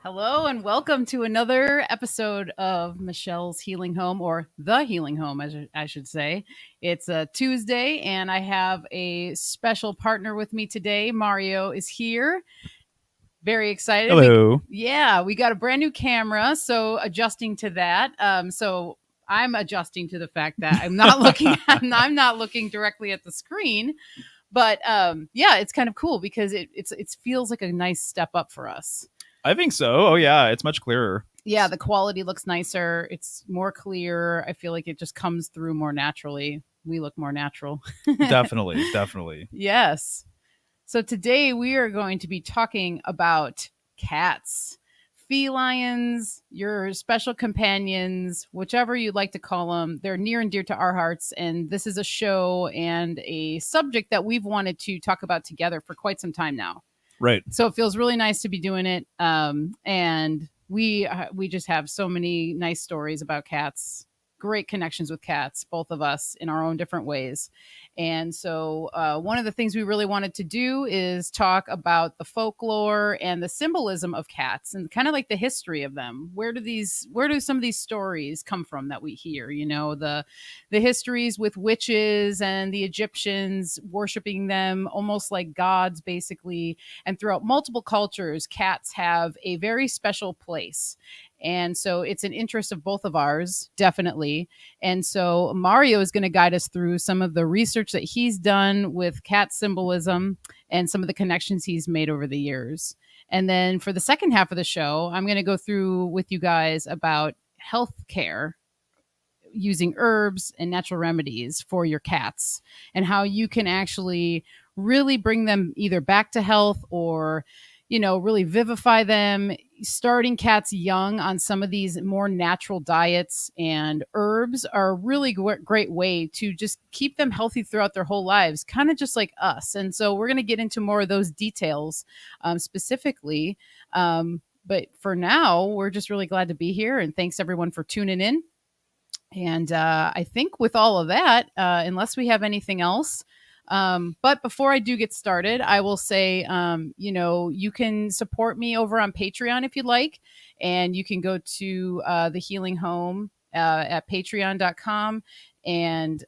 Hello and welcome to another episode of Michelle's Healing Home, or The Healing Home, as I should say. It's a Tuesday, and I have a special partner with me today. Mario is here. Very excited. Hello. We got a brand new camera, so adjusting to that. So I'm adjusting to the fact that I'm not looking. I'm not looking directly at the screen, but it's kind of cool because it feels like a nice step up for us. I think so. Oh, yeah. It's much clearer. Yeah, the quality looks nicer. It's more clear. I feel like it just comes through more naturally. We look more natural. Definitely. Yes. So today we are going to be talking about cats, felines, your special companions, whichever you'd like to call them. They're near and dear to our hearts. And this is a show and a subject that we've wanted to talk about together for quite some time now. Right. So it feels really nice to be doing it. And we just have so many nice stories about cats, great connections with cats, both of us in our own different ways. And so one of the things we really wanted to do is talk about the folklore and the symbolism of cats and kind of like the history of them. Where do some of these stories come from that we hear? You know, the histories with witches and the Egyptians worshiping them almost like gods, basically. And throughout multiple cultures, cats have a very special place. And so it's an interest of both of ours, definitely. And so Mario is going to guide us through some of the research that he's done with cat symbolism and some of the connections he's made over the years. And then for the second half of the show, I'm going to go through with you guys about health care using herbs and natural remedies for your cats and how you can actually really bring them either back to health or really vivify them, starting cats young on some of these more natural diets. And herbs are a really great way to just keep them healthy throughout their whole lives, kind of just like us. And so we're going to get into more of those details specifically. But for now, we're just really glad to be here. And thanks everyone for tuning in. And I think with all of that, unless we have anything else, but before I do get started, I will say, you can support me over on Patreon if you'd like, and you can go to the Healing Home at patreon.com, and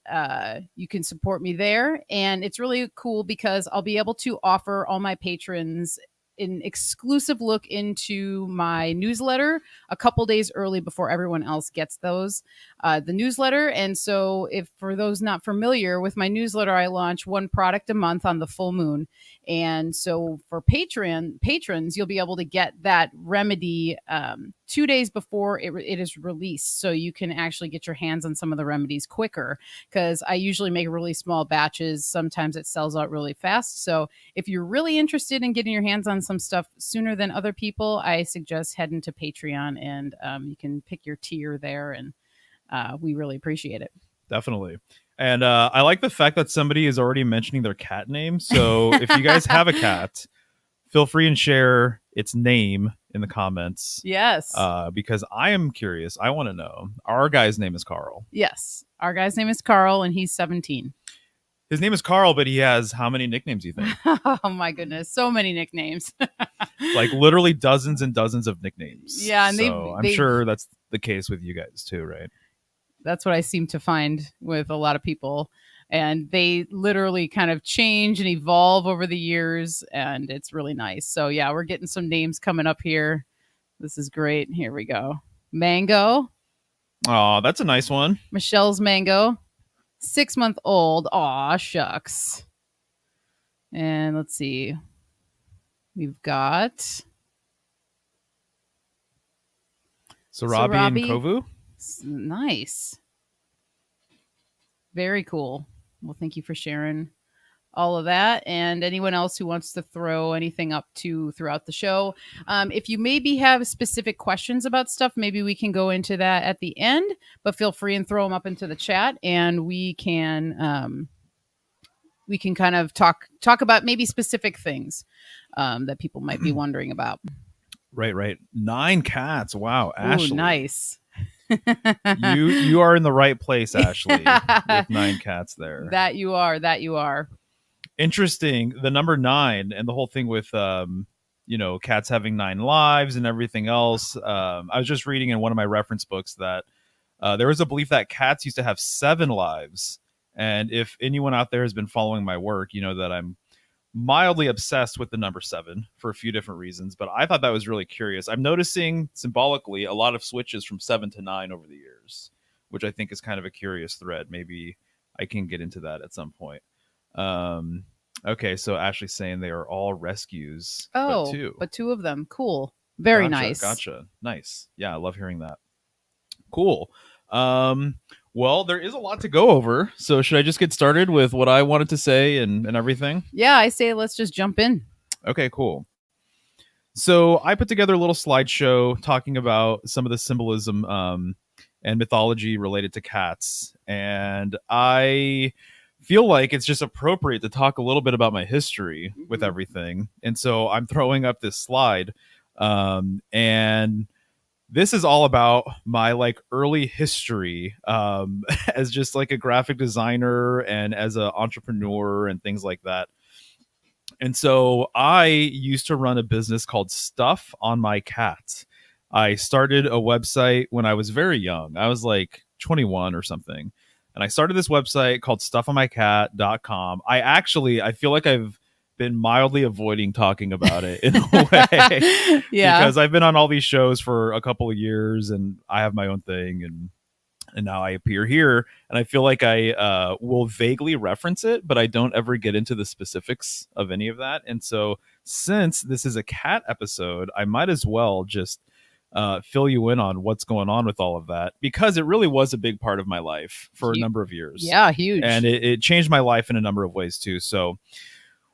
you can support me there. And it's really cool because I'll be able to offer all my patrons an exclusive look into my newsletter a couple days early before everyone else gets the newsletter. And so if for those not familiar with my newsletter, I launch one product a month on the full moon. And so for patrons, you'll be able to get that remedy 2 days before it is released. So you can actually get your hands on some of the remedies quicker, because I usually make really small batches. Sometimes it sells out really fast. So if you're really interested in getting your hands on some stuff sooner than other people, I suggest heading to Patreon, and you can pick your tier there, and we really appreciate it. Definitely. And I like the fact that somebody is already mentioning their cat name. So if you guys have a cat, feel free and share its name in the comments. Yes. Because I am curious. I want to know. Our guy's name is Carl. Yes. Our guy's name is Carl, and he's 17. His name is Carl, but he has how many nicknames, you think? Oh, my goodness. So many nicknames. Like literally dozens and dozens of nicknames. Yeah. And I'm sure that's the case with you guys too, right? That's what I seem to find with a lot of people. And they literally kind of change and evolve over the years. And it's really nice. So, yeah, we're getting some names coming up here. This is great. Here we go. Mango. Oh, that's a nice one. Michelle's Mango. 6-month-old. Aw, shucks. And let's see. We've got Sarabi and Kovu. Nice. Very cool. Well, thank you for sharing all of that. And anyone else who wants to throw anything up throughout the show. If you maybe have specific questions about stuff, maybe we can go into that at the end, but feel free and throw them up into the chat, and we can kind of talk about maybe specific things that people might be wondering about. Right. 9 cats. Wow. Ashley. Ooh, nice. you are in the right place, Ashley, with 9 cats there. That you are. Interesting. The number 9 and the whole thing with cats having 9 lives and everything else. I was just reading in one of my reference books that there was a belief that cats used to have 7 lives. And if anyone out there has been following my work, you know that I'm mildly obsessed with the number 7 for a few different reasons. But I thought that was really curious. I'm noticing symbolically a lot of switches from 7 to 9 over the years, which I think is kind of a curious thread. Maybe I can get into that at some point. Okay, so Ashley's saying they are all rescues, but Oh, two. but 2 of them. Cool. Very nice. Gotcha. Nice. Yeah, I love hearing that. Cool. Well, there is a lot to go over. So should I just get started with what I wanted to say and everything? Yeah, I say let's just jump in. Okay, cool. So I put together a little slideshow talking about some of the symbolism and mythology related to cats. And I feel like it's just appropriate to talk a little bit about my history with everything. And so I'm throwing up this slide. And this is all about my like early history as just like a graphic designer and as an entrepreneur and things like that. And so I used to run a business called Stuff on My Cat. I started a website when I was very young. I was like 21 or something. And I started this website called stuffonmycat.com. I feel like I've been mildly avoiding talking about it in a way. Yeah. Because I've been on all these shows for a couple of years and I have my own thing and now I appear here and I feel like I will vaguely reference it, but I don't ever get into the specifics of any of that. And so since this is a cat episode, I might as well just fill you in on what's going on with all of that, because it really was a big part of my life for a number of years. Yeah, huge. And it changed my life in a number of ways too. So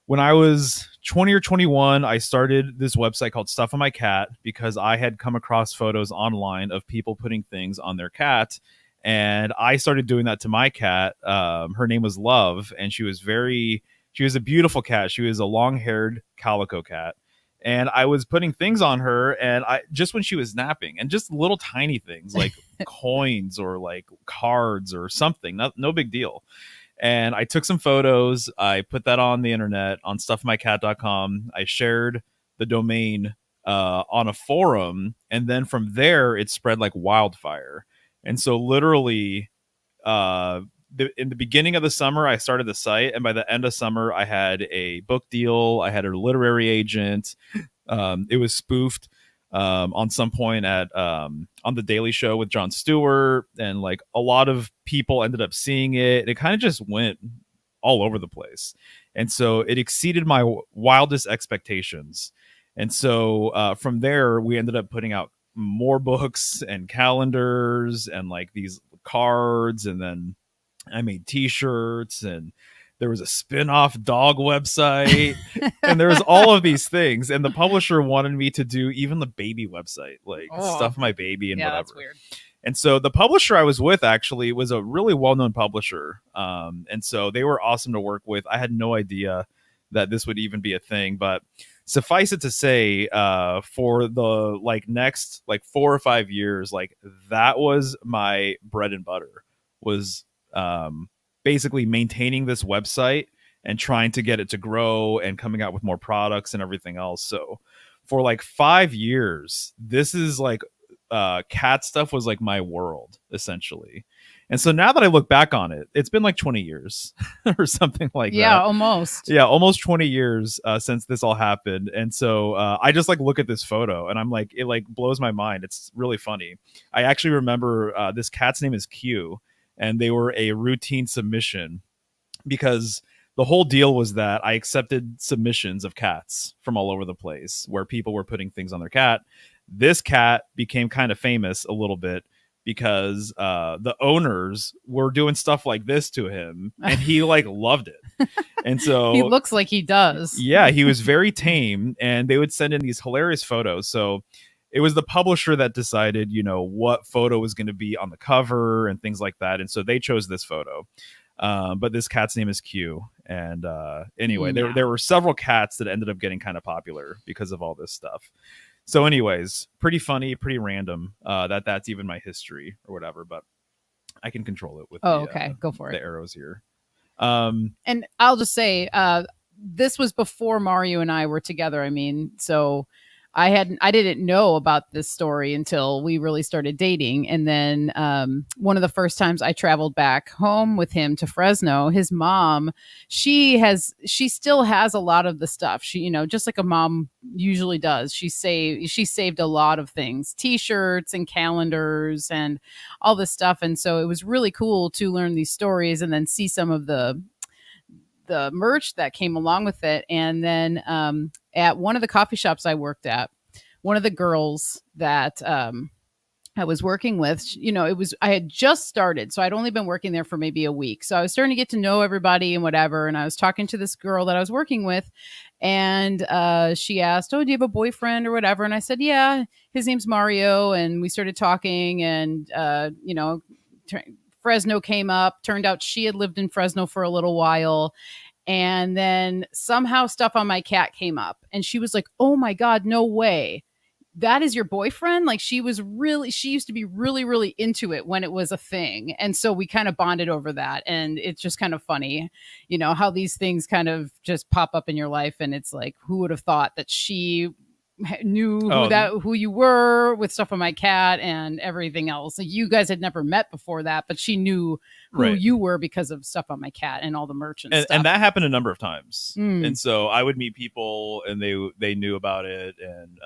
when I was 20 or 21, I started this website called Stuff on My Cat because I had come across photos online of people putting things on their cat. And I started doing that to my cat. Her name was Love, and she was a beautiful cat. She was a long-haired calico cat. And I was putting things on her, and I just when she was napping, and just little tiny things like coins or like cards or something, no big deal. And I took some photos. I put that on the internet on stuffmycat.com. I shared the domain on a forum, and then from there it spread like wildfire. And so literally in the beginning of the summer, I started the site. And by the end of summer, I had a book deal. I had a literary agent. It was spoofed on some point at on the Daily Show with Jon Stewart. And like a lot of people ended up seeing it. It kind of just went all over the place. And so it exceeded my wildest expectations. And so from there, we ended up putting out more books and calendars and like these cards, and then I made t-shirts, and there was a spin-off dog website and there was all of these things, and the publisher wanted me to do even the baby website, like Stuff My Baby and whatever. That's weird. And so the publisher I was with actually was a really well-known publisher, and so they were awesome to work with. I had no idea that this would even be a thing, but suffice it to say, for the like next like 4 or 5 years, like that was my bread and butter, was basically maintaining this website and trying to get it to grow and coming out with more products and everything else. So for like 5 years, this is like cat stuff was like my world essentially. And so now that I look back on it, it's been like 20 years or something like that. Yeah, almost. Yeah, almost 20 years since this all happened. And so I just like look at this photo and I'm like, it like blows my mind. It's really funny. I actually remember this cat's name is Q, and they were a routine submission because the whole deal was that I accepted submissions of cats from all over the place where people were putting things on their cat. This cat became kind of famous a little bit because the owners were doing stuff like this to him, and he like loved it. And so he looks like he does. Yeah, he was very tame, and they would send in these hilarious photos. So it was the publisher that decided, what photo was going to be on the cover and things like that. And so they chose this photo. But this cat's name is Q. And anyway, there were several cats that ended up getting kind of popular because of all this stuff. So anyways, pretty funny, pretty random that's even my history or whatever, but I can control it with okay. Go for the it. arrows here. And I'll just say, this was before Mario and I were together. I mean, so I didn't know about this story until we really started dating. And then one of the first times I traveled back home with him to Fresno, his mom, she still has a lot of the stuff. She, you know, just like a mom usually does. She saved a lot of things, t-shirts and calendars and all this stuff. And so it was really cool to learn these stories and then see some of the merch that came along with it. And then at one of the coffee shops I worked at, one of the girls that I was working with, you know, I had just started. So I'd only been working there for maybe a week. So I was starting to get to know everybody and whatever. And I was talking to this girl that I was working with. And she asked, "Oh, do you have a boyfriend or whatever?" And I said, "Yeah, his name's Mario." And we started talking and, you know, Fresno came up. Turned out she had lived in Fresno for a little while. And then somehow stuff on my cat came up. And she was like, "Oh my God, no way. That is your boyfriend?" Like she used to be really, really into it when it was a thing. And so we kind of bonded over that. And it's just kind of funny, you know, how these things kind of just pop up in your life. And it's like, who would have thought that she knew who you were with stuff on my cat and everything else. Like you guys had never met before that, but she knew who you were because of stuff on my cat and all the merch and stuff. And that happened a number of times. And so I would meet people and they knew about it. And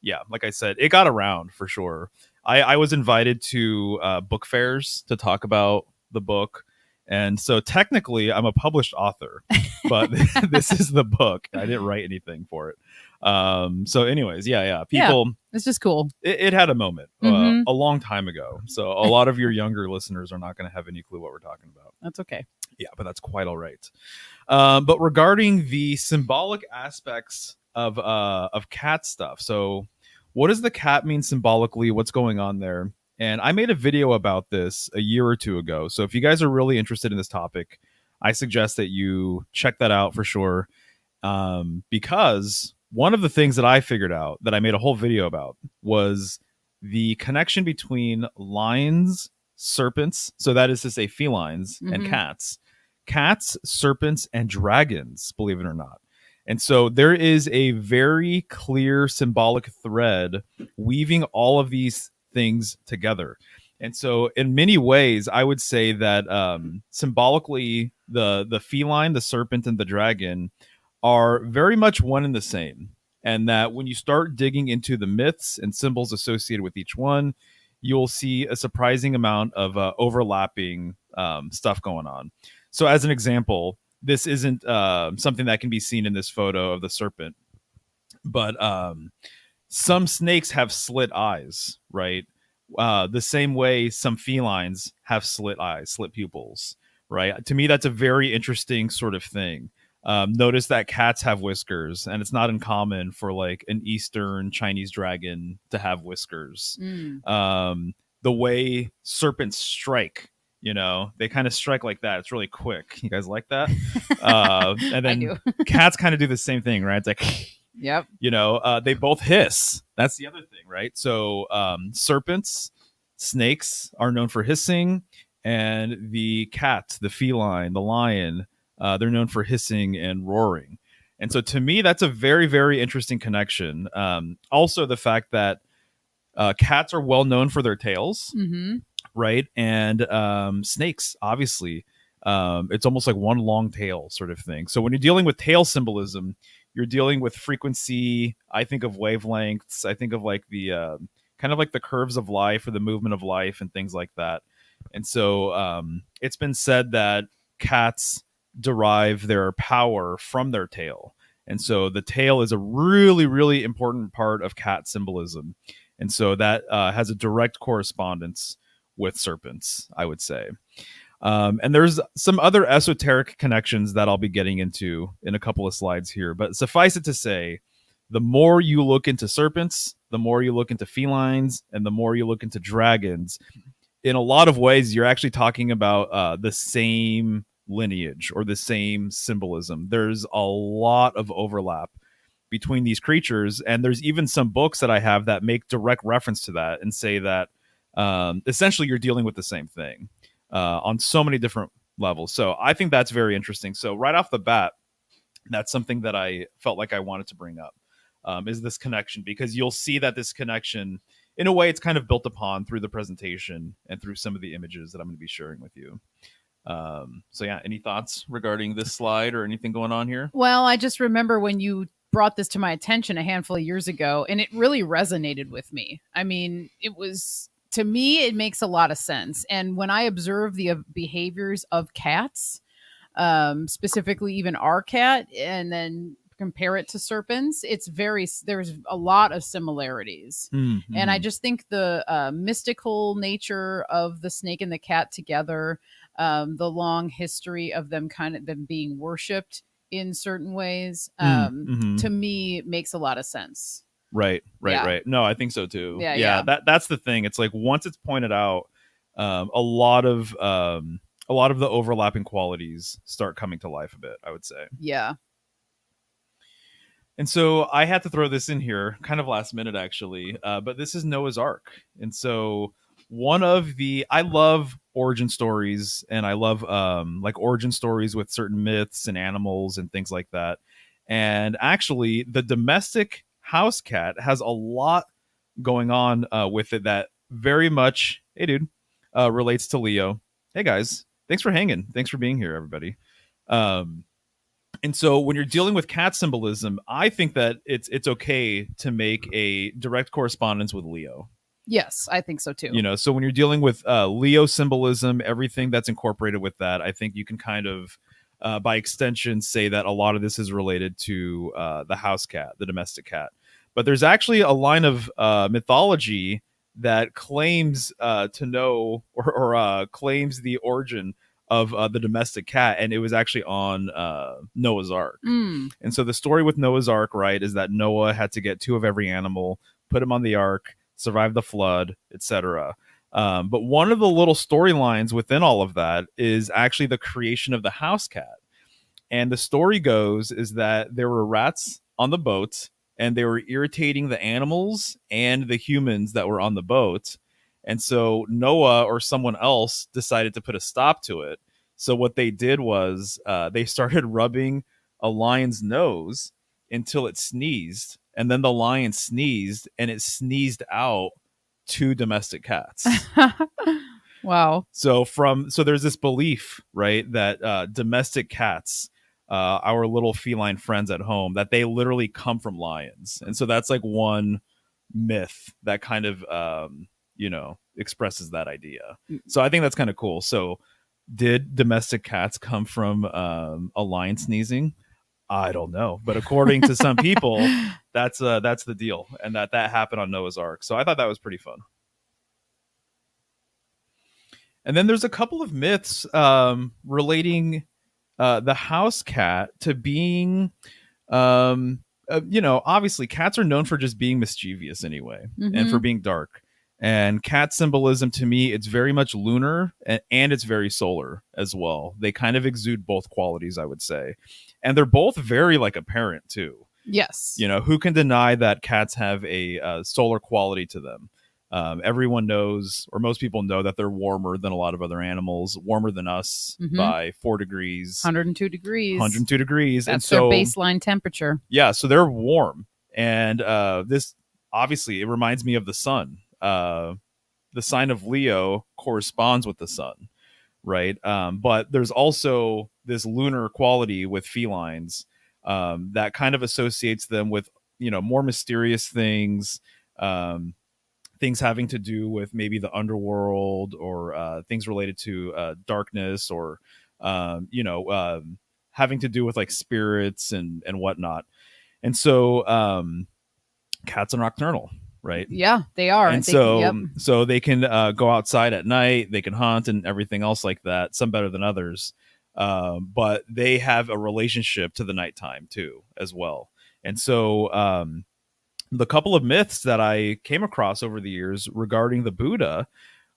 yeah, like I said, it got around for sure. I was invited to book fairs to talk about the book. And so technically I'm a published author, but this is the book. I didn't write anything for it. So anyways, people, it's just cool. It had a moment a long time ago. So a lot of your younger listeners are not going to have any clue what we're talking about. That's okay. Yeah, but that's quite all right. But regarding the symbolic aspects of cat stuff. So what does the cat mean symbolically? What's going on there? And I made a video about this a year or two ago. So if you guys are really interested in this topic, I suggest that you check that out for sure. Because one of the things that I figured out that I made a whole video about was the connection between lions, serpents, so that is to say felines, and cats, serpents, and dragons, believe it or not. And so there is a very clear symbolic thread weaving all of these things together. And so in many ways, I would say that symbolically, the feline, the serpent, and the dragon are very much one and the same. And that when you start digging into the myths and symbols associated with each one, you'll see a surprising amount of overlapping stuff going on. So as an example, this isn't something that can be seen in this photo of the serpent, but some snakes have slit eyes, right? The same way some felines have slit eyes, slit pupils, right? To me, that's a very interesting sort of thing. Notice that cats have whiskers, and it's not uncommon for like an Eastern Chinese dragon to have whiskers. The way serpents strike, you know, they kind of strike like that. It's really quick. You guys like that? And then cats kind of do the same thing, right? It's like, yep. You know, they both hiss. That's the other thing, right? So serpents, snakes are known for hissing, and the cat, the feline, the lion, they're known for hissing and roaring. And so to me, that's a very, very interesting connection. Also, the fact that cats are well known for their tails, right? And snakes, obviously, it's almost like one long tail sort of thing. So when you're dealing with tail symbolism, you're dealing with frequency. I think of wavelengths. I think of like the kind of like the curves of life or the movement of life and things like that. And so it's been said that cats derive their power from their tail. And so the tail is a really, really important part of cat symbolism. And so that has a direct correspondence with serpents, I would say. And there's some other esoteric connections that I'll be getting into in a couple of slides here. But suffice it to say, the more you look into serpents, the more you look into felines, and the more you look into dragons, in a lot of ways, you're actually talking about the same lineage or the same symbolism. There's a lot of overlap between these creatures. And there's even some books that I have that make direct reference to that and say that essentially you're dealing with the same thing on so many different levels. So I think that's very interesting. So right off the bat, That's something that I felt like I wanted to bring up, is this connection, because you'll see that this connection, in a way, it's kind of built upon through the presentation and through some of the images that I'm going to be sharing with you. So yeah, any thoughts regarding this slide or anything going on here? Well, I just remember when you brought this to my attention a handful of years ago, and it really resonated with me. I mean, it was, to me, it makes a lot of sense. And when I observe the behaviors of cats, specifically even our cat, and then compare it to serpents, there's a lot of similarities. Mm-hmm. And I just think the mystical nature of the snake and the cat together, the long history of them being worshipped in certain ways, to me makes a lot of sense. Right. Yeah. No, I think so too. Yeah. That's the thing. It's like, once it's pointed out, a lot of the overlapping qualities start coming to life a bit, I would say. Yeah. And so I had to throw this in here kind of last minute, actually. But this is Noah's Ark. And so I love origin stories, and I love like origin stories with certain myths and animals and things like that. And actually, the domestic house cat has a lot going on with it that very much, hey dude, relates to Leo. Hey guys, thanks for hanging. Thanks for being here, everybody. And so when you're dealing with cat symbolism, I think that it's okay to make a direct correspondence with Leo. Yes, I think so too. You know, so when you're dealing with Leo symbolism, everything that's incorporated with that, I think you can kind of, by extension, say that a lot of this is related to the house cat, the domestic cat. But there's actually a line of mythology that claims to know, or claims the origin of the domestic cat, and it was actually on Noah's Ark. And so the story with Noah's Ark, right, is that Noah had to get 2 of every animal, put them on the ark, survive the flood, etc. But one of the little storylines within all of that is actually the creation of the house cat. And the story goes is that there were rats on the boat, and they were irritating the animals and the humans that were on the boat. And so Noah or someone else decided to put a stop to it. So what they did was they started rubbing a lion's nose until it sneezed. And then the lion sneezed, and it sneezed out 2 domestic cats. Wow. So there's this belief, right, that domestic cats, our little feline friends at home, that they literally come from lions. And so that's like one myth that kind of expresses that idea. So I think that's kind of cool. So did domestic cats come from a lion sneezing? I don't know, but according to some people, that's the deal, and that happened on Noah's Ark. So I thought that was pretty fun. And then there's a couple of myths relating the house cat to being, obviously cats are known for just being mischievous anyway, and for being dark. And cat symbolism, to me, it's very much lunar, and it's very solar as well. They kind of exude both qualities, I would say. And they're both very apparent too. Yes. Who can deny that cats have a solar quality to them? Everyone knows, or most people know, that they're warmer than a lot of other animals, warmer than us by 4 degrees. 102 degrees. 102 degrees. That's and so, their baseline temperature. Yeah, so they're warm. And this, obviously, it reminds me of the sun. The sign of Leo corresponds with the sun, right? But there's also this lunar quality with felines that kind of associates them with, more mysterious things, things having to do with maybe the underworld, or things related to darkness, or having to do with like spirits and whatnot. And so cats are nocturnal, right? Yeah, they are. And so they can go outside at night, they can hunt and everything else like that, some better than others, but they have a relationship to the nighttime too as well. And so the couple of myths that I came across over the years regarding the Buddha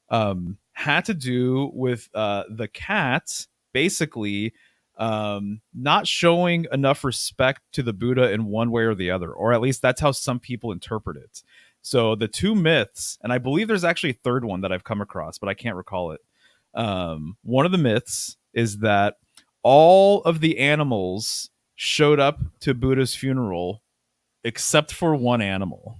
had to do with the cat basically not showing enough respect to the Buddha in one way or the other, or at least that's how some people interpret it. So the 2 myths, and I believe there's actually a third one that I've come across, but I can't recall it. One of the myths is that all of the animals showed up to Buddha's funeral except for one animal.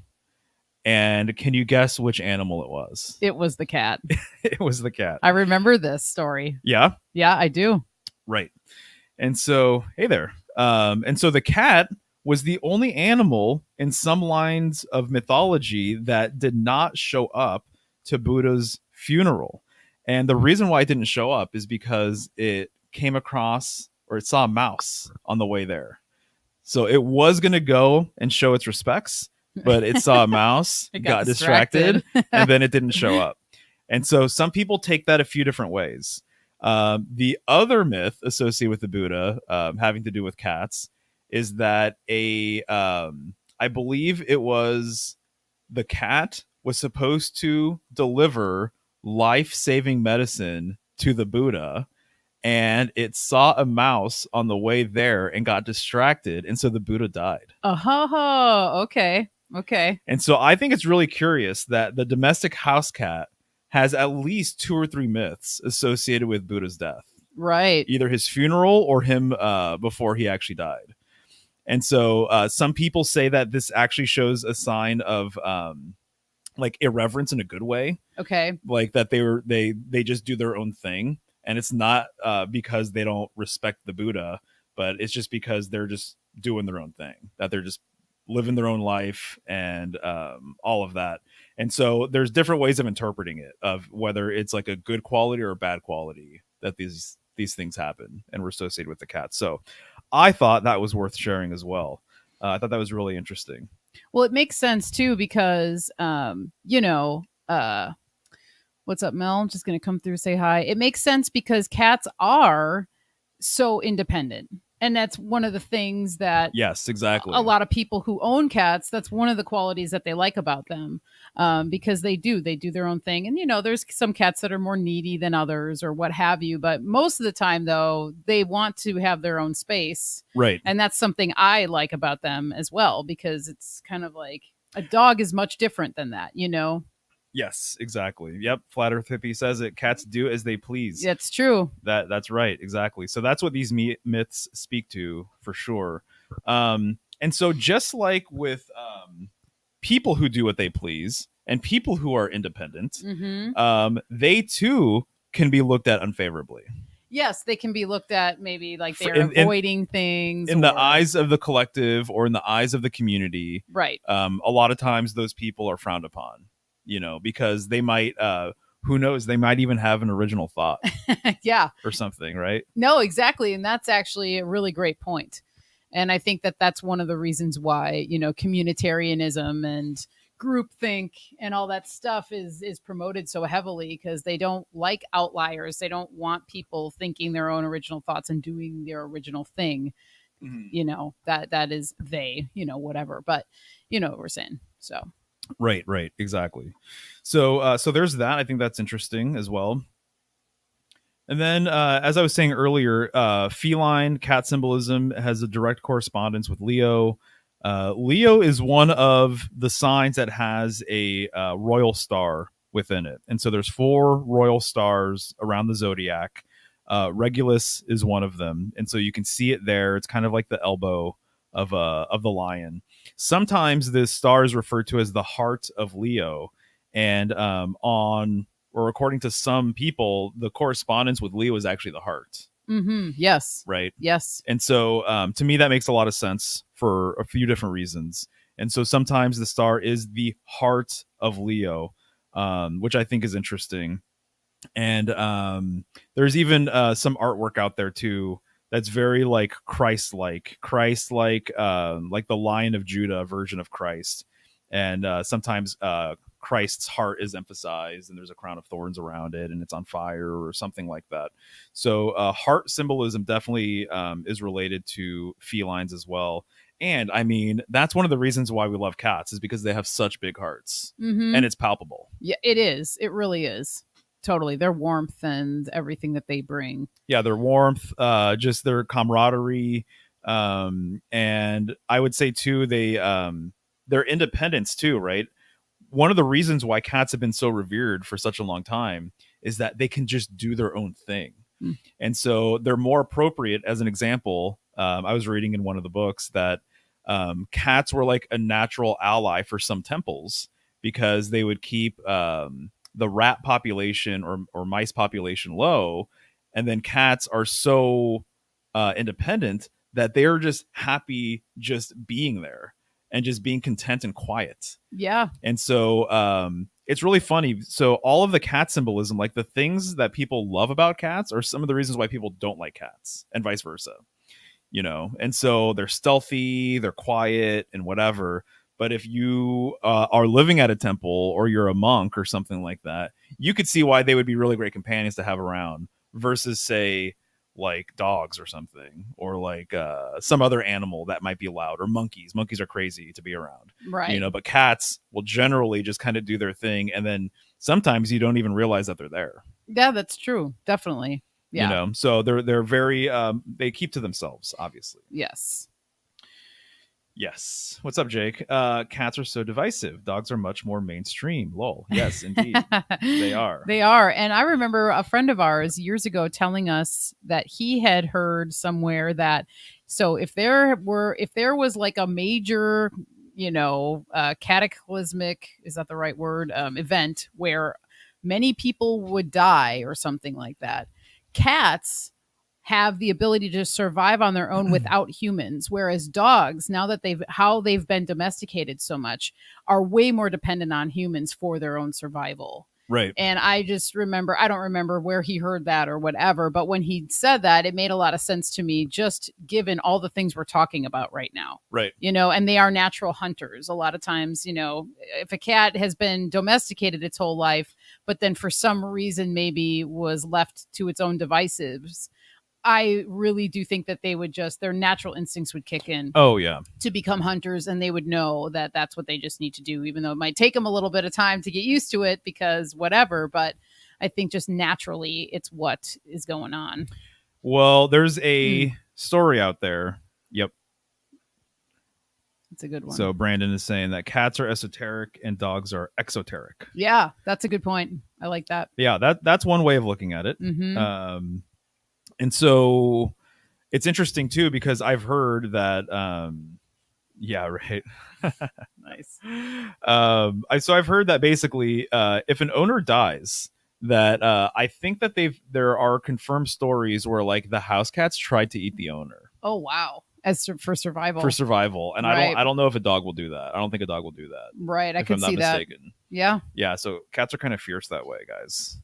And can you guess which animal it was? It was the cat. It was the cat. I remember this story. Yeah? Yeah, I do. Right. And so, hey there. And so the cat was the only animal in some lines of mythology that did not show up to Buddha's funeral. And the reason why it didn't show up is because it came across, or it saw a mouse on the way there. So it was going to go and show its respects, but it saw a mouse, It got distracted, and then it didn't show up. And so some people take that a few different ways. The other myth associated with the Buddha, having to do with cats, is that I believe it was the cat was supposed to deliver life-saving medicine to the Buddha, and it saw a mouse on the way there and got distracted, and so the Buddha died. Okay. And so I think it's really curious that the domestic house cat has at least 2 or 3 myths associated with Buddha's death. Right. Either his funeral or him before he actually died. And so some people say that this actually shows a sign of like irreverence in a good way. Okay. Like that they just do their own thing. And it's not because they don't respect the Buddha, but it's just because they're just doing their own thing, that they're just living their own life and all of that. And so there's different ways of interpreting it, of whether it's like a good quality or a bad quality that these things happen and were associated with the cat. So I thought that was worth sharing as well. I thought that was really interesting. Well, it makes sense too because what's up, Mel? I'm just going to come through, say hi. It makes sense because cats are so independent. And that's one of the things that yes, exactly. a lot of people who own cats, that's one of the qualities that they like about them, because they do their own thing. And, there's some cats that are more needy than others or what have you. But most of the time, though, they want to have their own space. Right. And that's something I like about them as well, because it's kind of like a dog is much different than that, Yes, exactly. Yep. Flat Earth Hippie says it. Cats do as they please. That's true. That's right. Exactly. So that's what these myths speak to for sure. And so just like with people who do what they please and people who are independent, they too can be looked at unfavorably. Yes, they can be looked at maybe like they're avoiding things. In the eyes of the collective or in the eyes of the community. Right. A lot of times those people are frowned upon. Because they might, who knows, they might even have an original thought. Yeah. Or something, right? No, exactly. And that's actually a really great point. And I think that that's one of the reasons why, communitarianism and groupthink and all that stuff is promoted so heavily, because they don't like outliers. They don't want people thinking their own original thoughts and doing their original thing. Mm-hmm. That is they, whatever. But you know what we're saying. So. Right, exactly. So there's that. I think that's interesting as well. And then, as I was saying earlier, feline cat symbolism has a direct correspondence with Leo. Leo is one of the signs that has a royal star within it, and so there's 4 royal stars around the zodiac. Regulus is one of them, and so you can see it there. It's kind of like the elbow of the lion. Sometimes this star is referred to as the heart of Leo, and according to some people, the correspondence with Leo is actually the heart. Yes. Right. Yes. And so to me, that makes a lot of sense for a few different reasons. And so sometimes the star is the heart of Leo, which I think is interesting. And there's even some artwork out there too that's very like Christ-like, like the Lion of Judah version of Christ. And sometimes Christ's heart is emphasized and there's a crown of thorns around it and it's on fire or something like that. So heart symbolism definitely is related to felines as well. And I mean, that's one of the reasons why we love cats, is because they have such big hearts and it's palpable. Yeah, it is. It really is. Totally. Their warmth and everything that they bring. Yeah, their warmth, just their camaraderie. And I would say too, their independence too, right? One of the reasons why cats have been so revered for such a long time is that they can just do their own thing. And so they're more appropriate, as an example, I was reading in one of the books that cats were like a natural ally for some temples because they would keep the rat population or mice population low, and then cats are so independent that they're just happy just being there and just being content and quiet. Yeah. And so it's really funny. So all of the cat symbolism, like the things that people love about cats, are some of the reasons why people don't like cats, and vice versa. And so they're stealthy, they're quiet, and whatever. But if you are living at a temple or you're a monk or something like that, you could see why they would be really great companions to have around versus, say, like dogs or something, or like some other animal that might be loud, or monkeys. Monkeys are crazy to be around, Right. But cats will generally just kind of do their thing, and then sometimes you don't even realize that they're there. Yeah, that's true. Definitely. Yeah. So they're very they keep to themselves, obviously. Yes. Yes. What's up, Jake? Cats are so divisive. Dogs are much more mainstream. Lol. Yes, indeed. They are. They are. And I remember a friend of ours years ago telling us that he had heard somewhere that so if there was like a major, cataclysmic, is that the right word, event where many people would die or something like that, cats have the ability to survive on their own without humans, whereas dogs, now that they've been domesticated so much, are way more dependent on humans for their own survival. Right. And I just remember, I don't remember where he heard that or whatever, but when he said that, it made a lot of sense to me, just given all the things we're talking about right now. Right. And they are natural hunters. A lot of times, if a cat has been domesticated its whole life, but then for some reason maybe was left to its own devices, I really do think that they would their natural instincts would kick in. Oh, yeah. To become hunters, and they would know that that's what they just need to do, even though it might take them a little bit of time to get used to it because whatever. But I think just naturally, it's what is going on. Well, there's a story out there. Yep. It's a good one. So Brandon is saying that cats are esoteric and dogs are exoteric. Yeah, that's a good point. I like that. Yeah, that's one way of looking at it. Mm-hmm. And so it's interesting too, because I've heard that yeah, right. Nice. So I've heard that basically if an owner dies, that I think that there are confirmed stories where like the house cats tried to eat the owner. Oh wow. For survival. And right. I don't know if a dog will do that. I don't think a dog will do that. Right. I could see that. Yeah. Yeah, so cats are kind of fierce that way, guys.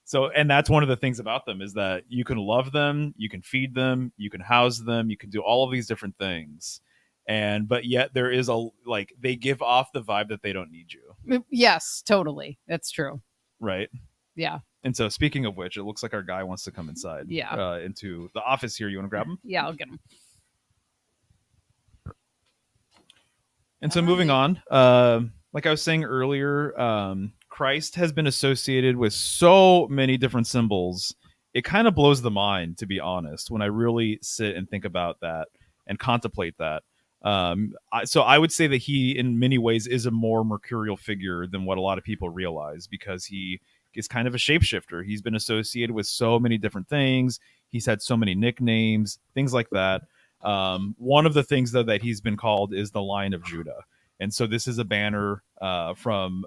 So, and that's one of the things about them, is that you can love them, you can feed them, you can house them, you can do all of these different things. But yet there is they give off the vibe that they don't need you. Yes, totally. That's true. Right. Yeah. And so speaking of which, it looks like our guy wants to come inside. Yeah. Into the office here. You want to grab him? Yeah, I'll get him. And so moving on, like I was saying earlier, Christ has been associated with so many different symbols. It kind of blows the mind, to be honest, when I really sit and think about that and contemplate that. So I would say that he, in many ways, is a more mercurial figure than what a lot of people realize, because he is kind of a shapeshifter. He's been associated with so many different things. He's had so many nicknames, things like that. One of the things, though, that he's been called is the Lion of Judah. And so this is a banner from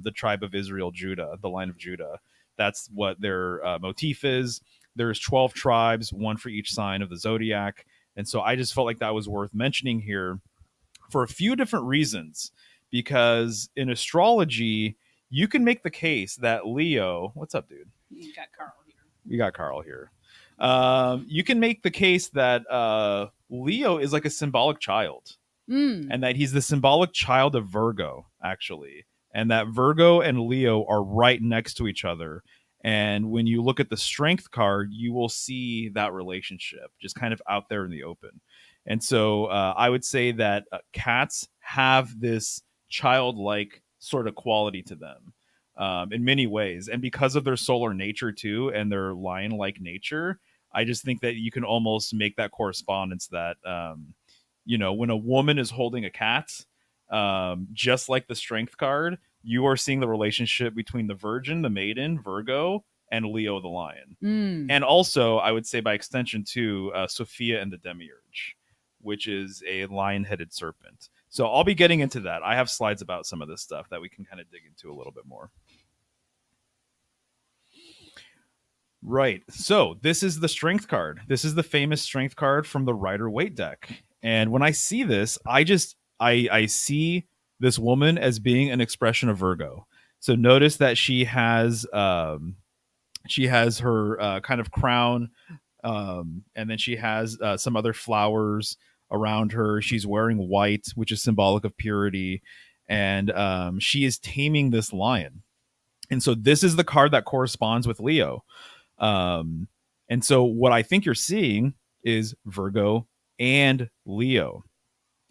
the tribe of Israel, Judah, the Lion of Judah. That's what their motif is. There's 12 tribes, one for each sign of the zodiac. And so I just felt like that was worth mentioning here for a few different reasons, because in astrology, you can make the case that Leo, what's up, dude? You got Carl here. We got Carl here. You can make the case that Leo is like a symbolic child, and that he's the symbolic child of Virgo, actually, and that Virgo and Leo are right next to each other. And when you look at the strength card, you will see that relationship just kind of out there in the open. And so I would say that cats have this childlike sort of quality to them in many ways. And because of their solar nature, too, and their lion-like nature, I just think that you can almost make that correspondence that, when a woman is holding a cat, just like the strength card, you are seeing the relationship between the virgin, the maiden, Virgo, and Leo the lion. Mm. And also, I would say by extension too, Sophia and the Demiurge, which is a lion-headed serpent. So I'll be getting into that. I have slides about some of this stuff that we can kind of dig into a little bit more. Right. So this is the strength card. This is the famous strength card from the Rider-Waite deck. And when I see this, I see this woman as being an expression of Virgo. So notice that she has her kind of crown, and then she has some other flowers around her. She's wearing white, which is symbolic of purity, and she is taming this lion. And so this is the card that corresponds with Leo. And so what I think you're seeing is Virgo and Leo.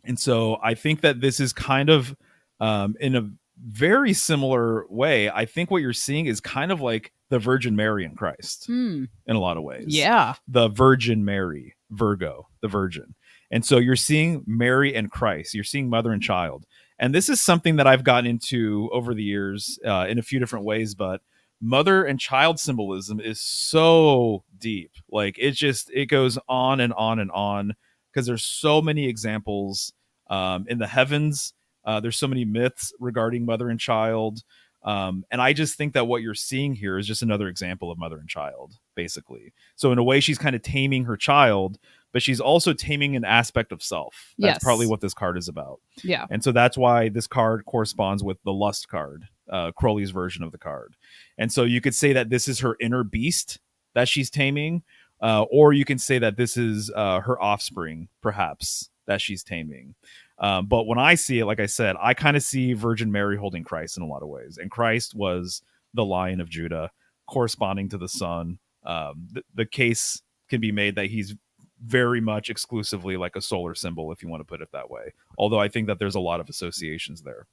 And so I think that this is kind of in a very similar way. I think what you're seeing is kind of like the Virgin Mary and Christ in a lot of ways. Yeah. The Virgin Mary, Virgo, the Virgin. And so you're seeing Mary and Christ. You're seeing mother and child. And this is something that I've gotten into over the years in a few different ways, but mother and child symbolism is so deep. Like it goes on and on and on, because there's so many examples in the heavens. There's so many myths regarding mother and child. And I just think that what you're seeing here is just another example of mother and child, basically. So in a way, she's kind of taming her child, but she's also taming an aspect of self. That's probably what this card is about. Yeah. And so that's why this card corresponds with the Lust card, Crowley's version of the card. And so you could say that this is her inner beast that she's taming, or you can say that this is her offspring, perhaps, that she's taming. But when I see it, like I said, I kind of see Virgin Mary holding Christ in a lot of ways. And Christ was the Lion of Judah, corresponding to the sun. The case can be made that he's very much exclusively like a solar symbol, if you want to put it that way. Although I think that there's a lot of associations there.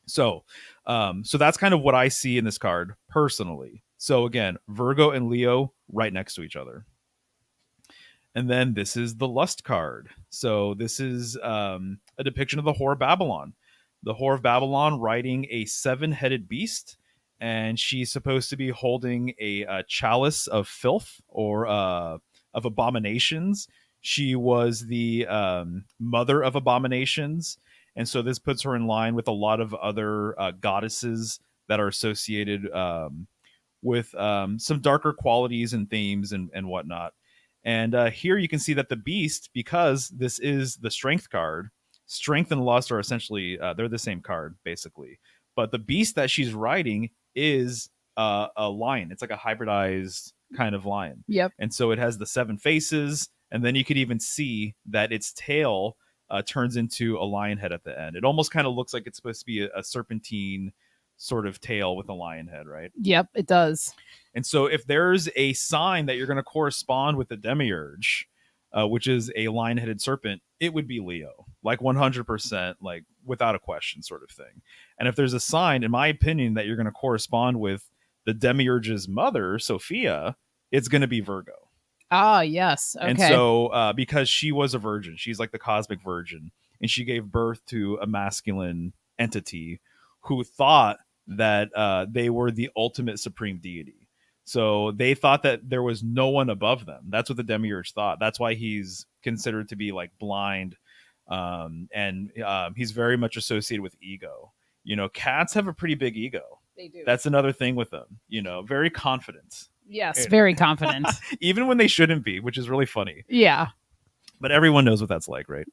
So that's kind of what I see in this card personally. So again, Virgo and Leo right next to each other. And then this is the Lust card. So this is a depiction of the Whore of Babylon. The Whore of Babylon riding a 7-headed beast, and she's supposed to be holding a chalice of filth or of abominations. She was the mother of abominations. And so this puts her in line with a lot of other goddesses that are associated with some darker qualities and themes and whatnot. And here you can see that the beast, because this is the strength card, strength and lust are essentially, they're the same card, basically. But the beast that she's riding is a lion. It's like a hybridized kind of lion. Yep. And so it has the 7 faces. And then you could even see that its tail turns into a lion head at the end. It almost kind of looks like it's supposed to be a serpentine sort of tail with a lion head, right? Yep, it does. And so if there's a sign that you're going to correspond with the Demiurge, which is a lion-headed serpent, it would be Leo, like 100%, like without a question sort of thing. And if there's a sign, in my opinion, that you're going to correspond with the Demiurge's mother, Sophia, it's going to be Virgo. Ah, yes. Okay. And so because she was a virgin, she's like the cosmic virgin, and she gave birth to a masculine entity who thought that they were the ultimate supreme deity. So they thought that there was no one above them. That's what the Demiurge thought. That's why he's considered to be like blind. And he's very much associated with ego. You know, cats have a pretty big ego. They do. That's another thing with them, you know, very confident. Yes, very confident. Even when they shouldn't be, which is really funny. Yeah. But everyone knows what that's like, right?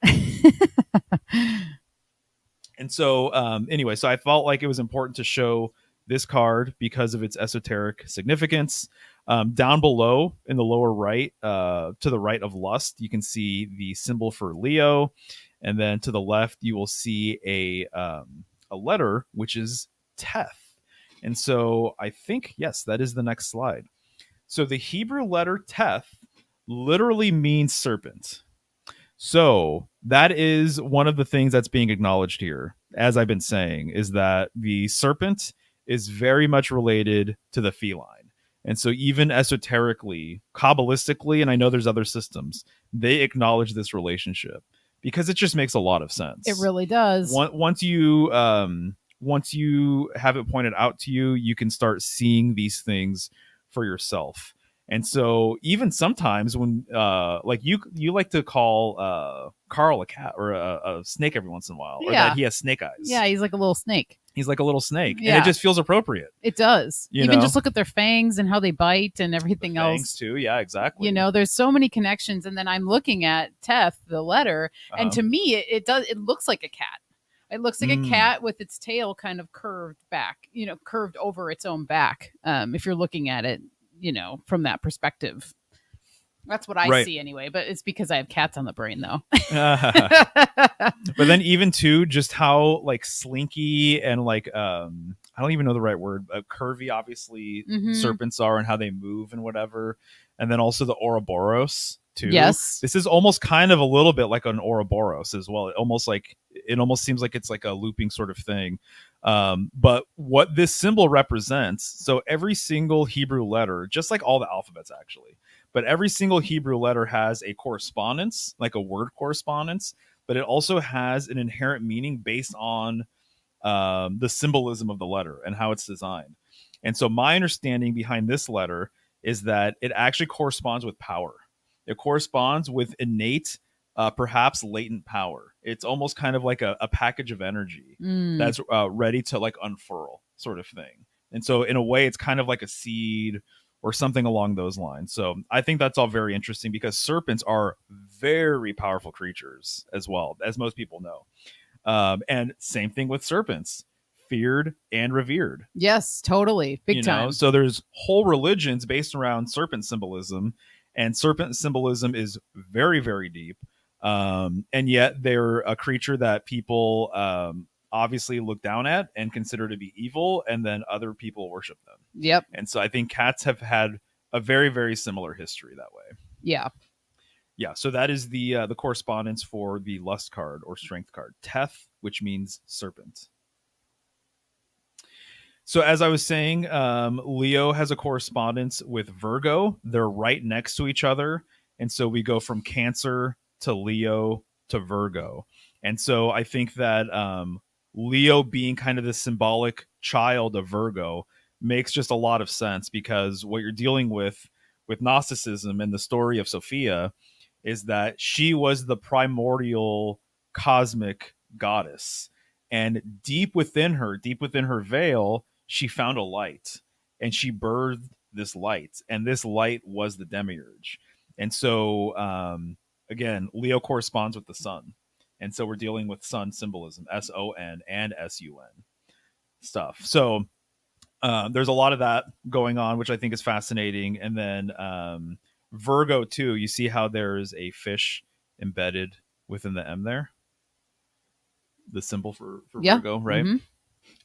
And so anyway, so I felt like it was important to show this card because of its esoteric significance. Down below in the lower right, to the right of Lust, you can see the symbol for Leo. And then to the left, you will see a letter, which is Teth. And so I think, yes, that is the next slide. So the Hebrew letter Teth literally means serpent. So that is one of the things that's being acknowledged here, as I've been saying, is that the serpent is very much related to the feline. And so even esoterically, Kabbalistically, and I know there's other systems, they acknowledge this relationship because it just makes a lot of sense. It really does. Once you have it pointed out to you, you can start seeing these things for yourself. And so even sometimes when like you like to call Carl a cat or a snake every once in a while, or that he has snake eyes. Yeah, he's like a little snake. He's like a little snake, Yeah. and it just feels appropriate. It does. You Even know? just look at their fangs and how they bite and everything else. Fangs too, yeah, exactly. You know, there's so many connections. And then I'm looking at Teth, the letter, and to me, it looks like a cat. It looks like a cat with its tail kind of curved back, you know, curved over its own back. If you're looking at it, you know, from that perspective. That's what I see anyway, but it's because I have cats on the brain though. But then even too, just how like slinky and like I don't even know the right word, but curvy obviously serpents are and how they move and whatever. And then also the Ouroboros too. Yes. This is almost kind of a little bit like an Ouroboros as well. It almost seems like it's like a looping sort of thing. But what this symbol represents, so every single Hebrew letter, just like all the alphabets actually, but every single Hebrew letter has a correspondence, like a word correspondence, but it also has an inherent meaning based on the symbolism of the letter and how it's designed. And so my understanding behind this letter is that it actually corresponds with power. It corresponds with innate, perhaps latent power. It's almost kind of like a package of energy that's ready to like unfurl sort of thing. And so in a way, it's kind of like a seed or something along those lines. So I think that's all very interesting because serpents are very powerful creatures as well, as most people know. And same thing with serpents, feared and revered. Yes, totally. Big time. So there's whole religions based around serpent symbolism, and serpent symbolism is very, very deep. And yet they're a creature that people obviously look down at and consider to be evil, and then other people worship them. Yep. And so I think cats have had a very, very similar history that way. Yeah. Yeah, so that is the correspondence for the lust card or strength card. Teth, which means serpent. So as I was saying, Leo has a correspondence with Virgo. They're right next to each other. And so we go from Cancer to Leo to Virgo. And so I think that Leo being kind of the symbolic child of Virgo makes just a lot of sense, because what you're dealing with Gnosticism and the story of Sophia is that she was the primordial cosmic goddess. And deep within her veil, she found a light, and she birthed this light. And this light was the Demiurge. And so, again, Leo corresponds with the sun. And so we're dealing with sun symbolism, SON and SUN stuff. So there's a lot of that going on, which I think is fascinating. And then Virgo too, you see how there's a fish embedded within the M there? The symbol for Virgo, right? Mm-hmm.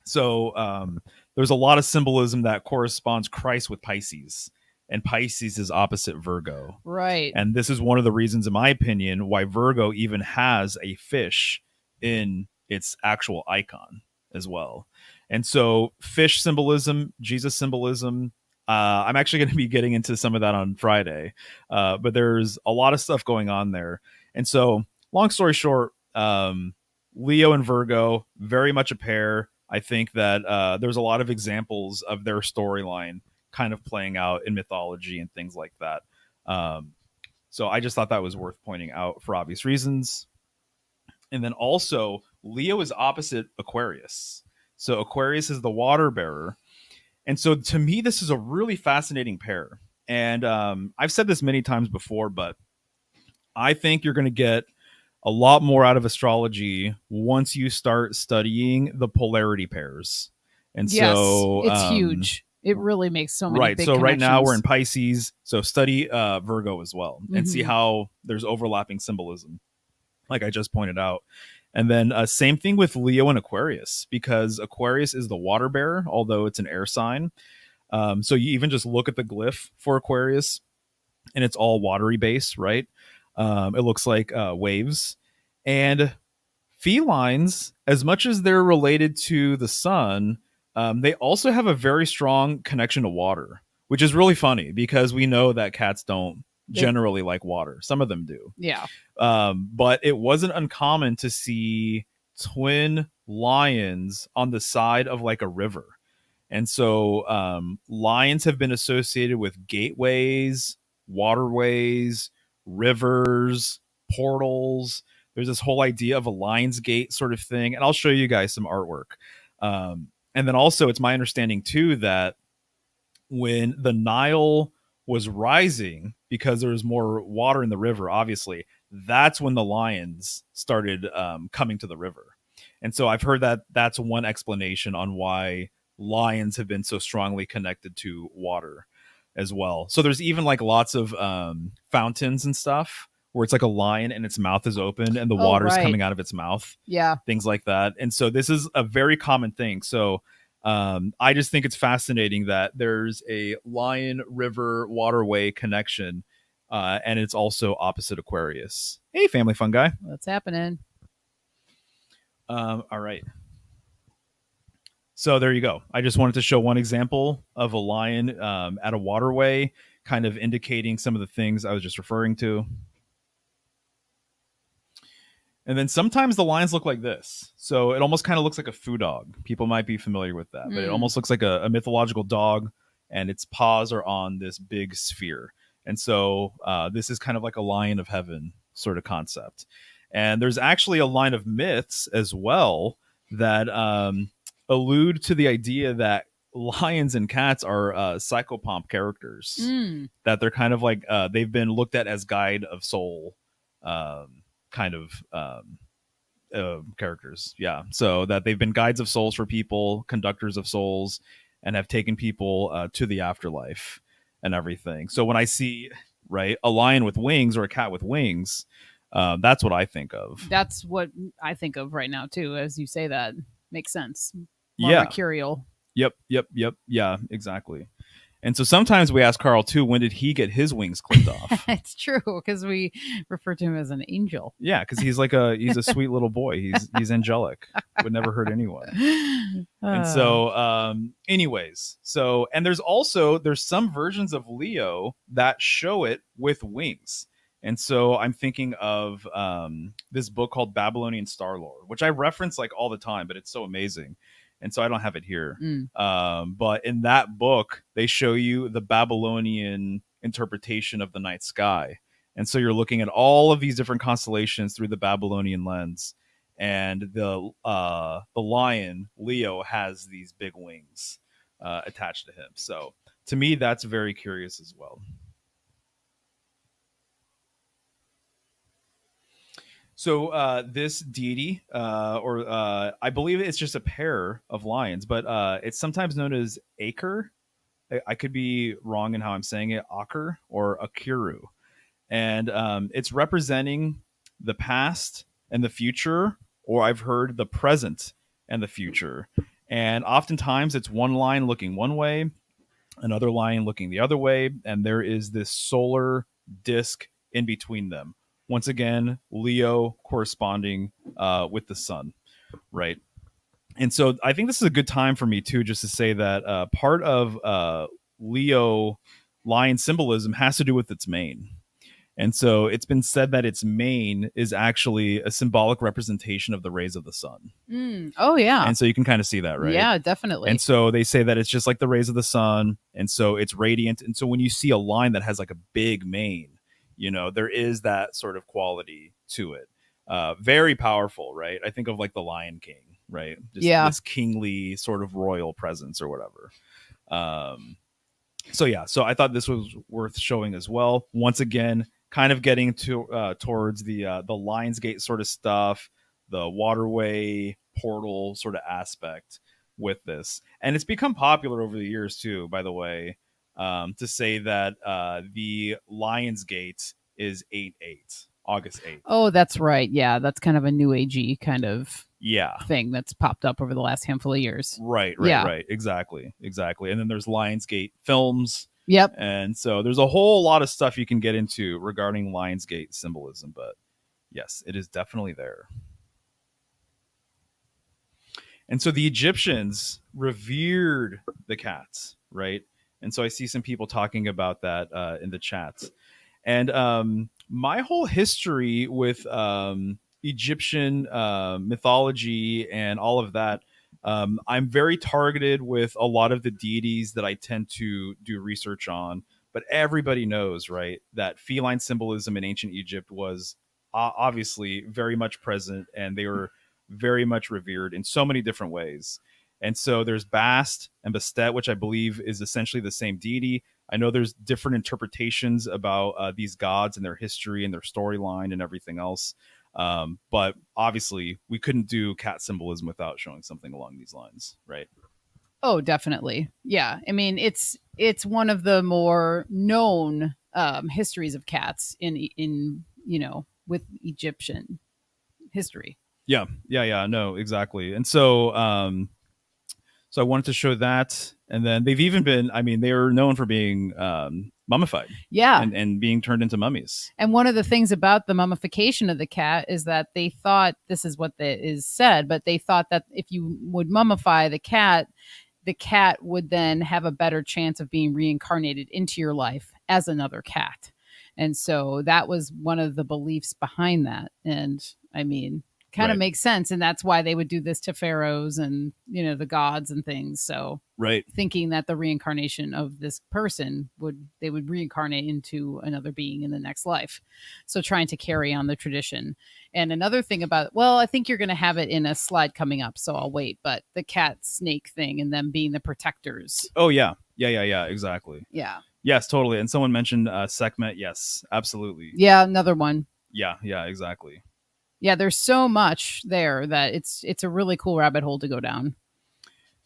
So there's a lot of symbolism that corresponds Christ with Pisces. And Pisces is opposite Virgo. Right. And this is one of the reasons, in my opinion, why Virgo even has a fish in its actual icon as well. And so fish symbolism, Jesus symbolism, I'm actually going to be getting into some of that on Friday. But there's a lot of stuff going on there. And so long story short, Leo and Virgo, very much a pair. I think that there's a lot of examples of their storyline kind of playing out in mythology and things like that. So I just thought that was worth pointing out for obvious reasons. And then also Leo is opposite Aquarius. So Aquarius is the water bearer. And so to me, this is a really fascinating pair. And I've said this many times before, but I think you're going to get a lot more out of astrology once you start studying the polarity pairs. And yes, so it's huge. It really makes so many big so right now we're in connections. Pisces. So study Virgo as well and see how there's overlapping symbolism, like I just pointed out. And then same thing with Leo and Aquarius, because Aquarius is the water bearer, although it's an air sign. So you even just look at the glyph for Aquarius and it's all watery base, right? It looks like waves. And felines, as much as they're related to the sun, they also have a very strong connection to water, which is really funny because we know that cats don't generally like water. Some of them do. Yeah. But it wasn't uncommon to see twin lions on the side of like a river. And so lions have been associated with gateways, waterways, rivers, portals. There's this whole idea of a lion's gate sort of thing. And I'll show you guys some artwork. And then also, it's my understanding too that when the Nile was rising, because there was more water in the river, obviously, that's when the lions started coming to the river. And so I've heard that that's one explanation on why lions have been so strongly connected to water as well. So there's even like lots of fountains and stuff where it's like a lion and its mouth is open and the Oh, water's right. coming out of its mouth. Yeah. Things like that. And so this is a very common thing. So I just think it's fascinating that there's a lion river waterway connection, and it's also opposite Aquarius. Hey, family fun guy. What's happening? All right. So there you go. I just wanted to show one example of a lion at a waterway, kind of indicating some of the things I was just referring to. And then sometimes the lions look like this. So it almost kind of looks like a foo dog. People might be familiar with that, but it almost looks like a mythological dog, and its paws are on this big sphere. And so this is kind of like a lion of heaven sort of concept. And there's actually a line of myths as well that allude to the idea that lions and cats are psychopomp characters, that they're kind of like they've been looked at as guide of soul kind of characters. Yeah. So that they've been guides of souls for people, conductors of souls, and have taken people to the afterlife and everything. So when I see, right, a lion with wings or a cat with wings, that's what I think of. That's what I think of right now too. As you say that, makes sense. More Yeah. mercurial. Yep. Yeah, exactly. And so sometimes we ask Carl too, when did he get his wings clipped off? It's true, because we refer to him as an angel. Yeah, because he's a sweet little boy. He's angelic. Would never hurt anyone. And so anyways, and there's some versions of Leo that show it with wings. And so I'm thinking of this book called Babylonian Star-Lord, which I reference like all the time, but it's so amazing. And so I don't have it here. But in that book, they show you the Babylonian interpretation of the night sky. And so you're looking at all of these different constellations through the Babylonian lens. And the lion, Leo, has these big wings attached to him. So to me, that's very curious as well. So this deity, I believe it's just a pair of lions, but it's sometimes known as Aker. I could be wrong in how I'm saying it, Ocker or Akiru. And it's representing the past and the future, or I've heard the present and the future. And oftentimes it's one line looking one way, another line looking the other way, and there is this solar disk in between them. Once again, Leo corresponding with the sun, right? And so I think this is a good time for me too, just to say that part of Leo lion symbolism has to do with its mane. And so it's been said that its mane is actually a symbolic representation of the rays of the sun. Oh, yeah. And so you can kind of see that, right? Yeah, definitely. And so they say that it's just like the rays of the sun. And so it's radiant. And so when you see a line that has like a big mane, there is that sort of quality to it. Very powerful, right? I think of like the Lion King, right? Just this kingly sort of royal presence or whatever. So I thought this was worth showing as well. Once again, kind of getting to towards the Lionsgate sort of stuff, the waterway portal sort of aspect with this. And it's become popular over the years too, by the way, to say that the Lionsgate is 8/8, August 8th. Oh, that's right. Yeah, that's kind of a new agey kind of thing that's popped up over the last handful of years. Right. Exactly. And then there's Lionsgate films. Yep. And so there's a whole lot of stuff you can get into regarding Lionsgate symbolism, but yes, it is definitely there. And so the Egyptians revered the cats, right? And so I see some people talking about that in the chats. And my whole history with Egyptian mythology and all of that I'm very targeted with a lot of the deities that I tend to do research on, but everybody knows, right, that feline symbolism in ancient Egypt was obviously very much present, and they were very much revered in so many different ways. And so there's Bast and Bastet, which I believe is essentially the same deity. I know there's different interpretations about these gods and their history and their storyline and everything else. But obviously, we couldn't do cat symbolism without showing something along these lines, right? Oh, definitely. Yeah. I mean, it's one of the more known histories of cats in with Egyptian history. Yeah. No, exactly. And so I wanted to show that, and then they've even been. I mean, they are known for being mummified, Yeah. and being turned into mummies. And one of the things about the mummification of the cat is that they thought, this is what is said, but they thought that if you would mummify the cat would then have a better chance of being reincarnated into your life as another cat. And so that was one of the beliefs behind that. And I mean, kind of Right. makes sense. And that's why they would do this to pharaohs and, the gods and things. So Right. thinking that the reincarnation of this person they would reincarnate into another being in the next life. So trying to carry on the tradition. And another thing about, well, I think you're going to have it in a slide coming up, so I'll wait, but the cat snake thing and them being the protectors. Oh yeah, exactly. Yeah. Yes, totally. And someone mentioned Sekhmet. Yes, absolutely. Yeah, another one. Yeah, exactly. Yeah, there's so much there that it's a really cool rabbit hole to go down.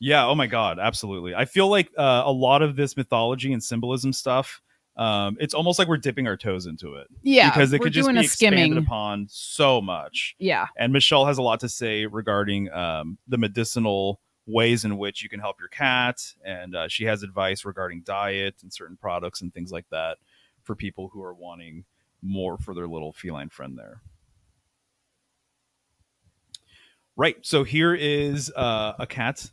Yeah. Oh my God. Absolutely. I feel like a lot of this mythology and symbolism stuff. It's almost like we're dipping our toes into it. Yeah, because it we're could just doing be a skimming expanded upon so much. Yeah. And Michelle has a lot to say regarding the medicinal ways in which you can help your cat, and she has advice regarding diet and certain products and things like that for people who are wanting more for their little feline friend there. Right. So here is a cat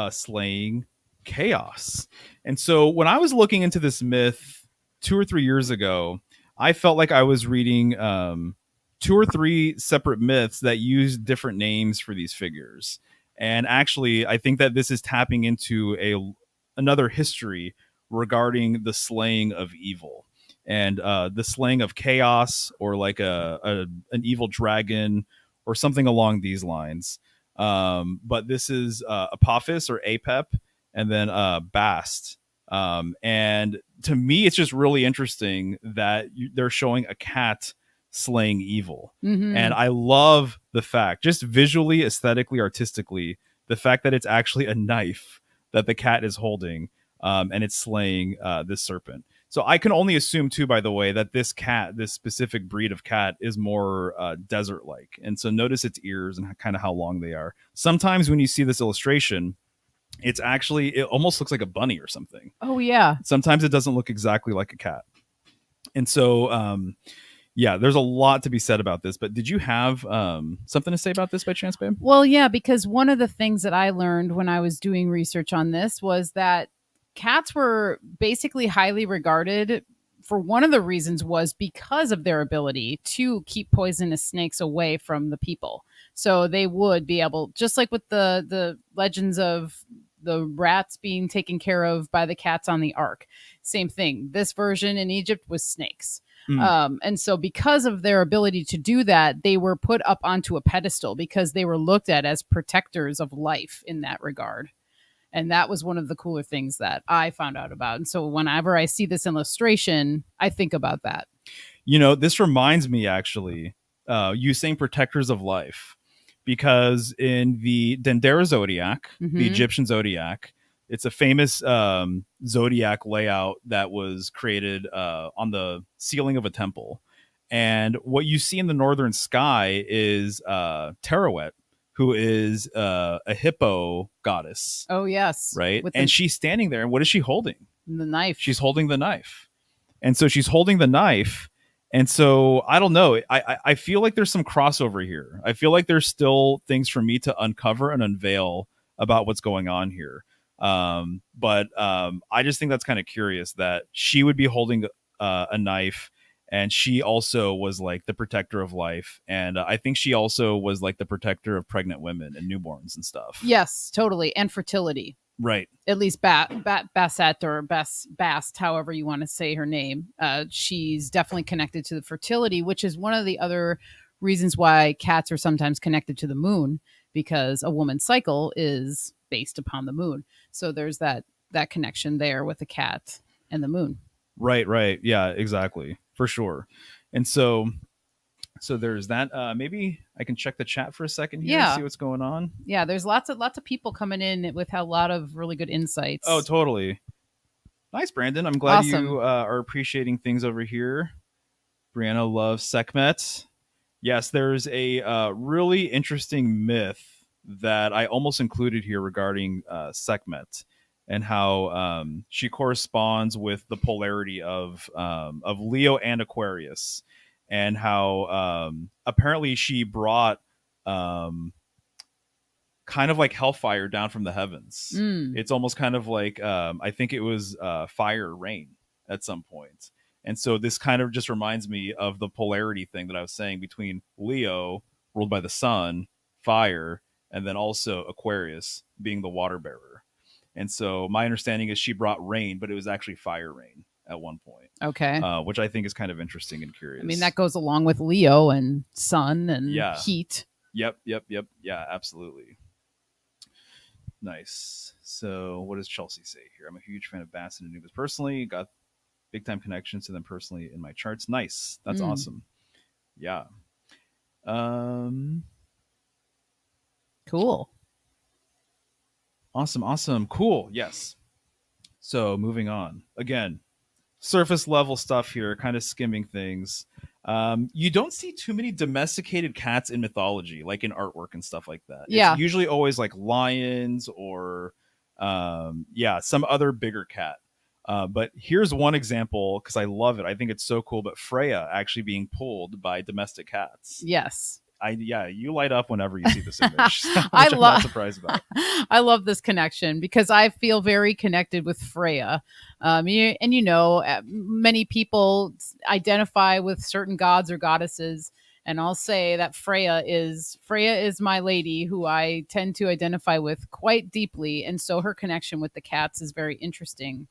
slaying chaos. And so when I was looking into this myth 2 or 3 years ago, I felt like I was reading 2 or 3 separate myths that used different names for these figures. And actually, I think that this is tapping into another history regarding the slaying of evil, and the slaying of chaos, or like an evil dragon or something along these lines. But this is Apophis or Apep, and then Bast. And to me, it's just really interesting that they're showing a cat slaying evil. Mm-hmm. And I love the fact, just visually, aesthetically, artistically, the fact that it's actually a knife that the cat is holding, and it's slaying this serpent. So I can only assume, too, by the way, that this cat, this specific breed of cat, is more desert-like. And so notice its ears and kind of how long they are. Sometimes when you see this illustration, it almost looks like a bunny or something. Oh, yeah. Sometimes it doesn't look exactly like a cat. And so, yeah, there's a lot to be said about this. But did you have something to say about this by chance, babe? Well, yeah, because one of the things that I learned when I was doing research on this was that cats were basically highly regarded. For one of the reasons was because of their ability to keep poisonous snakes away from the people. So they would be able, just like with the legends of the rats being taken care of by the cats on the ark. Same thing. This version in Egypt was snakes. And so because of their ability to do that, they were put up onto a pedestal because they were looked at as protectors of life in that regard. And that was one of the cooler things that I found out about. And so whenever I see this illustration, I think about that. This reminds me, actually, you saying protectors of life, because in the Dendera zodiac, the Egyptian zodiac, it's a famous zodiac layout that was created on the ceiling of a temple. And what you see in the northern sky is Terawet, who is a hippo goddess. Oh, yes. Right. And she's standing there. And what is she holding? The knife. She's holding the knife. And so she's holding the knife. And so I don't know. I feel like there's some crossover here. I feel like there's still things for me to uncover and unveil about what's going on here. But I just think that's kind of curious that she would be holding a knife, and she also was like the protector of life, and I think she also was like the protector of pregnant women and newborns and stuff. Yes, totally. And fertility. Right. At least Bassett or Bast, however you want to say her name. She's definitely connected to the fertility, which is one of the other reasons why cats are sometimes connected to the moon, because a woman's cycle is based upon the moon. So there's that connection there with the cat and the moon. Right. Yeah, exactly. For sure. And so there's that. Maybe I can check the chat for a second here and Yeah. see what's going on. Yeah, there's lots of people coming in with a lot of really good insights. Oh, totally. Nice, Brandon. I'm glad Awesome. you are appreciating things over here. Brianna loves Sekhmet. Yes, there's a really interesting myth that I almost included here regarding Sekhmet and how she corresponds with the polarity of Leo and Aquarius, and how apparently she brought kind of like hellfire down from the heavens. It's almost kind of like I think it was fire rain at some point. And so this kind of just reminds me of the polarity thing that I was saying between Leo, ruled by the sun, fire, and then also Aquarius being the water bearer. And so my understanding is she brought rain, but it was actually fire rain at one point. Okay. Which I think is kind of interesting and curious. I mean, that goes along with Leo and sun and heat. Yep. Yeah, absolutely. Nice. So what does Chelsea say here? I'm a huge fan of Bass and Anubis personally. Got big time connections to them personally in my charts. Nice. That's awesome. Yeah. Cool. Awesome. Cool. Yes. So moving on. Again, surface level stuff here, kind of skimming things. You don't see too many domesticated cats in mythology, like in artwork and stuff like that. Yeah. It's usually always like lions or some other bigger cat. But here's one example, because I love it. I think it's so cool. But Freya actually being pulled by domestic cats. Yes. You light up whenever you see this image, which I'm not surprised about. I love this connection because I feel very connected with Freya. Many people identify with certain gods or goddesses, and I'll say that Freya is my lady who I tend to identify with quite deeply, and so her connection with the cats is very interesting.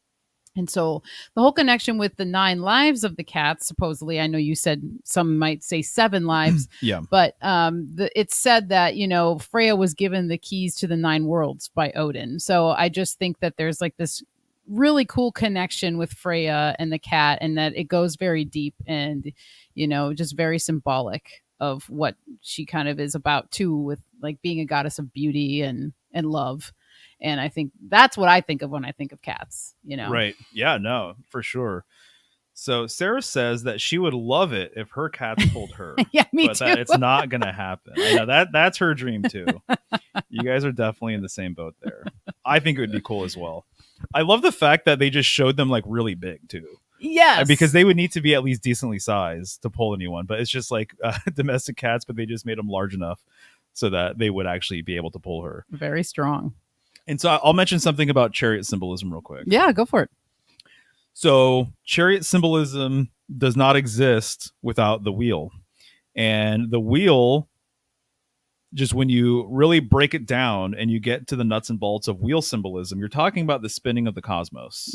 And so the whole connection with the 9 lives of the cats, supposedly, I know you said some might say 7 lives, yeah, but it's said that, Freya was given the keys to the 9 worlds by Odin. So I just think that there's like this really cool connection with Freya and the cat, and that it goes very deep and, just very symbolic of what she kind of is about too, with like being a goddess of beauty and love. And I think that's what I think of when I think of cats, Right. Yeah, no, for sure. So Sarah says that she would love it if her cats pulled her. Yeah, me but too. That it's not going to happen. I know that's her dream too. You guys are definitely in the same boat there. I think it would be cool as well. I love the fact that they just showed them like really big too. Yes. Because they would need to be at least decently sized to pull anyone. But it's just like domestic cats, but they just made them large enough so that they would actually be able to pull her. Very strong. And so I'll mention something about chariot symbolism real quick. Yeah, go for it. So chariot symbolism does not exist without the wheel. And the wheel, just when you really break it down and you get to the nuts and bolts of wheel symbolism, you're talking about the spinning of the cosmos.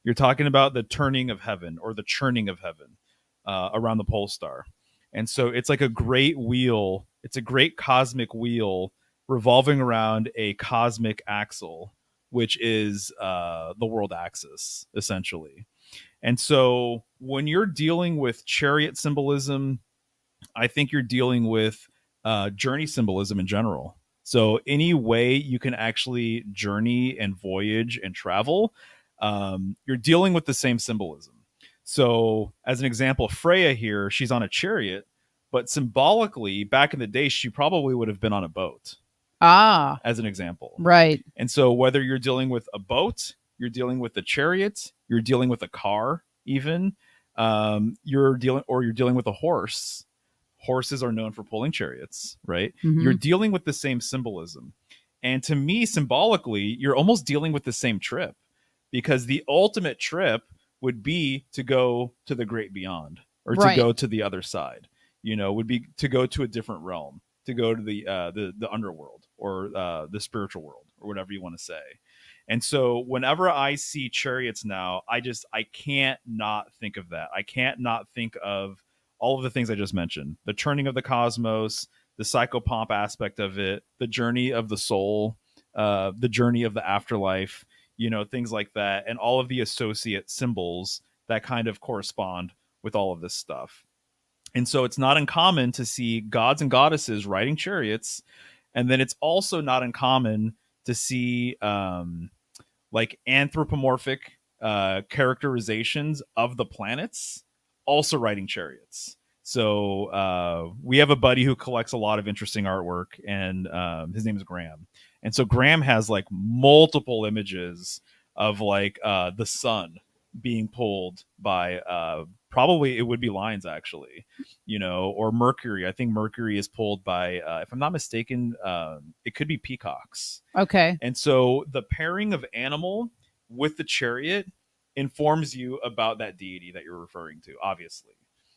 You're talking about the turning of heaven or the churning of heaven around the pole star. And so it's like a great wheel. It's a great cosmic wheel revolving around a cosmic axle, which is the world axis, essentially. And so when you're dealing with chariot symbolism, I think you're dealing with journey symbolism in general. So any way you can actually journey and voyage and travel, you're dealing with the same symbolism. So as an example, Freya here, she's on a chariot, but symbolically, back in the day, she probably would have been on a boat. As an example. Right. And so whether you're dealing with a boat, you're dealing with a chariot, you're dealing with a car, even, you're dealing with a horse. Horses are known for pulling chariots, right? You're dealing with the same symbolism. And to me, symbolically, you're almost dealing with the same trip, because the ultimate trip would be to go to the great beyond, or to go to the other side. Would be to go to a different realm, to go to the underworld, or the spiritual world, or whatever you want to say. And so whenever I see chariots now, I can't not think of that. I can't not think of all of the things I just mentioned: the turning of the cosmos, the psychopomp aspect of it, the journey of the soul, the journey of the afterlife, things like that, and all of the associate symbols that kind of correspond with all of this stuff. And so it's not uncommon to see gods and goddesses riding chariots. And then it's also not uncommon to see like anthropomorphic characterizations of the planets also riding chariots. So we have a buddy who collects a lot of interesting artwork, and his name is Graham. And so Graham has like multiple images of like the sun being pulled by probably it would be lions, actually, or Mercury. I think Mercury is pulled by, if I'm not mistaken, it could be peacocks. Okay. And so the pairing of animal with the chariot informs you about that deity that you're referring to, obviously.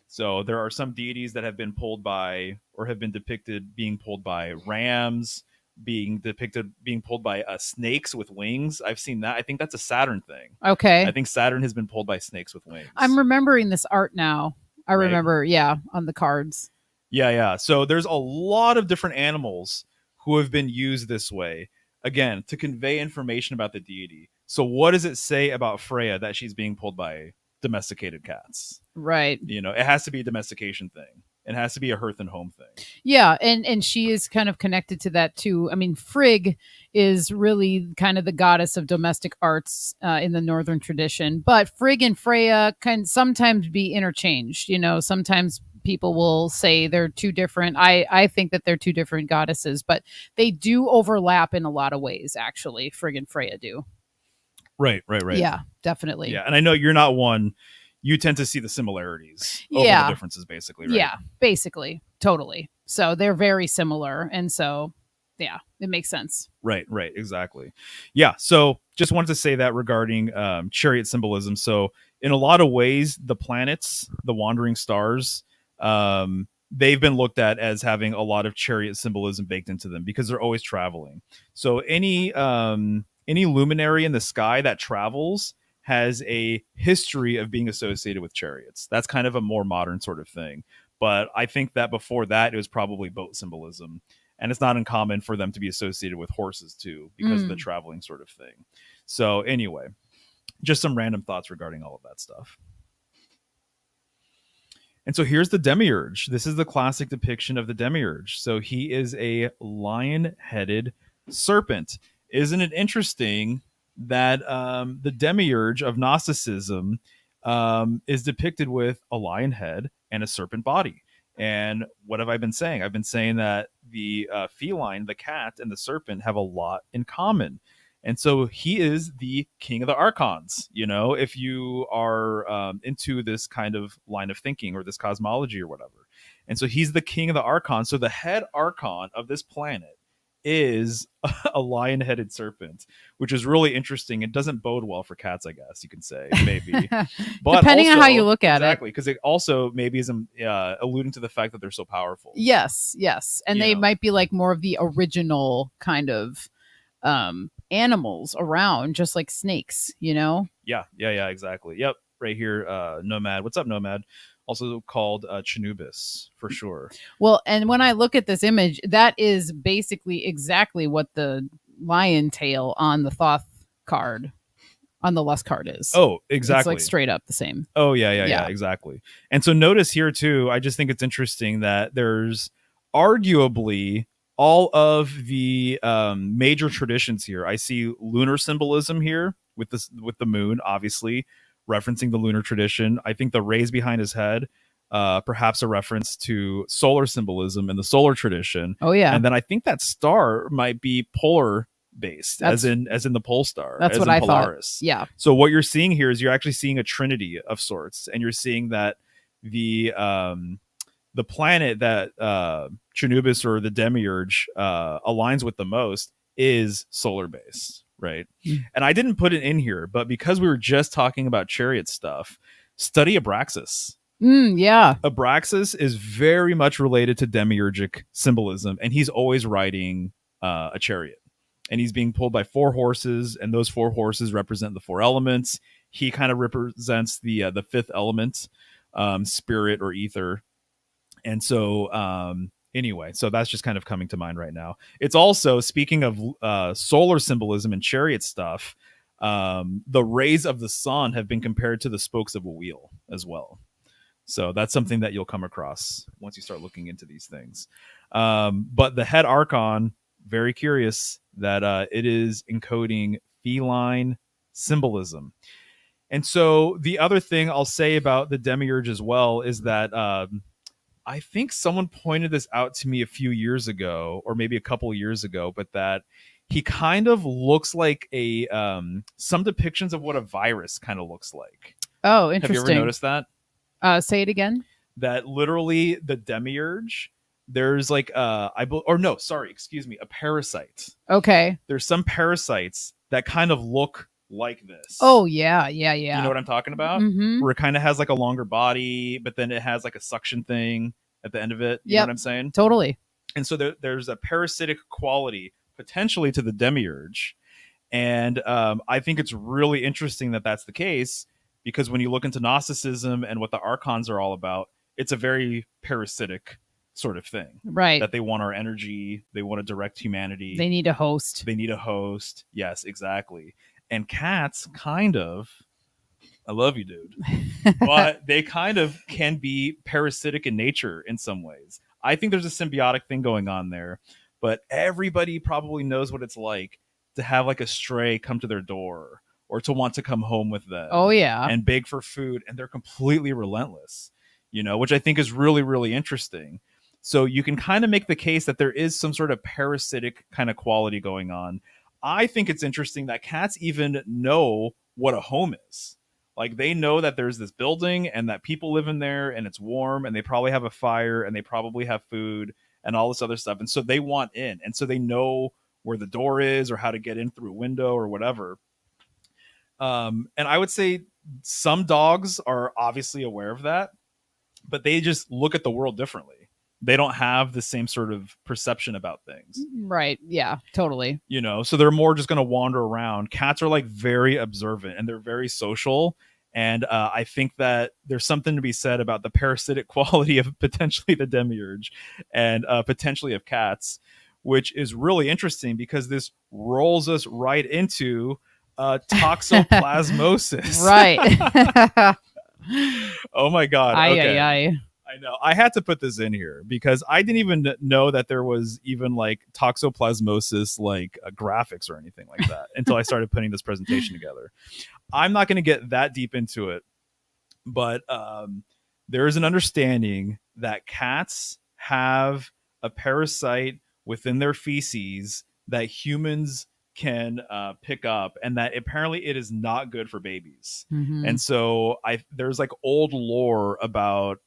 So there are some deities that have been pulled by, or have been depicted being pulled by, rams, being depicted being pulled by snakes with wings. I've seen that. I think that's a Saturn thing. Okay. I think Saturn has been pulled by snakes with wings. I'm remembering this art now. I remember, yeah, on the cards. Yeah. So there's a lot of different animals who have been used this way, again, to convey information about the deity. So what does it say about Freya that she's being pulled by domesticated cats? Right. It has to be a domestication thing. It has to be a hearth and home thing. Yeah, and she is kind of connected to that too. I mean, Frigg is really kind of the goddess of domestic arts in the northern tradition, but Frigg and Freya can sometimes be interchanged. Sometimes people will say they're two different. I think that they're two different goddesses, but they do overlap in a lot of ways. Actually, Frigg and Freya do. Right. Yeah, definitely. Yeah, and I know you're not one. You tend to see the similarities over the differences, basically, right? Yeah, basically. Totally. So they're very similar. And so, yeah, it makes sense. Right, exactly. Yeah, so just wanted to say that regarding chariot symbolism. So in a lot of ways, the planets, the wandering stars, they've been looked at as having a lot of chariot symbolism baked into them because they're always traveling. So any luminary in the sky that travels has a history of being associated with chariots. That's kind of a more modern sort of thing. But I think that before that, it was probably boat symbolism. And it's not uncommon for them to be associated with horses too, because of the traveling sort of thing. So anyway, just some random thoughts regarding all of that stuff. And so here's the Demiurge. This is the classic depiction of the Demiurge. So he is a lion-headed serpent. Isn't it interesting that the Demiurge of Gnosticism is depicted with a lion head and a serpent body? And what have I been saying? I've been saying that the feline, the cat, and the serpent have a lot in common. And so he is the king of the archons. If you are into this kind of line of thinking or this cosmology or whatever. And so he's the king of the archons. So the head archon of this planet is a lion-headed serpent, which is really interesting. It doesn't bode well for cats, I guess you can say, maybe. But depending also, on how you look at exactly, because it also maybe is alluding to the fact that they're so powerful. Yes, and they might be like more of the original kind of animals around, just like snakes. Yeah, exactly. Yep, right here, Nomad. What's up, Nomad? Also called Chinubis, for sure. Well, and when I look at this image, that is basically exactly what the lion tail on the Thoth card, on the Lust card is. Oh, exactly. It's like straight up the same. Oh, yeah, exactly. And so notice here, too, I just think it's interesting that there's arguably all of the major traditions here. I see lunar symbolism here with the moon, obviously, referencing the lunar tradition. I think the rays behind his head, perhaps a reference to solar symbolism in the solar tradition. Oh yeah, and then I think that star might be polar based, as in the pole star. That's what I Polaris thought. Yeah. So what you're seeing here is you're actually seeing a trinity of sorts, and you're seeing that the planet that Chinubis or the Demiurge aligns with the most is solar based. Right. And I didn't put it in here, but because we were just talking about chariot stuff, study Abraxas. Yeah. Abraxas is very much related to demiurgic symbolism, and he's always riding a chariot, and he's being pulled by 4 horses, and those 4 horses represent the 4 elements. He kind of represents the fifth element, spirit or ether. And so anyway, so that's just kind of coming to mind right now. It's also, speaking of solar symbolism and chariot stuff, the rays of the sun have been compared to the spokes of a wheel as well. So that's something that you'll come across once you start looking into these things. But the head archon, very curious that it is encoding feline symbolism. And so the other thing I'll say about the demiurge as well is that I think someone pointed this out to me a few years ago, or maybe a couple of years ago, but that he kind of looks like a some depictions of what a virus kind of looks like. Oh, interesting. Have you ever noticed that? Say it again. That literally the demiurge, there's like a parasite. Okay. There's some parasites that kind of look like this. Oh yeah. You know what I'm talking about? Mm-hmm. Where it kind of has like a longer body, but then it has like a suction thing at the end of it. You know what I'm saying? Totally. And so there's a parasitic quality potentially to the demiurge. And I think it's really interesting that that's the case, because when you look into Gnosticism and what the archons are all about, it's a very parasitic sort of thing. Right. That they want our energy. They want to direct humanity. They need a host. Yes, exactly. And cats kind of, I love you, dude, but they kind of can be parasitic in nature in some ways. I think there's a symbiotic thing going on there, but everybody probably knows what it's like to have like a stray come to their door or to want to come home with them. Oh yeah. And beg for food, and they're completely relentless, which I think is really, really interesting. So you can kind of make the case that there is some sort of parasitic kind of quality going on. I think it's interesting that cats even know what a home is. Like, they know that there's this building and that people live in there and it's warm and they probably have a fire and they probably have food and all this other stuff. And so they want in. And so they know where the door is or how to get in through a window or whatever. And I would say some dogs are obviously aware of that, but they just look at the world differently. They don't have the same sort of perception about things. Right. Yeah, totally. So they're more just going to wander around. Cats are like very observant and they're very social. And I think that there's something to be said about the parasitic quality of potentially the demiurge and potentially of cats, which is really interesting because this rolls us right into toxoplasmosis. Right. Oh my God. Okay. Aye. I know. I had to put this in here because I didn't even know that there was even like toxoplasmosis like graphics or anything like that until I started putting this presentation together. I'm not going to get that deep into it, but there is an understanding that cats have a parasite within their feces that humans can pick up, and that apparently it is not good for babies. Mm-hmm. And so there's like old lore about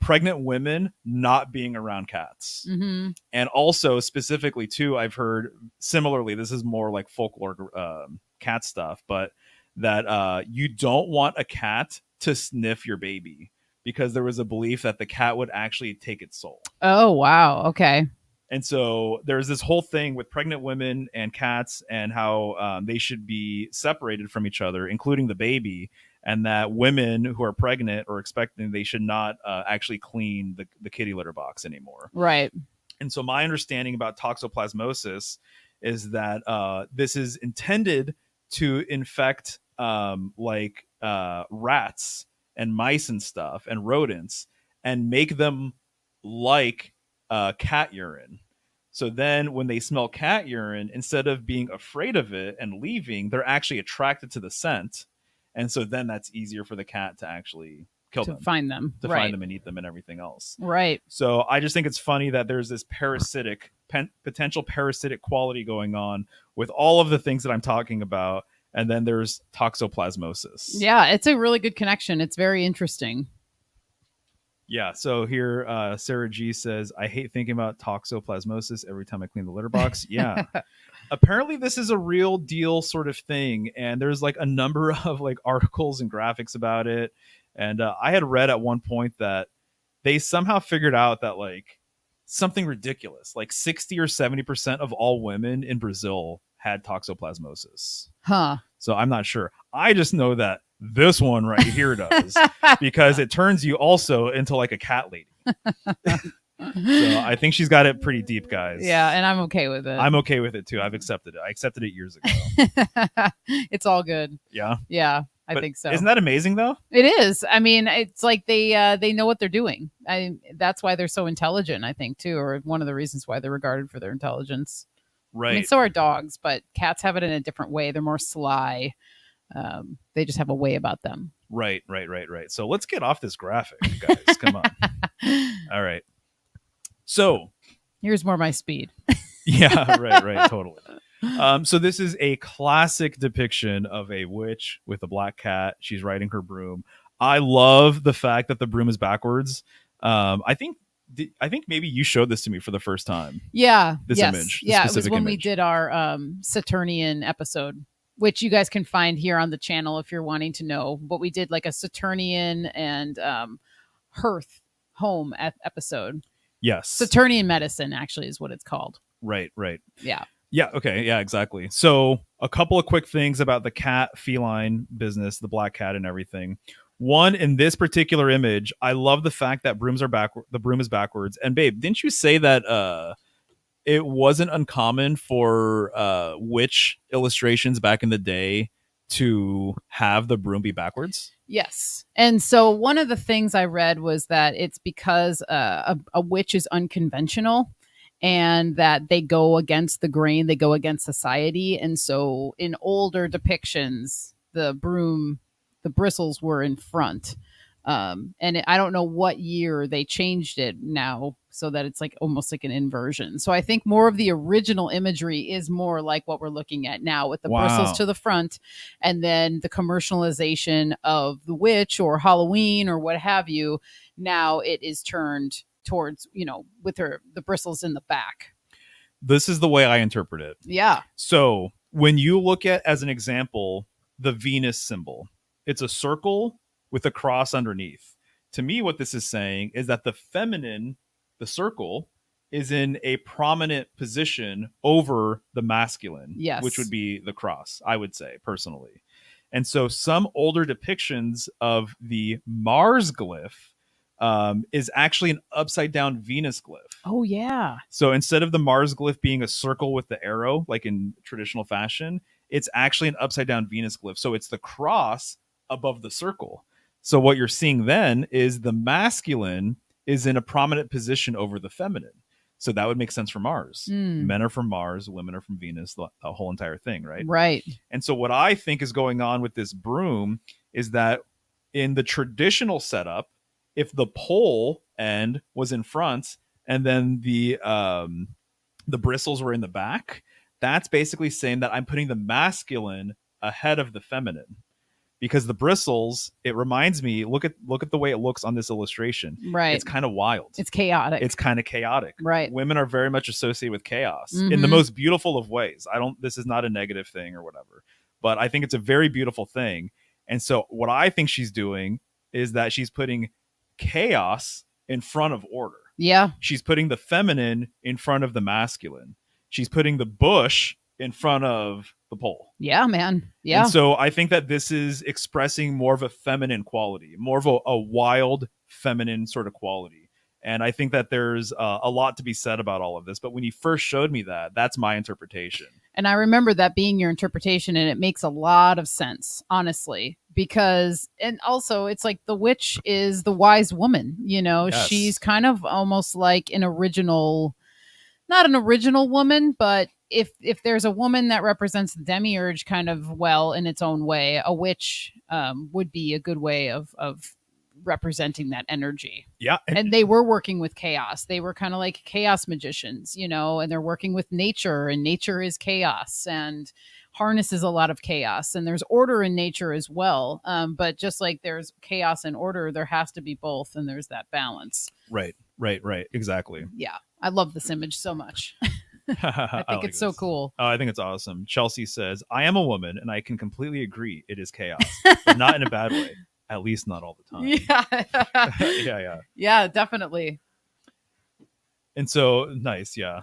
pregnant women not being around cats. Mm-hmm. And also specifically too, I've heard similarly, this is more like folklore cat stuff, but that you don't want a cat to sniff your baby because there was a belief that the cat would actually take its soul. Oh, wow. Okay. And so there's this whole thing with pregnant women and cats and how they should be separated from each other, including the baby, and that women who are pregnant or expecting, they should not actually clean the kitty litter box anymore. Right. And so my understanding about toxoplasmosis is that this is intended to infect rats and mice and stuff and rodents and make them like cat urine. So then when they smell cat urine, instead of being afraid of it and leaving, they're actually attracted to the scent. And so then that's easier for the cat to actually kill them. Find them. Find them and eat them and everything else. Right. So I just think it's funny that there's this potential parasitic quality going on with all of the things that I'm talking about. And then there's toxoplasmosis. Yeah, it's a really good connection. It's very interesting. Yeah, so here Sarah G says, I hate thinking about toxoplasmosis every time I clean the litter box. Yeah. Apparently this is a real deal sort of thing, and there's like a number of like articles and graphics about it, And I had read at one point that they somehow figured out that like something ridiculous, like 60 or 70% of all women in Brazil had toxoplasmosis. Huh. So I'm not sure. I just know that this one right here does, because it turns you also into like a cat lady. So I think she's got it pretty deep, guys. Yeah, and I'm okay with it. I'm okay with it too. I've accepted it. I accepted it years ago. It's all good. Yeah. Yeah, I think so. Isn't that amazing though? It is. I mean, it's like they know what they're doing. That's why they're so intelligent, I think, too, or one of the reasons why they're regarded for their intelligence. Right. I mean, so are dogs, but cats have it in a different way. They're more sly. They just have a way about them. Right. So let's get off this graphic, guys. Come on. All right. So here's more my speed. Yeah, right, totally. So this is a classic depiction of a witch with a black cat. She's riding her broom. I love the fact that the broom is backwards. I think maybe you showed this to me for the first time. Yeah. This image. Yeah, it was when we did our Saturnian episode, which you guys can find here on the channel if you're wanting to know. But we did like a Saturnian and Hearth home episode. Yes. Saturnian medicine actually is what it's called. Right. Yeah. Yeah. Okay. Yeah, exactly. So a couple of quick things about the cat feline business, the black cat and everything. One, in this particular image, I love the fact that brooms are backward. The broom is backwards. And babe, didn't you say that it wasn't uncommon for witch illustrations back in the day to have the broom be backwards? Yes. And so one of the things I read was that it's because a witch is unconventional and that they go against the grain, they go against society. And so in older depictions, the bristles were in front. I don't know what year they changed it now so that it's like almost like an inversion. So I think more of the original imagery is more like what we're looking at now with the bristles to the front, and then the commercialization of the witch or Halloween or what have you. Now it is turned towards, with the bristles in the back. This is the way I interpret it. Yeah. So when you look at, as an example, the Venus symbol, it's a circle with a cross underneath. To me, what this is saying is that the feminine, the circle, is in a prominent position over the masculine, yes, which would be the cross, I would say, personally. And so some older depictions of the Mars glyph is actually an upside down Venus glyph. Oh, yeah. So instead of the Mars glyph being a circle with the arrow, like in traditional fashion, it's actually an upside down Venus glyph. So it's the cross above the circle. So what you're seeing then is the masculine is in a prominent position over the feminine. So that would make sense for Mars. Men are from Mars, women are from Venus, the whole entire thing, right? Right. And so what I think is going on with this broom is that in the traditional setup, if the pole end was in front and then the bristles were in the back, that's basically saying that I'm putting the masculine ahead of the feminine. Because the bristles, it reminds me, look at the way it looks on this illustration. Right. It's kind of wild. It's chaotic. It's kind of chaotic. Right. Women are very much associated with chaos in the most beautiful of ways. This is not a negative thing or whatever, but I think it's a very beautiful thing. And so what I think she's doing is that she's putting chaos in front of order. Yeah. She's putting the feminine in front of the masculine. She's putting the bush in front of the pole. Yeah, man. Yeah. And so I think that this is expressing more of a feminine quality, more of a wild feminine sort of quality. And I think that there's a lot to be said about all of this. But when you first showed me that, that's my interpretation. And I remember that being your interpretation, and it makes a lot of sense, honestly, because, and also it's like the witch is the wise woman, Yes. She's kind of almost like not an original woman, but if there's a woman that represents the Demiurge kind of well in its own way, a witch would be a good way of representing that energy. Yeah. And they were working with chaos. They were kind of like chaos magicians, and they're working with nature, and nature is chaos and harnesses a lot of chaos. And there's order in nature as well. But just like there's chaos and order, there has to be both. And there's that balance. Right. Exactly. Yeah. I love this image so much. I think it's so cool. Oh, I think it's awesome. Chelsea says, I am a woman and I can completely agree it is chaos, but not in a bad way. at least not all the time. Yeah. Yeah. Yeah, definitely. And so nice. Yeah.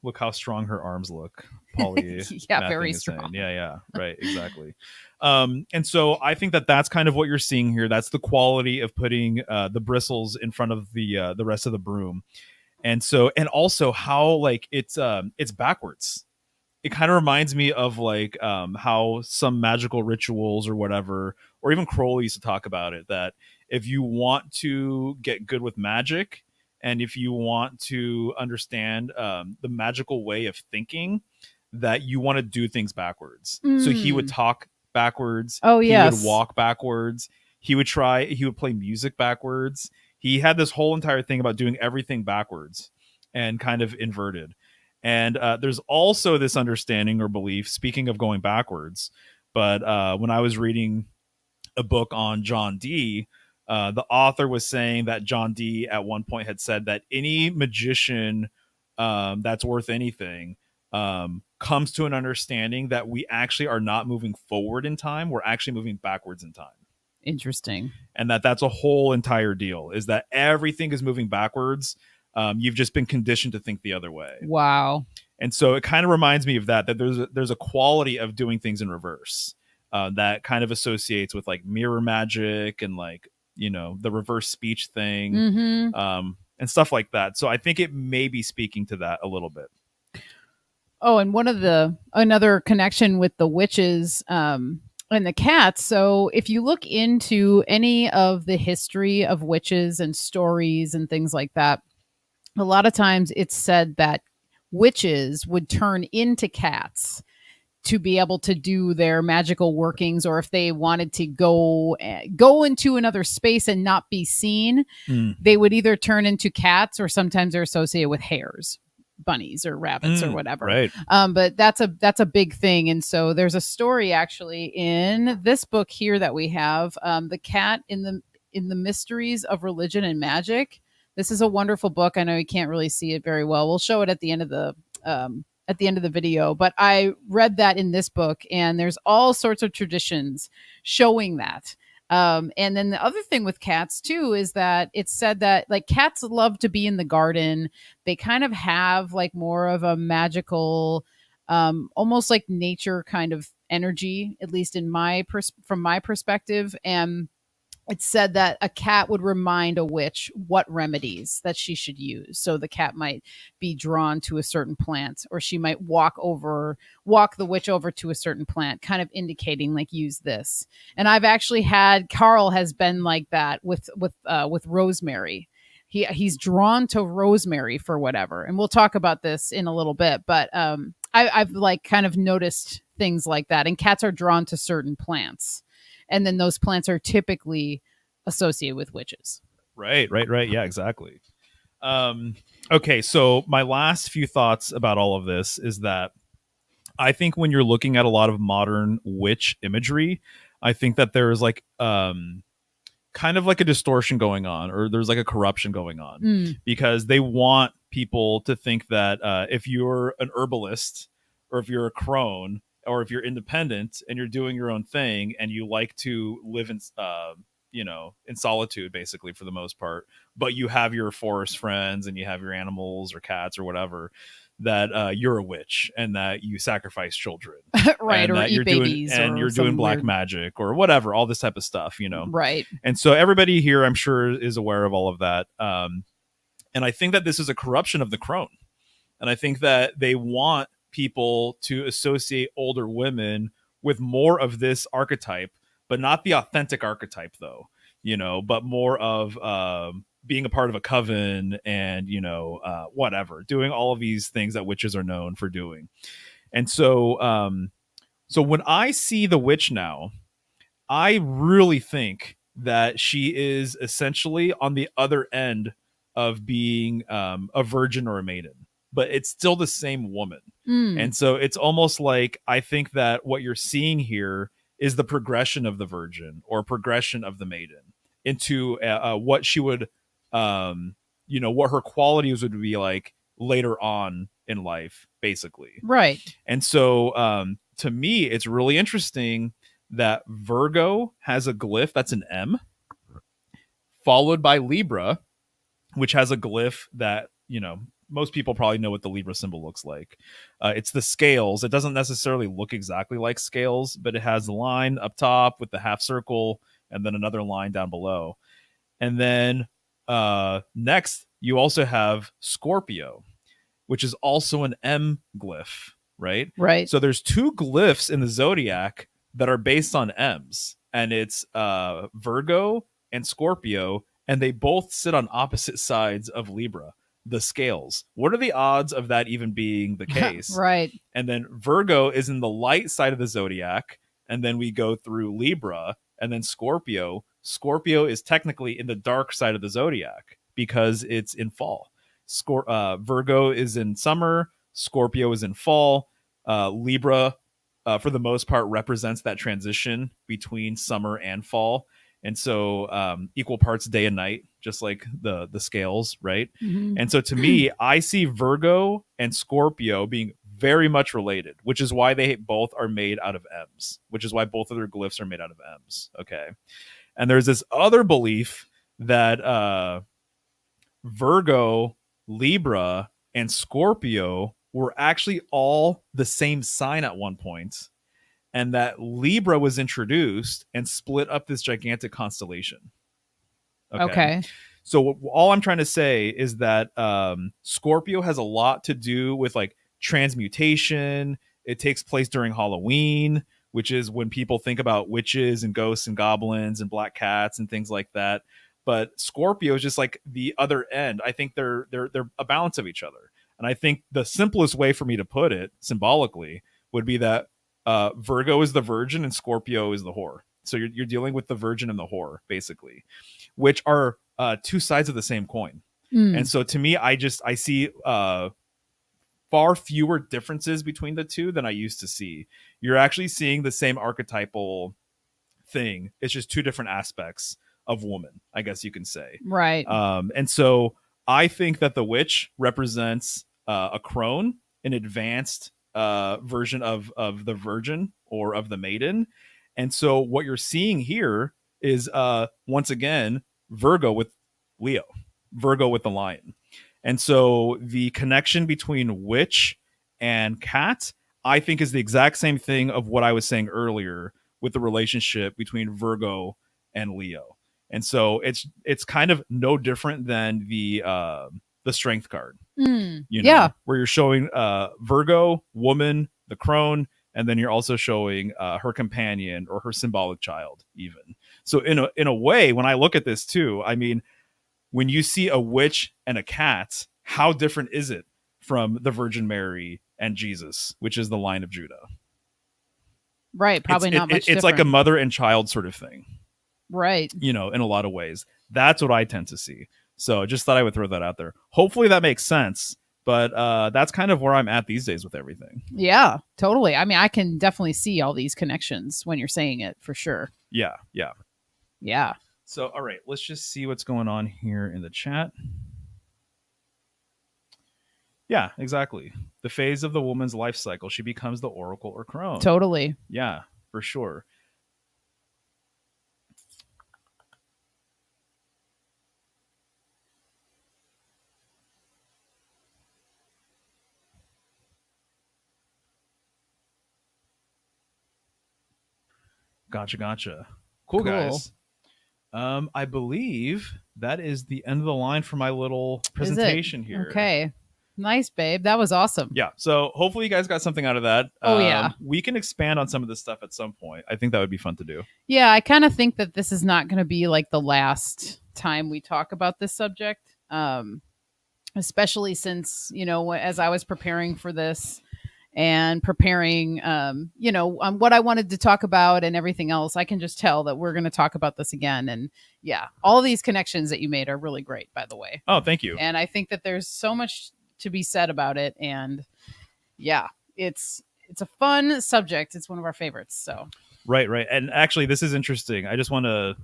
Look how strong her arms look. Polly Yeah, mathing very is strong. saying. Yeah. Right. Exactly. And so I think that that's kind of what you're seeing here. That's the quality of putting the bristles in front of the rest of the broom. And so, and also how like it's backwards. It kind of reminds me of like how some magical rituals or whatever, or even Crowley used to talk about it, that if you want to get good with magic and if you want to understand the magical way of thinking, that you want to do things backwards. So he would talk backwards. Oh, He would yes. walk backwards. He would play music backwards. He had this whole entire thing about doing everything backwards and kind of inverted. And there's also this understanding or belief, speaking of going backwards, but when I was reading a book on John Dee, the author was saying that John Dee at one point had said that any magician that's worth anything comes to an understanding that we actually are not moving forward in time, we're actually moving backwards in time. Interesting. And that's a whole entire deal, is that everything is moving backwards. You've just been conditioned to think the other way. Wow. And so it kind of reminds me of that there's a quality of doing things in reverse that kind of associates with like mirror magic and like, you know, the reverse speech thing and stuff like that. So I think it may be speaking to that a little bit. Oh, and another connection with the witches and the cats. So if you look into any of the history of witches and stories and things like that, a lot of times it's said that witches would turn into cats to be able to do their magical workings, or if they wanted to go into another space and not be seen, they would either turn into cats, or sometimes they're associated with hares, bunnies or rabbits or whatever. Right. But that's a big thing. And so there's a story actually in this book here that we have, the cat in the mysteries of religion and magic. This is a wonderful book. I know you can't really see it very well. We'll show it at the end of the video, but I read that in this book, and there's all sorts of traditions showing that. And then the other thing with cats too is that it's said that like cats love to be in the garden. They kind of have like more of a magical, almost like nature kind of energy, at least from my perspective. And it's said that a cat would remind a witch what remedies that she should use. So the cat might be drawn to a certain plant, or she might walk the witch over to a certain plant, kind of indicating like, use this. And I've actually had Carl has been like that with rosemary. He's drawn to rosemary for whatever. And we'll talk about this in a little bit, but I've like kind of noticed things like that. And cats are drawn to certain plants. And then those plants are typically associated with witches. Right. Yeah, exactly. Okay, so my last few thoughts about all of this is that I think when you're looking at a lot of modern witch imagery, I think that there's like kind of like a distortion going on, or there's like a corruption going on, because they want people to think that if you're an herbalist, or if you're a crone, or if you're independent and you're doing your own thing and you like to live in in solitude basically for the most part, but you have your forest friends and you have your animals or cats or whatever, that you're a witch and that you sacrifice children, right? and Or that eat you're babies, doing, and or you're doing black weird magic or whatever, all this type of stuff, right? And so everybody here, I'm sure, is aware of all of that. And I think that this is a corruption of the crone, and I think that they want people to associate older women with more of this archetype, but not the authentic archetype though, but more of being a part of a coven and, whatever, doing all of these things that witches are known for doing. And so, so when I see the witch now, I really think that she is essentially on the other end of being a virgin or a maiden, but it's still the same woman. And so it's almost like, I think that what you're seeing here is the progression of the virgin or progression of the maiden into what she would, what her qualities would be like later on in life, basically. Right. And so to me, it's really interesting that Virgo has a glyph that's an M, followed by Libra, which has a glyph that, most people probably know what the Libra symbol looks like. It's the scales. It doesn't necessarily look exactly like scales, but it has the line up top with the half circle and then another line down below. And then next, you also have Scorpio, which is also an M glyph, right? Right. So there's two glyphs in the zodiac that are based on M's, and it's Virgo and Scorpio, and they both sit on opposite sides of Libra, the scales. What are the odds of that even being the case? Right. And then Virgo is in the light side of the zodiac, and then we go through Libra, and then Scorpio. Scorpio is technically in the dark side of the zodiac because it's in fall. Virgo is in summer, Scorpio is in fall. Libra, for the most part, represents that transition between summer and fall. And so equal parts day and night, just like the scales, right? Mm-hmm. And so to me, I see Virgo and Scorpio being very much related, which is why they both are made out of M's, which is why both of their glyphs are made out of M's. Okay. And there's this other belief that Virgo, Libra, and Scorpio were actually all the same sign at one point, and that Libra was introduced and split up this gigantic constellation. Okay. So all I'm trying to say is that Scorpio has a lot to do with like transmutation. It takes place during Halloween, which is when people think about witches and ghosts and goblins and black cats and things like that. But Scorpio is just like the other end. I think they're a balance of each other. And I think the simplest way for me to put it symbolically would be that Virgo is the virgin and Scorpio is the whore. So you're dealing with the virgin and the whore, basically, which are two sides of the same coin. And so to me, I see far fewer differences between the two than I used to see. You're actually seeing the same archetypal thing. It's just two different aspects of woman, I guess you can say. Right. And so I think that the witch represents a crone, an advanced version of the virgin or of the maiden. And so what you're seeing here is once again Virgo with Leo, Virgo with the lion. And so the connection between witch and cat, I think, is the exact same thing of what I was saying earlier with the relationship between Virgo and Leo. And so it's kind of no different than the strength card, yeah, where you're showing Virgo, woman, the crone, and then you're also showing her companion or her symbolic child even. So in a way, when I look at this too, I mean, when you see a witch and a cat, how different is it from the Virgin Mary and Jesus, which is the line of Judah? Right. Probably not much It's like a mother and child sort of thing. Right. In a lot of ways. That's what I tend to see. So just thought I would throw that out there. Hopefully that makes sense. But that's kind of where I'm at these days with everything. Yeah, totally. I mean, I can definitely see all these connections when you're saying it for sure. Yeah. Yeah. So, all right, let's just see what's going on here in the chat. Yeah, exactly. The phase of the woman's life cycle, she becomes the oracle or crone. Totally. Yeah, for sure. Gotcha. Cool, guys. I believe that is the end of the line for my little presentation here. Okay. Nice, babe. That was awesome. Yeah. So hopefully you guys got something out of that. Yeah. We can expand on some of this stuff at some point. I think that would be fun to do. Yeah. I kind of think that this is not going to be like the last time we talk about this subject. Especially since, as I was preparing for this and preparing, what I wanted to talk about and everything else, I can just tell that we're going to talk about this again. And yeah, all these connections that you made are really great, by the way. Oh, thank you. And I think that there's so much to be said about it. And yeah, it's a fun subject. It's one of our favorites. So Right. And actually, this is interesting. I just want to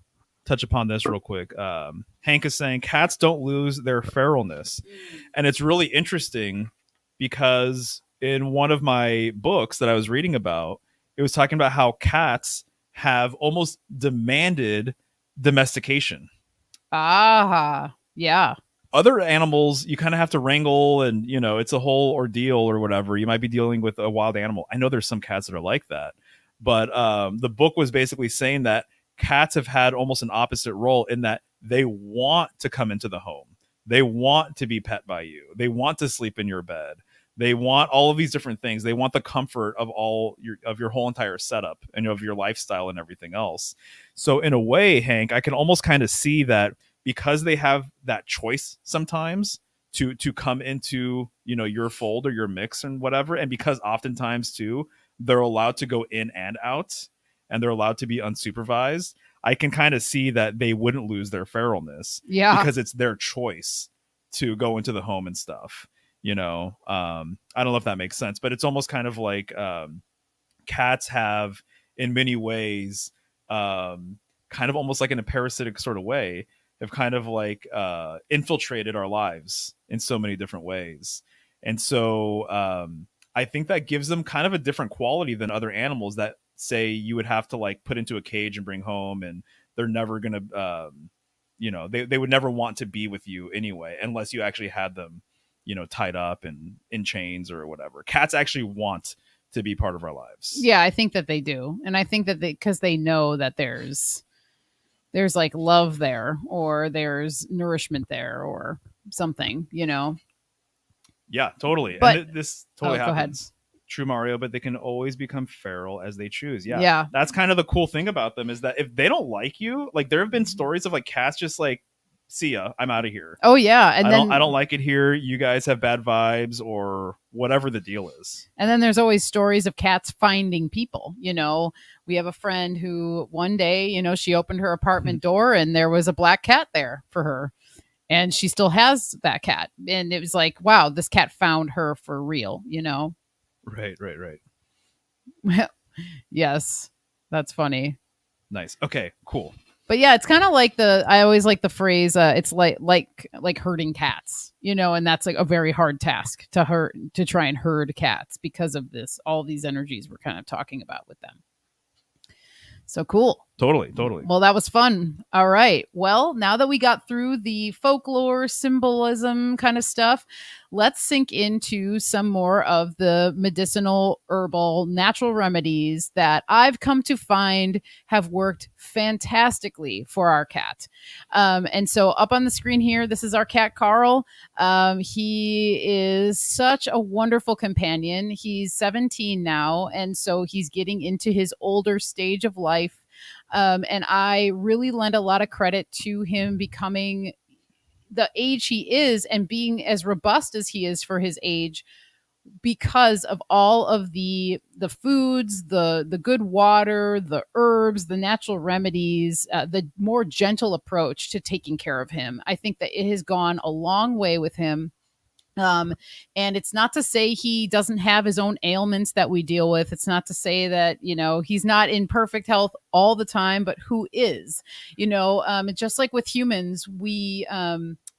touch upon this real quick. Hank is saying cats don't lose their feralness. And it's really interesting because in one of my books that I was reading about, it was talking about how cats have almost demanded domestication. Ah, yeah. Other animals, you kind of have to wrangle, and it's a whole ordeal or whatever. You might be dealing with a wild animal. I know there's some cats that are like that, but the book was basically saying that cats have had almost an opposite role in that they want to come into the home. They want to be pet by you. They want to sleep in your bed. They want all of these different things. They want the comfort of your whole entire setup and of your lifestyle and everything else. So in a way, Hank, I can almost kind of see that because they have that choice sometimes to come into your fold or your mix and whatever, and because oftentimes too they're allowed to go in and out and they're allowed to be unsupervised, I can kind of see that they wouldn't lose their feralness Yeah. because it's their choice to go into the home and stuff. I don't know if that makes sense, but it's almost kind of like cats have in many ways kind of almost like in a parasitic sort of way have kind of like infiltrated our lives in so many different ways. And so I think that gives them kind of a different quality than other animals that say you would have to like put into a cage and bring home, and they're never going to they would never want to be with you anyway unless you actually had them tied up and in chains or whatever. Cats actually want to be part of our lives. Yeah, I think that they do. And I think that because they know that there's like love there, or there's nourishment there, or something. Yeah, totally. But And this totally go ahead. happens. True, Mario, but they can always become feral as they choose. Yeah. Yeah. That's kind of the cool thing about them, is that if they don't like you, like there have been stories of like cats just like, see ya, I'm out of here. Oh yeah, and I don't like it here. You guys have bad vibes or whatever the deal is. And then there's always stories of cats finding people. We have a friend who one day, she opened her apartment door and there was a black cat there for her. And she still has that cat. And it was like, wow, this cat found her for real, Right. Yes, that's funny. Nice. Okay, cool. But yeah, it's kind of like I always like the phrase, it's like herding cats, and that's like a very hard task to try and herd cats because of all these energies we're kind of talking about with them. So cool. Totally. Well, that was fun. All right. Well, now that we got through the folklore, symbolism kind of stuff, let's sink into some more of the medicinal, herbal, natural remedies that I've come to find have worked fantastically for our cat. And so up on the screen here, this is our cat, Carl. He is such a wonderful companion. He's 17 now, and so he's getting into his older stage of life. And I really lend a lot of credit to him becoming the age he is and being as robust as he is for his age, because of all of the foods, the good water, the herbs, the natural remedies, the more gentle approach to taking care of him. I think that it has gone a long way with him. And it's not to say he doesn't have his own ailments that we deal with. It's not to say that, he's not in perfect health all the time, but who is, just like with humans,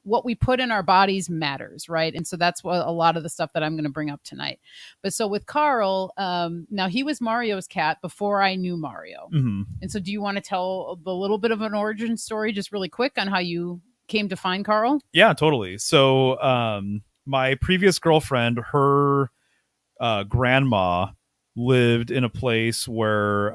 what we put in our bodies matters, right? And so that's what a lot of the stuff that I'm going to bring up tonight. But so with Carl, now he was Mario's cat before I knew Mario. Mm-hmm. And so do you want to tell a little bit of an origin story just really quick on how you came to find Carl? Yeah, totally. So, my previous girlfriend, her grandma lived in a place where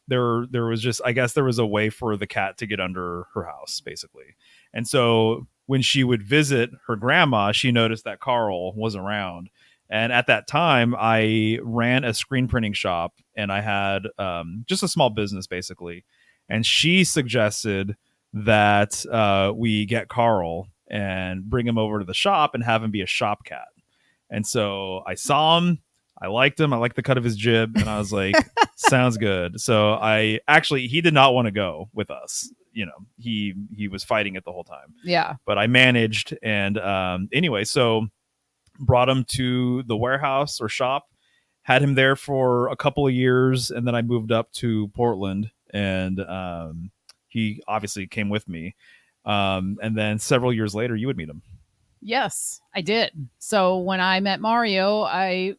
there was just, I guess there was a way for the cat to get under her house, basically. And so when she would visit her grandma, she noticed that Carl was around. And at that time, I ran a screen printing shop, and I had just a small business, basically. And she suggested that we get Carl and bring him over to the shop and have him be a shop cat. And so I saw him, I liked him, I liked the cut of his jib, and I was like, sounds good. So he did not want to go with us. He was fighting it the whole time. Yeah. But I managed, and anyway, so brought him to the warehouse or shop, had him there for a couple of years, and then I moved up to Portland, and he obviously came with me. And then several years later, you would meet him. Yes, I did. So when I met Mario, I,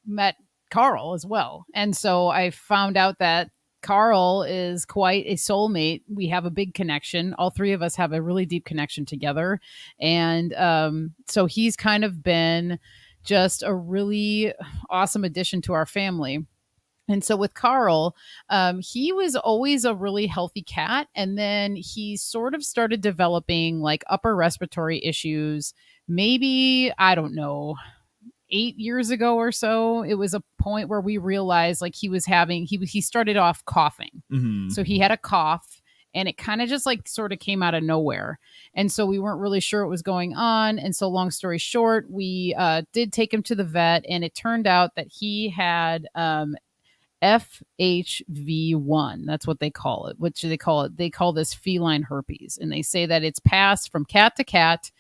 met Carl as well. And so I found out that Carl is quite a soulmate. We have a big connection. All three of us have a really deep connection together. And so he's kind of been just a really awesome addition to our family. And so with Carl, he was always a really healthy cat. And then he sort of started developing like upper respiratory issues. Maybe, I don't know, 8 years ago or so. It was a point where we realized like he started off coughing. Mm-hmm. So he had a cough and it kind of just like sort of came out of nowhere. And so we weren't really sure what was going on. And so long story short, we did take him to the vet, and it turned out that he had FHV1. That's what they call it. What do they call it? They call this feline herpes, and they say that it's passed from cat to cat.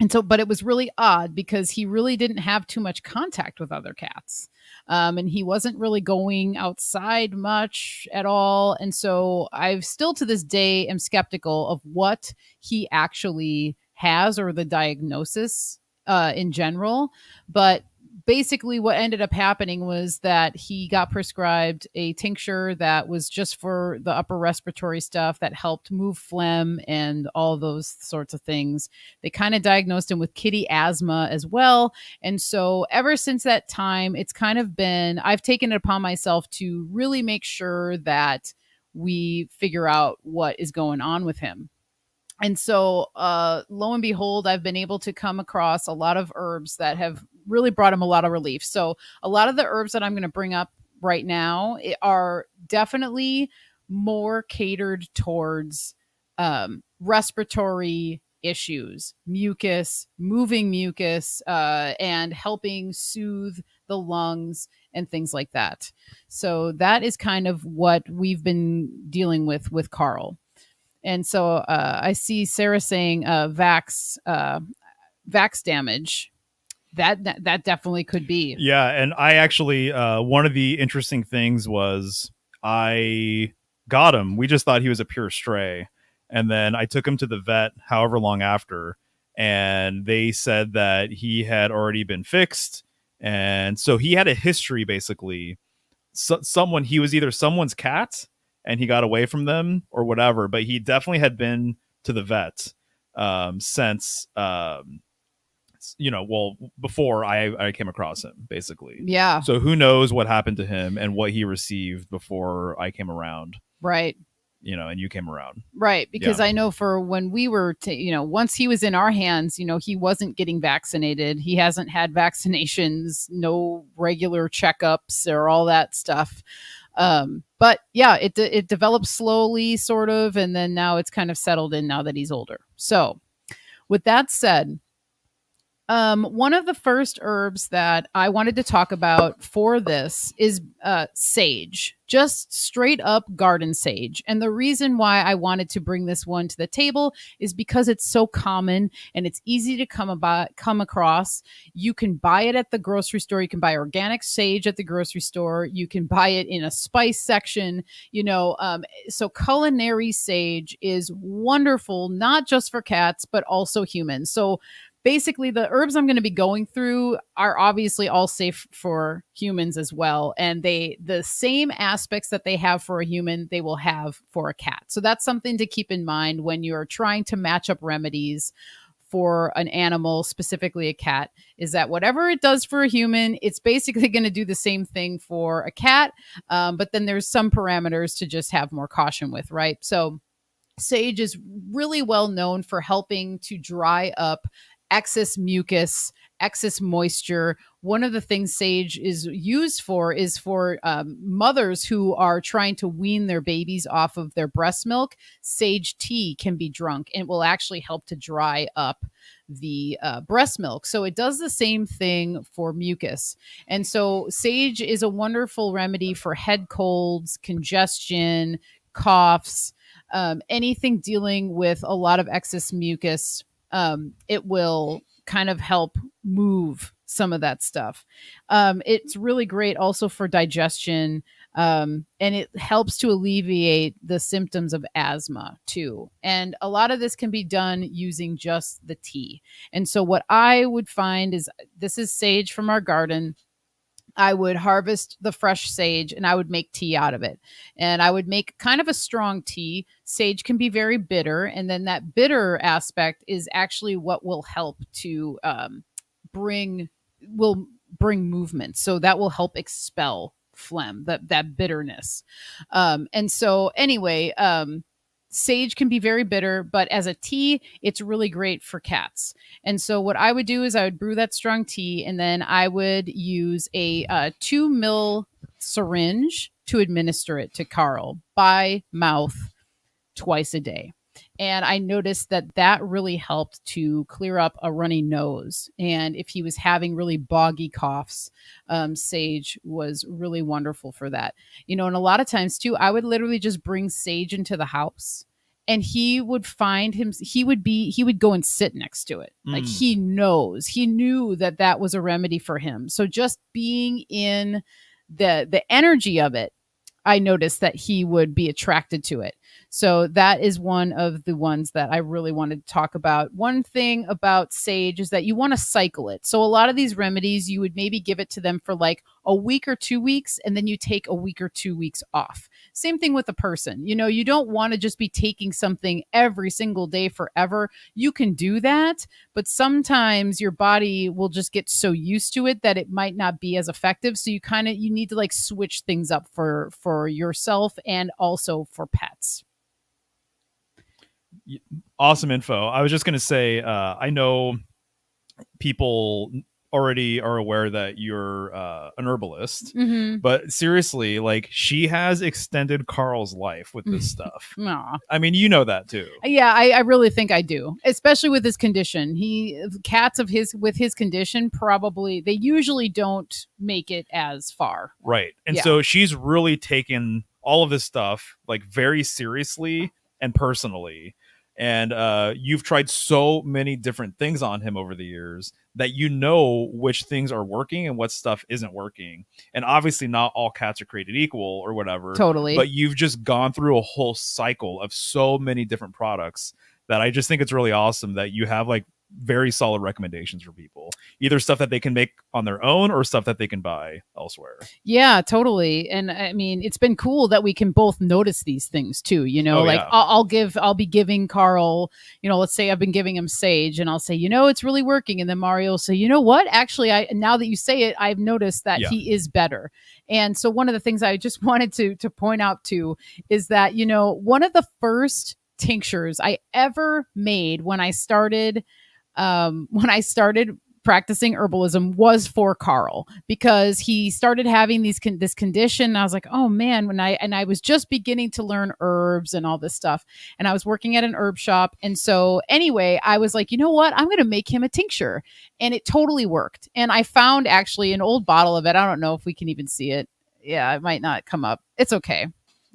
And so, but it was really odd because he really didn't have too much contact with other cats. And he wasn't really going outside much at all. And so I still to this day am skeptical of what he actually has or the diagnosis in general. But basically what ended up happening was that he got prescribed a tincture that was just for the upper respiratory stuff that helped move phlegm and all those sorts of things. They kind of diagnosed him with kitty asthma as well. And so ever since that time, it's kind of been, I've taken it upon myself to really make sure that we figure out what is going on with him. And so, lo and behold, I've been able to come across a lot of herbs that have really brought him a lot of relief. So, a lot of the herbs that I'm going to bring up right now are definitely more catered towards respiratory issues, mucus, moving mucus, and helping soothe the lungs and things like that. So, that is kind of what we've been dealing with Carl. And so I see Sarah saying vax damage. That definitely could be. Yeah, and I actually one of the interesting things was I got him. We just thought he was a pure stray, and then I took him to the vet however long after, and they said that he had already been fixed, and so he had a history basically. Someone he was either someone's cat and he got away from them or whatever, but he definitely had been to the vet since well, before I came across him, basically. Yeah. So who knows what happened to him and what he received before I came around. Right. And you came around. Right. Because Yeah. I know for when we were, once he was in our hands, he wasn't getting vaccinated. He hasn't had vaccinations, no regular checkups or all that stuff. But yeah, it develops slowly, sort of. And then now it's kind of settled in now that he's older. So with that said, one of the first herbs that I wanted to talk about for this is sage, just straight up garden sage. And the reason why I wanted to bring this one to the table is because it's so common and it's easy to come across. You can buy it at the grocery store. You can buy organic sage at the grocery store. You can buy it in a spice section. So culinary sage is wonderful, not just for cats, but also humans. So basically, the herbs I'm going to be going through are obviously all safe for humans as well. And the same aspects that they have for a human, they will have for a cat. So that's something to keep in mind when you're trying to match up remedies for an animal, specifically a cat, is that whatever it does for a human, it's basically going to do the same thing for a cat. But then there's some parameters to just have more caution with, right? So sage is really well known for helping to dry up excess mucus, excess moisture. One of the things sage is used for is for mothers who are trying to wean their babies off of their breast milk. Sage tea can be drunk and will actually help to dry up the breast milk. So it does the same thing for mucus. And so sage is a wonderful remedy for head colds, congestion, coughs, anything dealing with a lot of excess mucus. It will kind of help move some of that stuff. It's really great also for digestion, and it helps to alleviate the symptoms of asthma too. And a lot of this can be done using just the tea. And so what I would find is this is sage from our garden. I would harvest the fresh sage and I would make tea out of it. And I would make kind of a strong tea. Sage can be very bitter. And then that bitter aspect is actually what will help to bring, will bring movement. So that will help expel phlegm, that bitterness. And so anyway, sage can be very bitter, but as a tea, it's really great for cats. And so what I would do is I would brew that strong tea, and then I would use a 2 ml syringe to administer it to Carl by mouth twice a day. And I noticed that that really helped to clear up a runny nose. And if he was having really boggy coughs, sage was really wonderful for that. You know, and a lot of times too, I would literally just bring sage into the house and he would find him, he would go and sit next to it. Like he knew that that was a remedy for him. So just being in the energy of it, I noticed that he would be attracted to it. So that is one of the ones that I really wanted to talk about. One thing about sage is that you want to cycle it. So a lot of these remedies, you would maybe give it to them for like a week or 2 weeks, and then you take a week or 2 weeks off. Same thing with a person. You know, you don't want to just be taking something every single day forever. You can do that, but sometimes your body will just get so used to it that it might not be as effective. So you need to like switch things up for yourself and also for pets. Awesome info. I was just going to say, I know people already are aware that you're an herbalist, but seriously, like she has extended Carl's life with this stuff. Aw. I mean, you know that too. Yeah, I really think I do, especially with his condition. Cats with his condition, probably they usually don't make it as far. Right. And so she's really taken all of this stuff like very seriously and personally. And you've tried so many different things on him over the years that you know which things are working and what stuff isn't working. And obviously not all cats are created equal or whatever. Totally. But you've just gone through a whole cycle of so many different products that I just think it's really awesome that you have like very solid recommendations for people, either stuff that they can make on their own or stuff that they can buy elsewhere. Yeah, totally. And I mean, it's been cool that we can both notice these things too, you know. I'll be giving Carl, you know, let's say I've been giving him sage and I'll say, you know, it's really working, and then Mario will say, you know what, actually now that you say it, I've noticed that he is better. And so one of the things I just wanted to point out too is that, you know, one of the first tinctures I ever made when I started practicing herbalism was for Carl, because he started having this condition. I was like, oh man, I was just beginning to learn herbs and all this stuff. And I was working at an herb shop. And so anyway, I was like, you know what? I'm going to make him a tincture. And it totally worked. And I found actually an old bottle of it. I don't know if we can even see it. Yeah, it might not come up. It's okay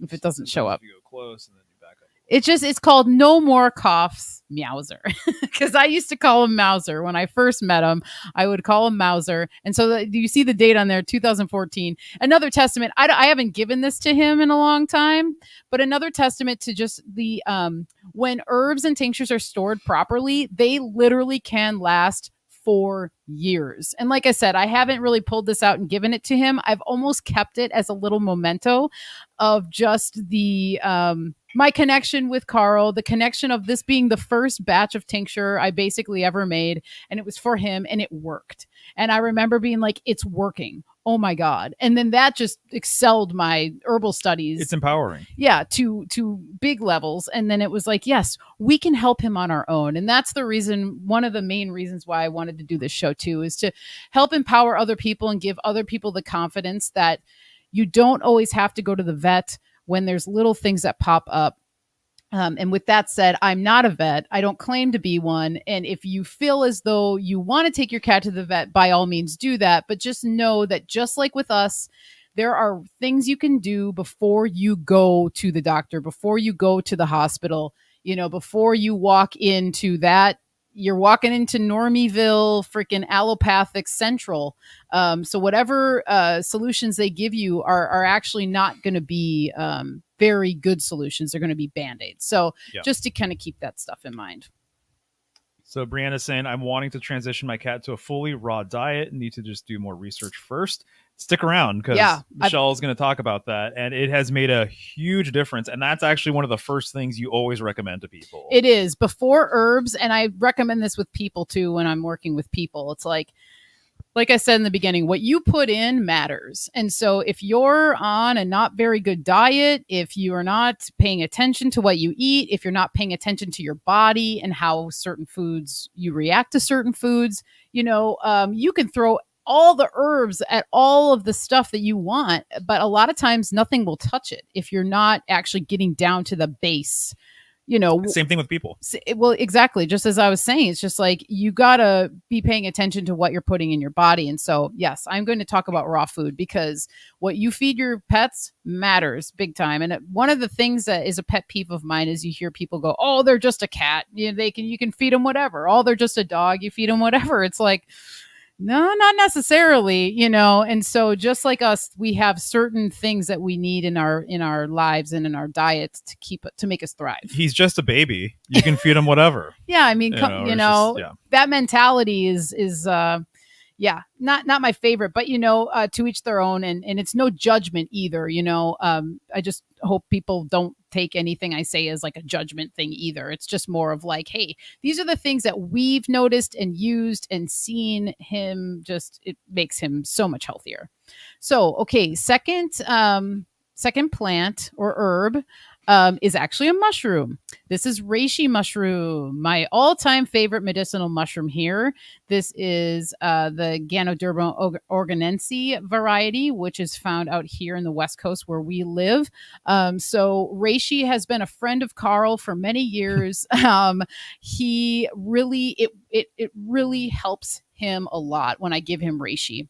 if it doesn't show up. You go close and then you back up. It's called No More Coughs Meowser, because I used to call him Mouser when I first met him. I would call him Mouser. And so do you see the date on there, 2014? Another testament. I haven't given this to him in a long time, but another testament to just the when herbs and tinctures are stored properly, they literally can last for years. And like I said, I haven't really pulled this out and given it to him. I've almost kept it as a little memento of just the my connection with Carl, the connection of this being the first batch of tincture I basically ever made, and it was for him and it worked. And I remember being like, it's working. Oh my God. And then that just excelled my herbal studies. It's empowering. Yeah, to big levels. And then it was like, yes, we can help him on our own. And that's the reason, one of the main reasons why I wanted to do this show too, is to help empower other people and give other people the confidence that you don't always have to go to the vet when there's little things that pop up. And with that said, I'm not a vet. I don't claim to be one. And if you feel as though you want to take your cat to the vet, by all means do that. But just know that just like with us, there are things you can do before you go to the doctor, before you go to the hospital, you know, before you walk into that. You're walking into Normieville, freaking allopathic central. So whatever solutions they give you are actually not going to be very good solutions. They're going to be Band-Aids. So just to kind of keep that stuff in mind. So Brianna's saying, I'm wanting to transition my cat to a fully raw diet and need to just do more research first. stick around Yeah, because Michelle is going to talk about that, and it has made a huge difference. And that's actually one of the first things you always recommend to people. it is before herbs, and I recommend this with people too when I'm working with people. It's like I said in the beginning, what you put in matters. And so if you're on a not very good diet, if you are not paying attention to what you eat, if you're not paying attention to your body and how certain foods you react to certain foods, you can throw all the herbs at all of the stuff that you want, but a lot of times nothing will touch it if you're not actually getting down to the base. Same thing with people. Well, exactly. Just as I was saying, it's just like you got to be paying attention to what you're putting in your body. And so, yes, I'm going to talk about raw food because what you feed your pets matters big time. And one of the things that is a pet peeve of mine is you hear people go, "Oh, they're just a cat. You can feed them whatever. Oh, they're just a dog. You feed them whatever." It's like, no, not necessarily, And so just like us, we have certain things that we need in our lives and in our diets to make us thrive. He's just a baby. You can feed him whatever. Yeah, I mean, that mentality is not my favorite, but to each their own, and it's no judgment either. I just hope people don't take anything I say as like a judgment thing either. It's just more of like, hey, these are the things that we've noticed and used and seen him. It makes him so much healthier. So, okay, second plant or herb is actually a mushroom. This is reishi mushroom, my all-time favorite medicinal mushroom here. This is the Ganoderma organense variety, which is found out here in the West Coast where we live. So reishi has been a friend of Carl for many years. He really, it really helps him a lot when I give him reishi.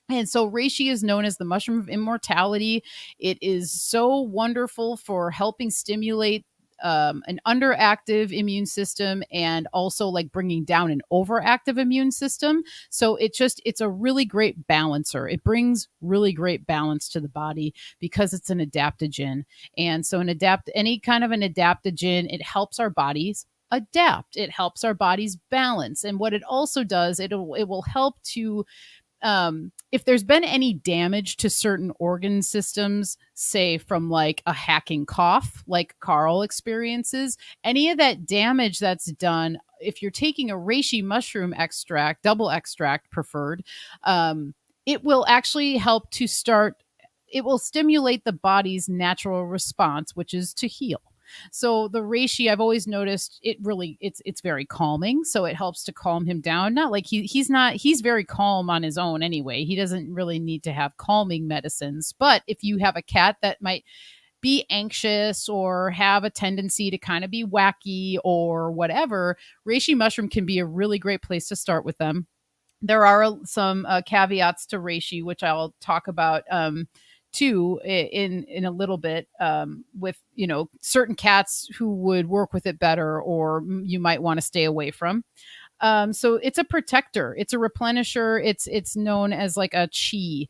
And so reishi is known as the mushroom of immortality. It is so wonderful for helping stimulate an underactive immune system and also like bringing down an overactive immune system. So it's a really great balancer. It brings really great balance to the body because it's an adaptogen. And so any kind of an adaptogen, it helps our bodies adapt. It helps our bodies balance. And what it also does, it will help to if there's been any damage to certain organ systems, say from like a hacking cough, like Carl experiences, any of that damage that's done, if you're taking a reishi mushroom extract, double extract preferred, it will actually help it will stimulate the body's natural response, which is to heal. So the reishi, I've always noticed it's very calming. So it helps to calm him down. Not like he's very calm on his own anyway. He doesn't really need to have calming medicines. But if you have a cat that might be anxious or have a tendency to kind of be wacky or whatever, reishi mushroom can be a really great place to start with them. There are some caveats to reishi, which I'll talk about too in a little bit with certain cats who would work with it better or you might want to stay away from. So it's a protector, it's a replenisher, it's known as like a chi,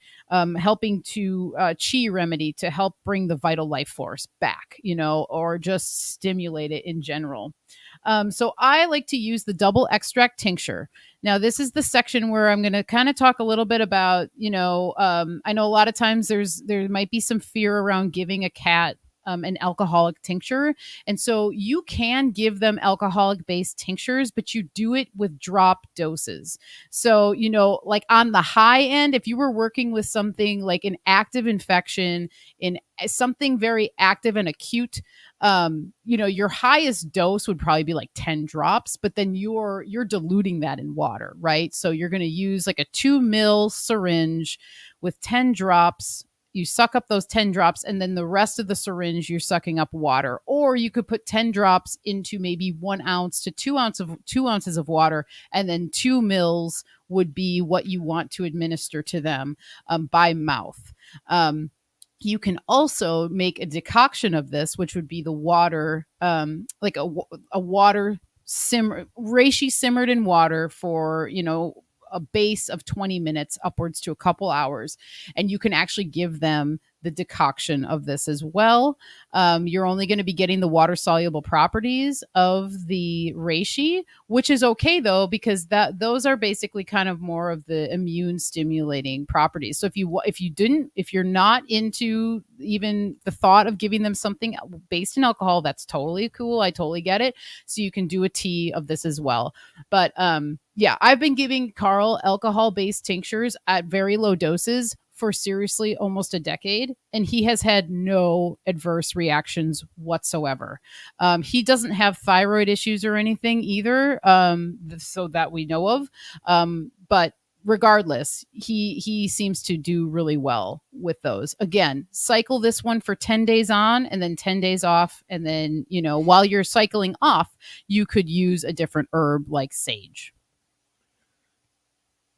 helping to chi remedy to help bring the vital life force back, or just stimulate it in general. So I like to use the double extract tincture. Now, this is the section where I'm going to kind of talk a little bit about, I know a lot of times there might be some fear around giving a cat an alcoholic tincture. And so you can give them alcoholic based tinctures, but you do it with drop doses. So, like on the high end, if you were working with something like an active infection in something very active and acute, your highest dose would probably be like 10 drops, but then you're diluting that in water, right? So you're going to use like a 2 ml syringe with 10 drops. You suck up those 10 drops, and then the rest of the syringe, you're sucking up water. Or you could put 10 drops into maybe 1 ounce to 2 ounces of water, and then 2 mils would be what you want to administer to them by mouth. You can also make a decoction of this, which would be the water, like a water reishi simmered in water for, a base of 20 minutes upwards to a couple hours. And you can actually give them the decoction of this as well. You're only going to be getting the water soluble properties of the reishi, which is okay though, because those are basically kind of more of the immune stimulating properties. So if you're not into even the thought of giving them something based in alcohol, that's totally cool. I totally get it. So you can do a tea of this as well. But yeah, I've been giving Carl alcohol based tinctures at very low doses for seriously almost a decade, and he has had no adverse reactions whatsoever. He doesn't have thyroid issues or anything either, so that we know of. But regardless, he seems to do really well with those. Again, cycle this one for 10 days on and then 10 days off, and then while you're cycling off, you could use a different herb like sage.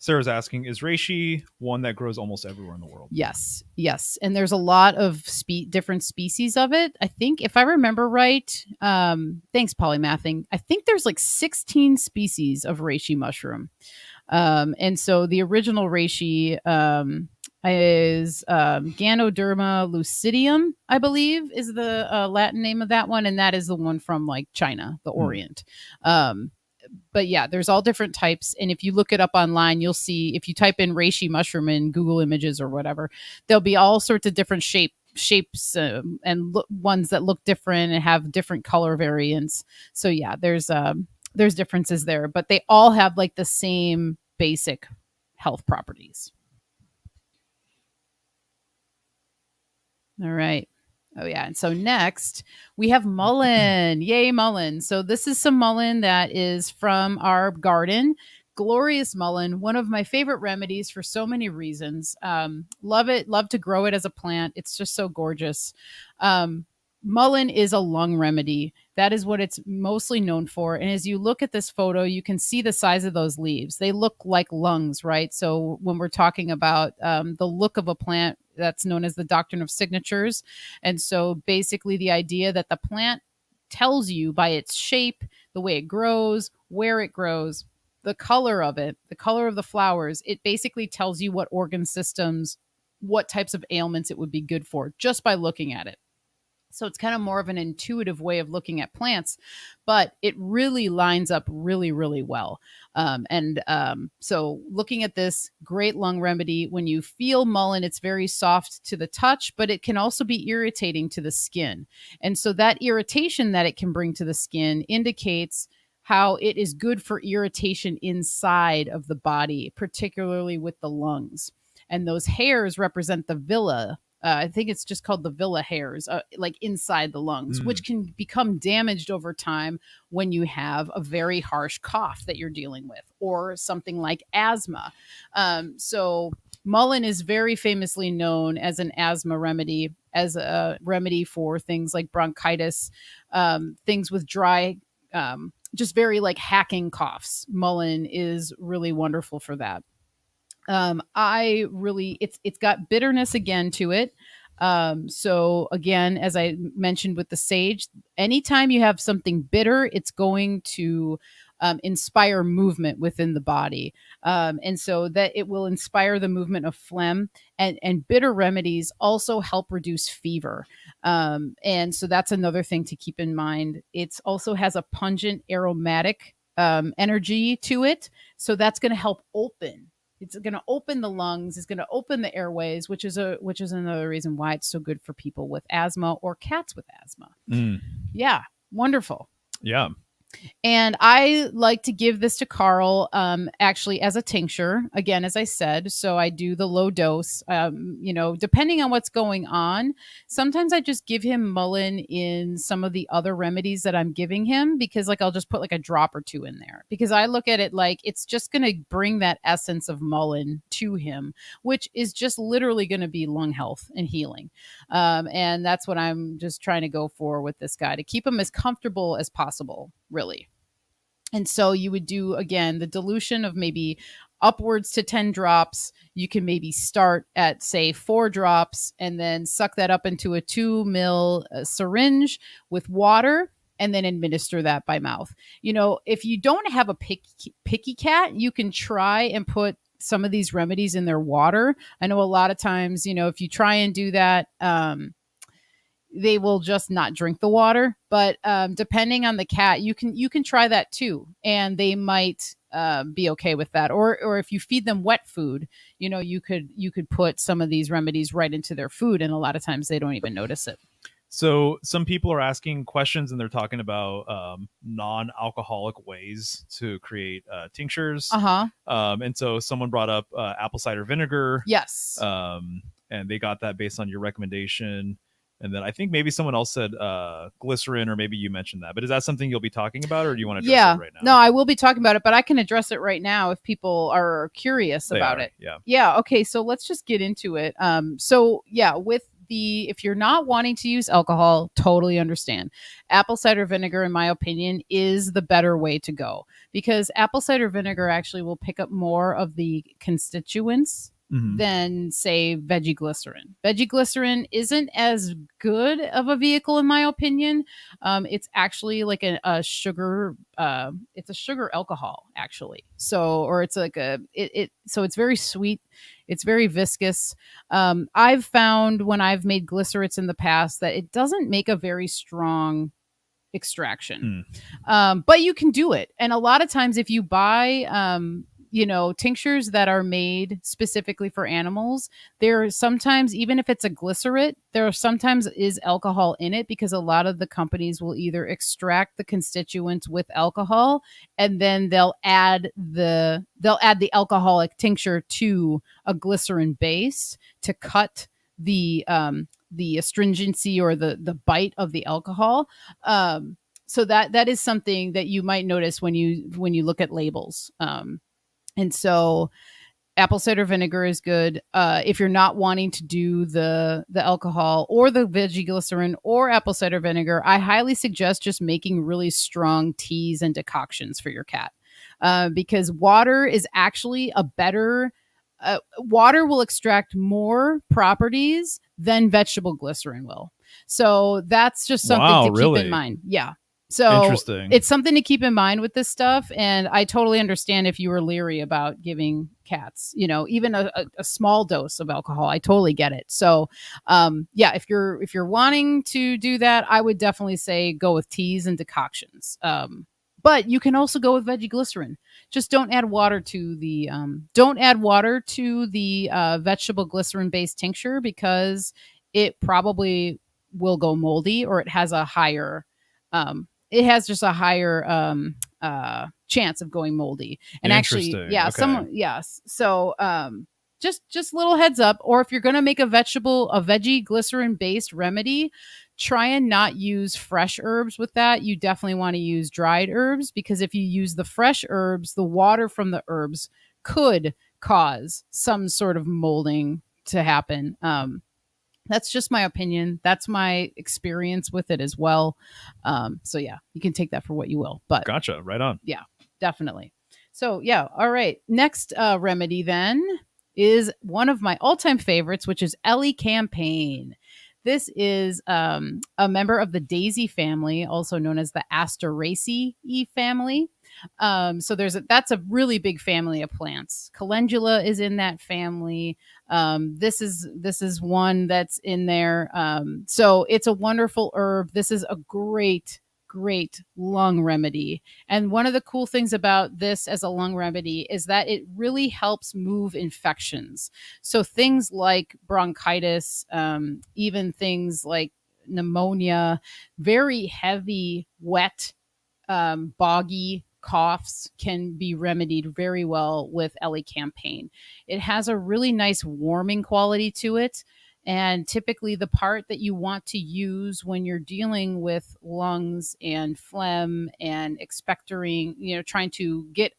Sarah's asking, is reishi one that grows almost everywhere in the world? Yes. And there's a lot of different species of it. I think, if I remember right, thanks, Polymathing, I think there's like 16 species of reishi mushroom. And so the original reishi is Ganoderma lucidium, I believe, is the Latin name of that one. And that is the one from like China, the Orient. But yeah, there's all different types. And if you look it up online, you'll see, if you type in reishi mushroom in Google Images or whatever, there'll be all sorts of different shapes and ones that look different and have different color variants. So yeah, there's differences there, but they all have like the same basic health properties. All right. Oh, yeah. And so next we have mullein. Yay, mullein. So this is some mullein that is from our garden. Glorious mullein, one of my favorite remedies for so many reasons. Love it. Love to grow it as a plant. It's just so gorgeous. Mullein is a lung remedy. That is what it's mostly known for. And as you look at this photo, you can see the size of those leaves. They look like lungs, right? So when we're talking about the look of a plant, that's known as the doctrine of signatures. And so basically the idea that the plant tells you by its shape, the way it grows, where it grows, the color of it, the color of the flowers, it basically tells you what organ systems, what types of ailments it would be good for just by looking at it. So it's kind of more of an intuitive way of looking at plants, but it really lines up really, really well. So looking at this, great lung remedy. When you feel mullein, it's very soft to the touch, but it can also be irritating to the skin. And so that irritation that it can bring to the skin indicates how it is good for irritation inside of the body, particularly with the lungs. And those hairs represent the villi. I think it's just called the villi hairs, like inside the lungs, which can become damaged over time when you have a very harsh cough that you're dealing with, or something like asthma. So mullein is very famously known as an asthma remedy, as a remedy for things like bronchitis, things with dry, just very like hacking coughs. Mullein is really wonderful for that. It's got bitterness again to it. So again, as I mentioned with the sage, anytime you have something bitter, it's going to inspire movement within the body. And so that it will inspire the movement of phlegm, and bitter remedies also help reduce fever. And so that's another thing to keep in mind. It also has a pungent aromatic energy to it. So that's going to help open. It's going to open the lungs. It's going to open the airways, which is another reason why it's so good for people with asthma or cats with asthma. Yeah, wonderful. Yeah. And I like to give this to Carl, actually as a tincture, again, as I said. So I do the low dose, depending on what's going on. Sometimes I just give him mullein in some of the other remedies that I'm giving him, because like I'll just put like a drop or two in there, because I look at it like it's just going to bring that essence of mullein to him, which is just literally going to be lung health and healing. And that's what I'm just trying to go for with this guy, to keep him as comfortable as possible, really. And so you would do, again, the dilution of maybe upwards to 10 drops. You can maybe start at, say, 4 drops and then suck that up into a 2 ml syringe with water, and then administer that by mouth. If you don't have a picky cat, you can try and put some of these remedies in their water. I know a lot of times, if you try and do that, they will just not drink the water. But depending on the cat, you can try that too, and they might be okay with that. Or if you feed them wet food, you could put some of these remedies right into their food, and a lot of times they don't even notice it. So some people are asking questions and they're talking about non-alcoholic ways to create tinctures. And so someone brought up apple cider vinegar. Yes. And they got that based on your recommendation. And then I think maybe someone else said glycerin, or maybe you mentioned that. But is that something you'll be talking about, or do you want to address it right now? No, I will be talking about it, but I can address it right now if people are curious about it. Yeah. Okay. So let's just get into it. If you're not wanting to use alcohol, totally understand. Apple cider vinegar, in my opinion, is the better way to go, because apple cider vinegar actually will pick up more of the constituents than, say, veggie glycerin. Veggie glycerin isn't as good of a vehicle, in my opinion. It's actually like a sugar. It's a sugar alcohol, actually. So, or it's like so it's very sweet. It's very viscous. I've found when I've made glycerates in the past that it doesn't make a very strong extraction. But you can do it. And a lot of times if you buy tinctures that are made specifically for animals, there sometimes, even if it's a glycerate, there sometimes is alcohol in it, because a lot of the companies will either extract the constituents with alcohol, and then they'll add the alcoholic tincture to a glycerin base to cut the astringency or the bite of the alcohol. So that is something that you might notice when you look at labels. And so apple cider vinegar is good. If you're not wanting to do the alcohol or the veggie glycerin or apple cider vinegar, I highly suggest just making really strong teas and decoctions for your cat. Because water is actually a better... water will extract more properties than vegetable glycerin will. So that's just something to keep in mind. Yeah. So it's something to keep in mind with this stuff. And I totally understand if you were leery about giving cats, even a small dose of alcohol. I totally get it. So, if you're wanting to do that, I would definitely say go with teas and decoctions. But you can also go with veggie glycerin. Just don't add water to the vegetable glycerin based tincture, because it probably will go moldy, or it has a higher just a higher chance of going moldy. And actually, So just little heads up. Or if you're going to make a veggie glycerin based remedy, try and not use fresh herbs with that. You definitely want to use dried herbs, because if you use the fresh herbs, the water from the herbs could cause some sort of molding to happen. That's just my opinion. That's my experience with it as well. You can take that for what you will. But gotcha. Right on. Yeah, definitely. So all right. Next remedy then is one of my all-time favorites, which is Ellie Campaign. This is a member of the daisy family, also known as the Asteraceae family. So that's a really big family of plants. Calendula is in that family. This is one that's in there. So it's a wonderful herb. This is a great lung remedy. And one of the cool things about this as a lung remedy is that it really helps move infections. So things like bronchitis, even things like pneumonia, very heavy, wet, boggy coughs can be remedied very well with Ellie Campaign. It has a really nice warming quality to it. And typically the part that you want to use when you're dealing with lungs and phlegm and expectoring, trying to get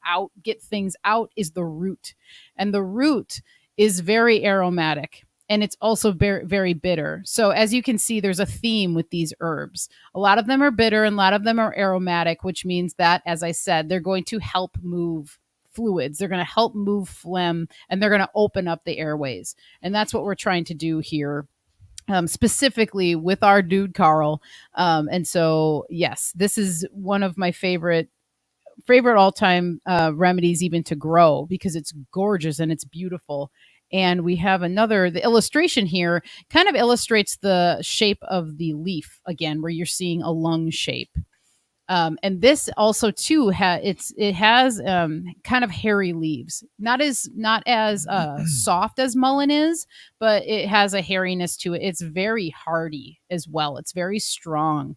things out, is the root. And the root is very aromatic. And it's also very, very bitter. So as you can see, there's a theme with these herbs. A lot of them are bitter and a lot of them are aromatic, which means that, as I said, they're going to help move fluids. They're going to help move phlegm, and they're going to open up the airways. And that's what we're trying to do here, specifically with our dude, Carl. And so, yes, this is one of my favorite favorite all-time remedies even to grow, because it's gorgeous and it's beautiful. And we have the illustration here kind of illustrates the shape of the leaf again, where you're seeing a lung shape. And this also too it has kind of hairy leaves, not as soft as mullein is, but it has a hairiness to it. It's very hardy as well. It's very strong.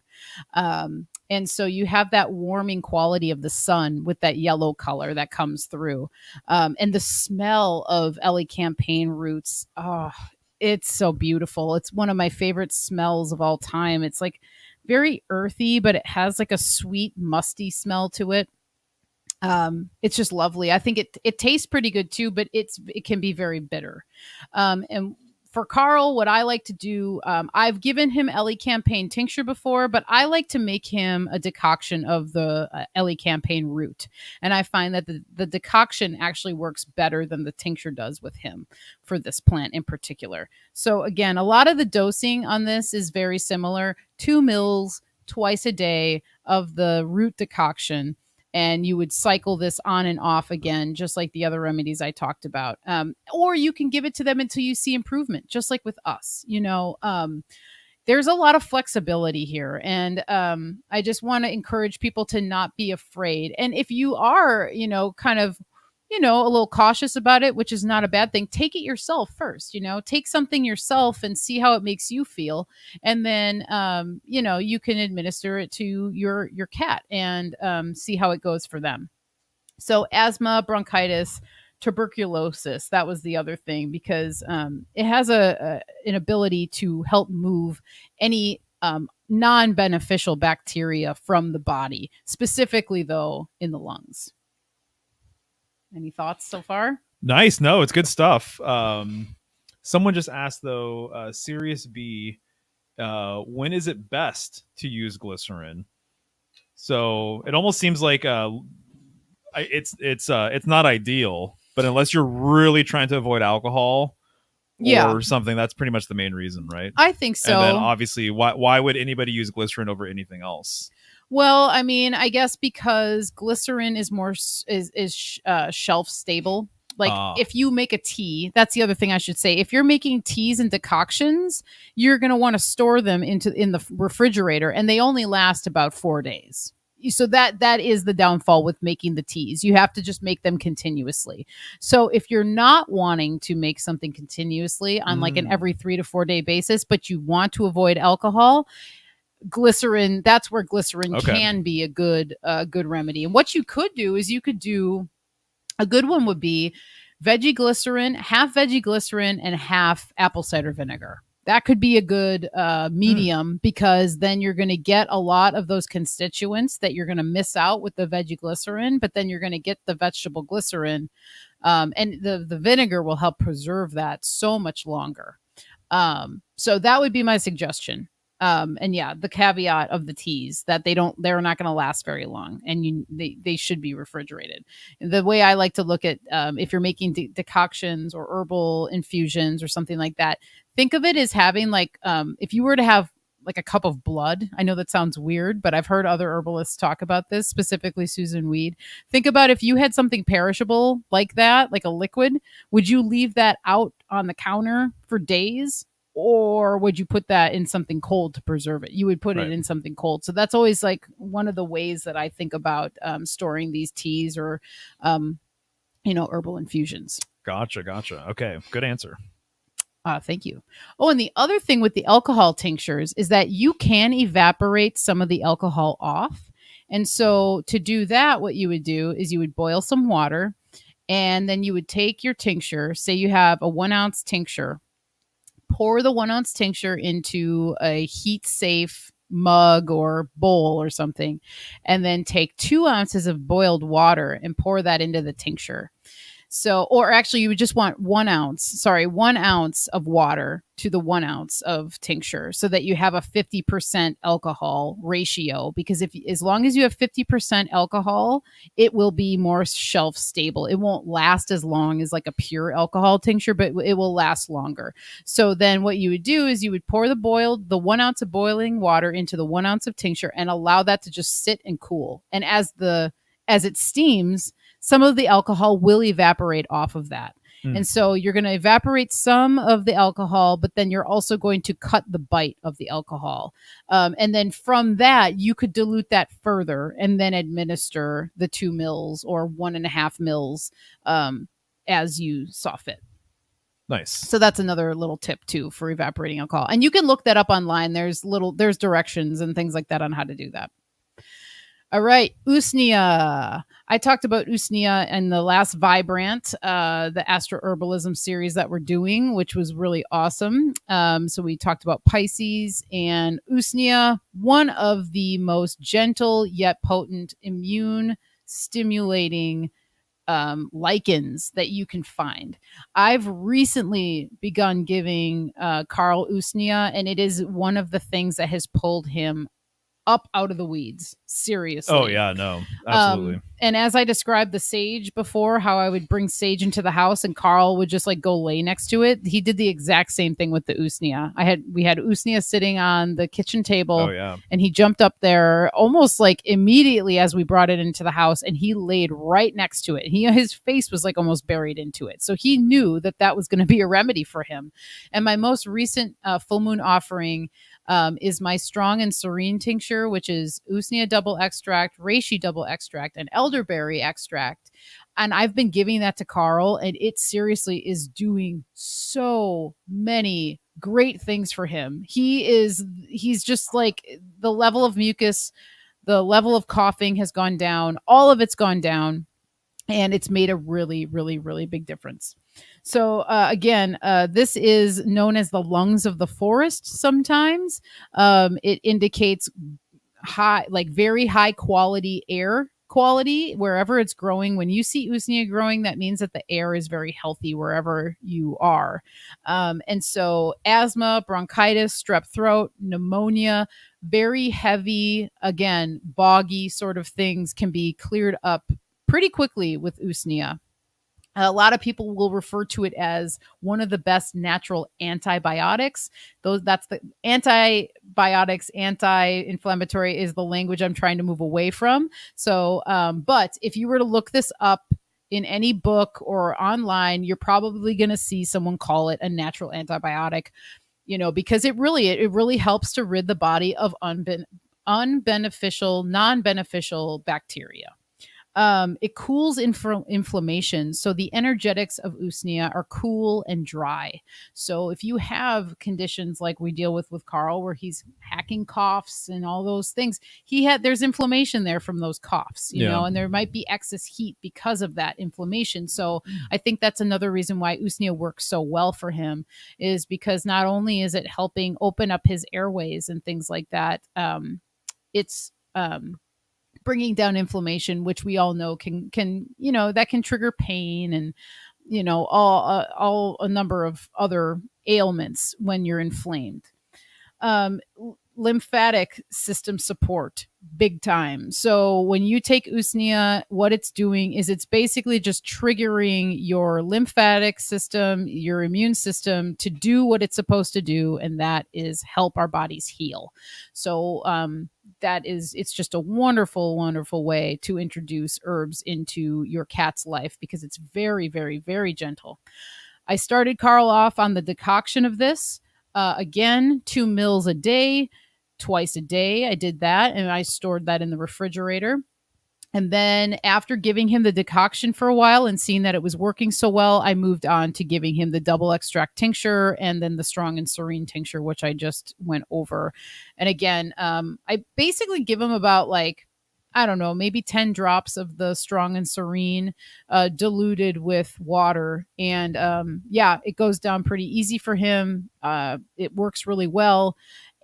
And so you have that warming quality of the sun with that yellow color that comes through. And the smell of elecampane roots, oh, it's so beautiful. It's one of my favorite smells of all time. It's like very earthy, but it has like a sweet, musty smell to it. It's just lovely. I think it tastes pretty good too, but it can be very bitter. And for Carl, what I like to do, I've given him elecampane tincture before, but I like to make him a decoction of the elecampane root. And I find that the decoction actually works better than the tincture does with him for this plant in particular. So again, a lot of the dosing on this is very similar. 2 mils twice a day of the root decoction, and you would cycle this on and off again, just like the other remedies I talked about. Or you can give it to them until you see improvement, just like with us. There's a lot of flexibility here, and I just want to encourage people to not be afraid. And if you are, kind of, a little cautious about it, which is not a bad thing, take it yourself first. Take something yourself and see how it makes you feel, and then you can administer it to your cat and see how it goes for them. So asthma, bronchitis, tuberculosis, that was the other thing, because it has an ability to help move any non-beneficial bacteria from the body, specifically though in the lungs. Any thoughts so far? Nice. No, it's good stuff. Someone just asked though, Sirius B, when is it best to use glycerin? So it almost seems like it's not ideal, but unless you're really trying to avoid alcohol or something, that's pretty much the main reason, right? I think so. And then obviously, why would anybody use glycerin over anything else? Well, I mean, I guess because glycerin is more shelf stable. Like if you make a tea, that's the other thing I should say. If you're making teas and decoctions, you're going to want to store them in the refrigerator, and they only last about 4 days. So that is the downfall with making the teas. You have to just make them continuously. So if you're not wanting to make something continuously on like an every 3 to 4 day basis, but you want to avoid alcohol, glycerin, that's where glycerin can be a good remedy. And what you could do is a good one would be veggie glycerin, half veggie glycerin and half apple cider vinegar. That could be a good medium, because then you're going to get a lot of those constituents that you're going to miss out with the veggie glycerin, but then you're going to get the vegetable glycerin, and the vinegar will help preserve that so much longer. So that would be my suggestion. And yeah, the caveat of the teas that they're not going to last very long, and they should be refrigerated. The way I like to look at, if you're making decoctions or herbal infusions or something like that, think of it as having like, if you were to have like a cup of blood. I know that sounds weird, but I've heard other herbalists talk about this, specifically Susan Weed. Think about if you had something perishable like that, like a liquid, would you leave that out on the counter for days? Or would you put that in something cold to preserve it? You would put it in something cold. So that's always like one of the ways that I think about storing these teas or, herbal infusions. Gotcha. Okay, good answer. Thank you. Oh, and the other thing with the alcohol tinctures is that you can evaporate some of the alcohol off. And so to do that, what you would do is you would boil some water, and then you would take your tincture. Say you have a 1 ounce tincture. Pour the 1 ounce tincture into a heat safe mug or bowl or something, and then take 2 ounces of boiled water and pour that into the tincture. So, or actually you would just want 1 ounce of water to the 1 ounce of tincture, so that you have a 50% alcohol ratio, because as long as you have 50% alcohol, it will be more shelf stable. It won't last as long as like a pure alcohol tincture, but it will last longer. So then what you would do is you would pour the 1 ounce of boiling water into the 1 ounce of tincture and allow that to just sit and cool. And as the as it steams, some of the alcohol will evaporate off of that. And so you're going to evaporate some of the alcohol, but then you're also going to cut the bite of the alcohol. And then from that, you could dilute that further and then administer the 2 mils or 1.5 mils as you saw fit. Nice. So that's another little tip too for evaporating alcohol. And you can look that up online. There's directions and things like that on how to do that. All right, Usnea. I talked about Usnea in the last Vibrant, the Astro Herbalism series that we're doing, which was really awesome. So we talked about Pisces and Usnea, one of the most gentle yet potent immune stimulating lichens that you can find. I've recently begun giving Carl Usnea, and it is one of the things that has pulled him up out of the weeds. Seriously. Oh yeah, no, absolutely. And as I described the sage before, how I would bring sage into the house and Carl would just like go lay next to it. He did the exact same thing with the Usnea. We had Usnea sitting on the kitchen table. Oh yeah. And he jumped up there almost like immediately as we brought it into the house, and he laid right next to it. His face was like almost buried into it. So he knew that was going to be a remedy for him. And my most recent full moon offering is my Strong and Serene tincture, which is Usnea double extract, reishi double extract, and elderberry extract. And I've been giving that to Carl, and it seriously is doing so many great things for him. He's just like, the level of mucus, the level of coughing has gone down. All of it's gone down, and it's made a really, really, really big difference. So again, this is known as the lungs of the forest. Sometimes it indicates very high quality air quality wherever it's growing. When you see Usnea growing, that means that the air is very healthy wherever you are. And so asthma, bronchitis, strep throat, pneumonia, very heavy, again, boggy sort of things can be cleared up pretty quickly with Usnea. A lot of people will refer to it as one of the best natural antibiotics. That's the antibiotics, anti-inflammatory is the language I'm trying to move away from. So, but if you were to look this up in any book or online, you're probably going to see someone call it a natural antibiotic, because it really helps to rid the body of unbeneficial, non-beneficial bacteria. It cools inflammation. So the energetics of Usnea are cool and dry. So if you have conditions like we deal with Carl, where he's hacking coughs and all those things, there's inflammation there from those coughs, you know, and there might be excess heat because of that inflammation. So I think that's another reason why Usnea works so well for him, is because not only is it helping open up his airways and things like that, it's bringing down inflammation, which we all know can that can trigger pain and all a number of other ailments when you're inflamed. Lymphatic system support, big time. So when you take Usnea, what it's doing is it's basically just triggering your lymphatic system, your immune system to do what it's supposed to do, and that is help our bodies heal. So it's just a wonderful, wonderful way to introduce herbs into your cat's life, because it's very, very, very gentle. I started Carl off on the decoction of this. Again, 2 mils a day, twice a day. I did that, and I stored that in the refrigerator. And then after giving him the decoction for a while and seeing that it was working so well, I moved on to giving him the double extract tincture and then the Strong and Serene tincture, which I just went over. And again, I basically give him about maybe 10 drops of the Strong and Serene diluted with water. And it goes down pretty easy for him. It works really well.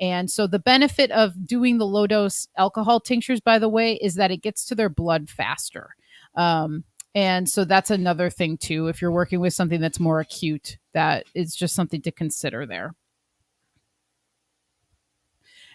And so the benefit of doing the low dose alcohol tinctures, by the way, is that it gets to their blood faster. And so that's another thing too. If you're working with something that's more acute, that is just something to consider there.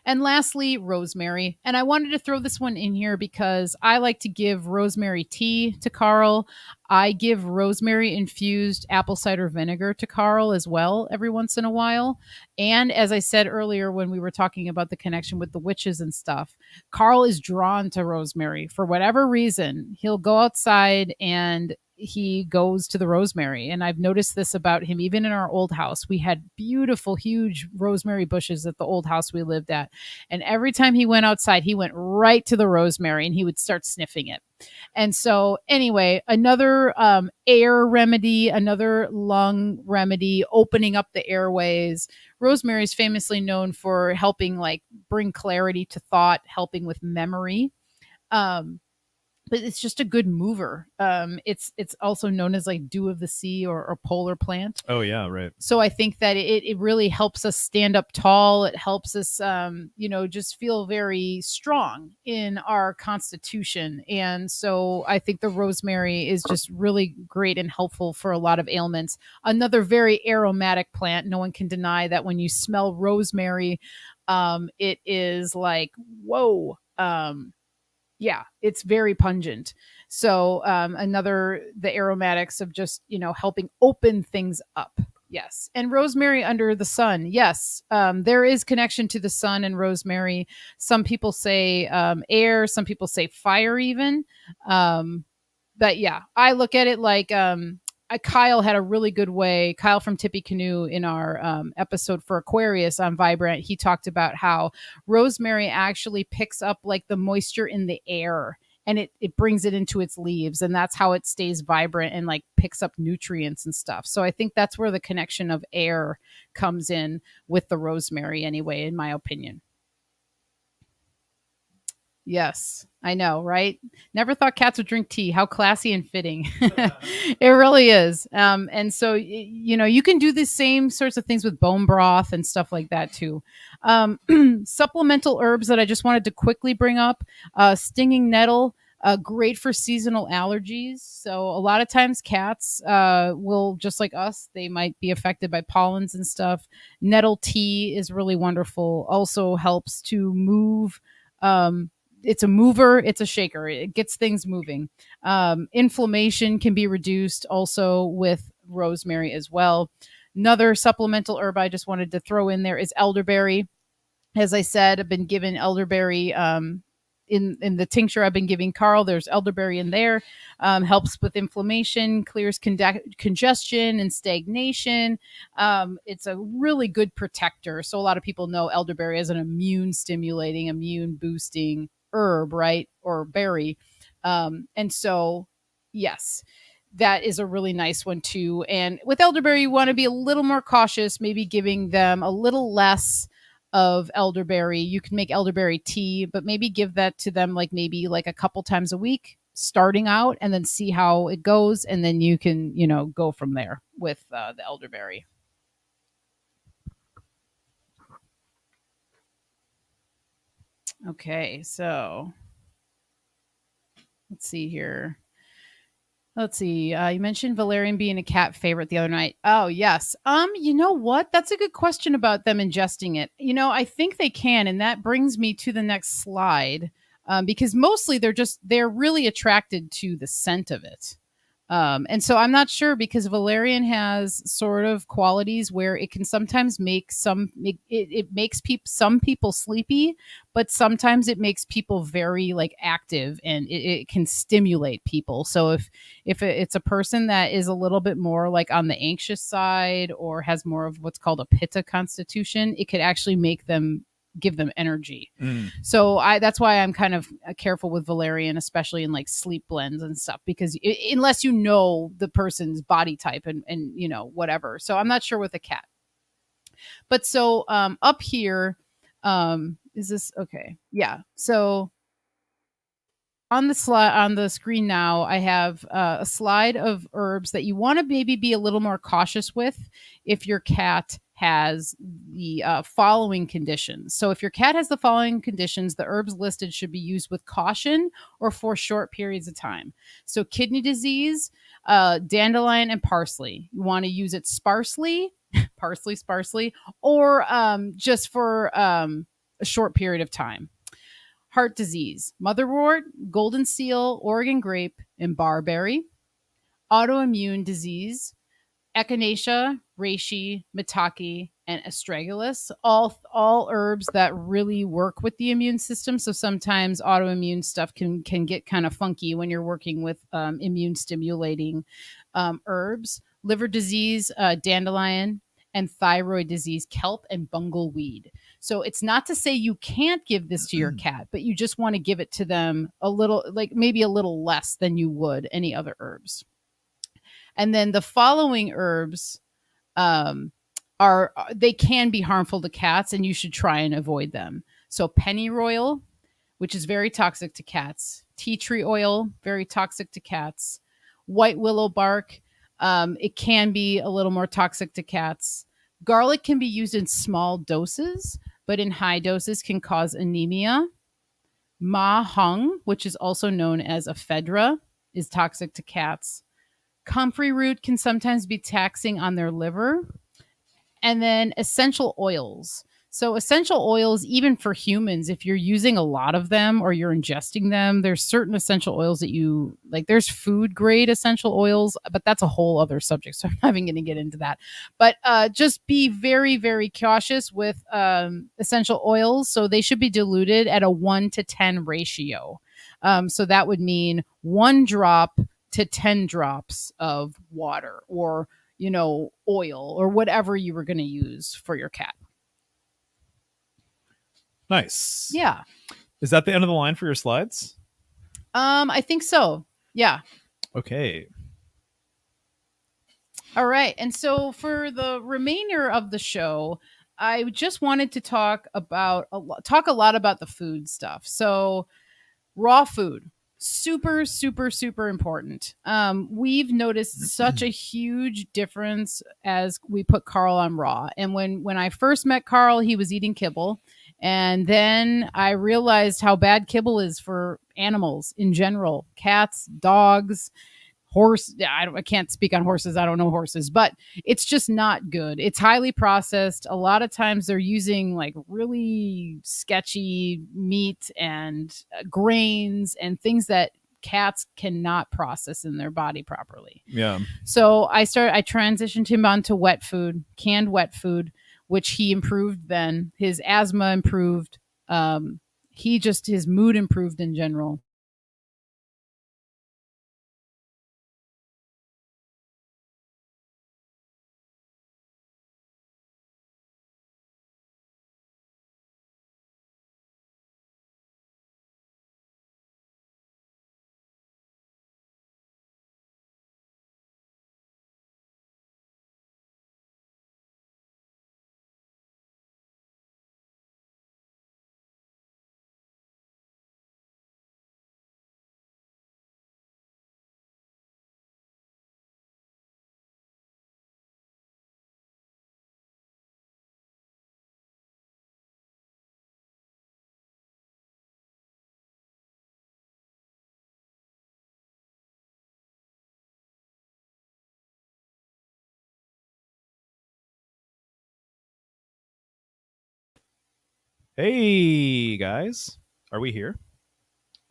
And lastly, rosemary. And I wanted to throw this one in here because I like to give rosemary tea to Carl. I give rosemary infused apple cider vinegar to Carl as well every once in a while. And as I said earlier, when we were talking about the connection with the witches and stuff, Carl is drawn to rosemary for whatever reason. He'll go outside and he goes to the rosemary. And I've noticed this about him. Even in our old house, we had beautiful, huge rosemary bushes at the old house we lived at. And every time he went outside, he went right to the rosemary and he would start sniffing it. And so, anyway, another air remedy, another lung remedy, opening up the airways. Rosemary is famously known for helping, like, bring clarity to thought, helping with memory. But it's just a good mover. It's also known as like dew of the sea or polar plant. Oh yeah, right. So I think that it really helps us stand up tall. It helps us, just feel very strong in our constitution. And so I think the rosemary is just really great and helpful for a lot of ailments. Another very aromatic plant. No one can deny that when you smell rosemary, it is like, whoa. Yeah, it's very pungent. So the aromatics of just, helping open things up. Yes. And rosemary under the sun. Yes. There is connection to the sun and rosemary. Some people say air, some people say fire even. But yeah, I look at it like Kyle had a really good way. Kyle from Tippy Canoe in our episode for Aquarius on Vibrant, he talked about how rosemary actually picks up like the moisture in the air and it brings it into its leaves. And that's how it stays vibrant and like picks up nutrients and stuff. So I think that's where the connection of air comes in with the rosemary anyway, in my opinion. Yes, I know, right? Never thought cats would drink tea. How classy and fitting. It really is. And so, you can do the same sorts of things with bone broth and stuff like that too. Supplemental herbs that I just wanted to quickly bring up. Stinging nettle, great for seasonal allergies. So a lot of times cats will, just like us, they might be affected by pollens and stuff. Nettle tea is really wonderful. Also helps to move. It's a mover, it's a shaker, it gets things moving. Inflammation can be reduced also with rosemary as well. Another supplemental herb I just wanted to throw in there is elderberry. As I said, I've been given elderberry in the tincture I've been giving Carl. There's elderberry in there. Helps with inflammation, clears congestion and stagnation. It's a really good protector. So a lot of people know elderberry as an immune stimulating, immune boosting herb, right? Or berry. And so, yes, that is a really nice one too. And with elderberry, you want to be a little more cautious, maybe giving them a little less of elderberry. You can make elderberry tea, but maybe give that to them maybe a couple times a week starting out, and then see how it goes. And then you can, go from there with the elderberry. Okay, so let's see here. Let's see. You mentioned Valerian being a cat favorite the other night. Oh, yes. You know what? That's a good question about them ingesting it. I think they can, and that brings me to the next slide. Because mostly they're really attracted to the scent of it. And so I'm not sure, because valerian has sort of qualities where it can sometimes make some people sleepy, but sometimes it makes people very active, and it can stimulate people. So if it's a person that is a little bit more on the anxious side, or has more of what's called a pitta constitution, it could actually give them energy. So that's why I'm kind of careful with valerian, especially in sleep blends and stuff, because unless you know the person's body type and whatever. So I'm not sure with a cat. But so up here, is this okay? Yeah. So on the screen now, I have a slide of herbs that you want to maybe be a little more cautious with if your cat has the following conditions. So if your cat has the following conditions, the herbs listed should be used with caution or for short periods of time. So kidney disease, dandelion, and parsley. You want to use it sparsely, sparsely, or just for a short period of time. Heart disease, motherwort, golden seal, Oregon grape, and barberry. Autoimmune disease, echinacea, reishi, maitake, and astragalus, all herbs that really work with the immune system. So sometimes autoimmune stuff can get kind of funky when you're working with immune stimulating herbs. Liver disease, dandelion, and thyroid disease, kelp and bungleweed. So it's not to say you can't give this to your cat, but you just want to give it to them a little, like maybe a little less than you would any other herbs. And then the following herbs are they can be harmful to cats, and you should try and avoid them. So pennyroyal, which is very toxic to cats. Tea tree oil, very toxic to cats. White willow bark, it can be a little more toxic to cats. Garlic can be used in small doses, but in high doses can cause anemia. Ma hung, which is also known as ephedra, is toxic to cats. Comfrey root can sometimes be taxing on their liver. And then essential oils. So essential oils, even for humans, if you're using a lot of them or you're ingesting them, there's certain essential oils that you like. There's food grade essential oils, but that's a whole other subject. So I'm not even going to get into that. But just be very, very cautious with essential oils. So they should be diluted at a 1-to-10 ratio. So that would mean 1 drop to 10 drops of water or oil or whatever you were going to use for your cat. Nice. Yeah. Is that the end of the line for your slides? I think so. Yeah. Okay. All right. And so for the remainder of the show, I just wanted to talk a lot about the food stuff. So raw food. Super, super, super important. We've noticed such a huge difference as we put Carl on raw. And when I first met Carl, he was eating kibble. And then I realized how bad kibble is for animals in general, cats, dogs, horse. I can't speak on horses. I don't know horses, but it's just not good. It's highly processed. A lot of times they're using like really sketchy meat and grains and things that cats cannot process in their body properly. Yeah. So I transitioned him onto wet food, canned wet food, which he improved then. His asthma improved. His mood improved in general. Hey, guys. Are we here?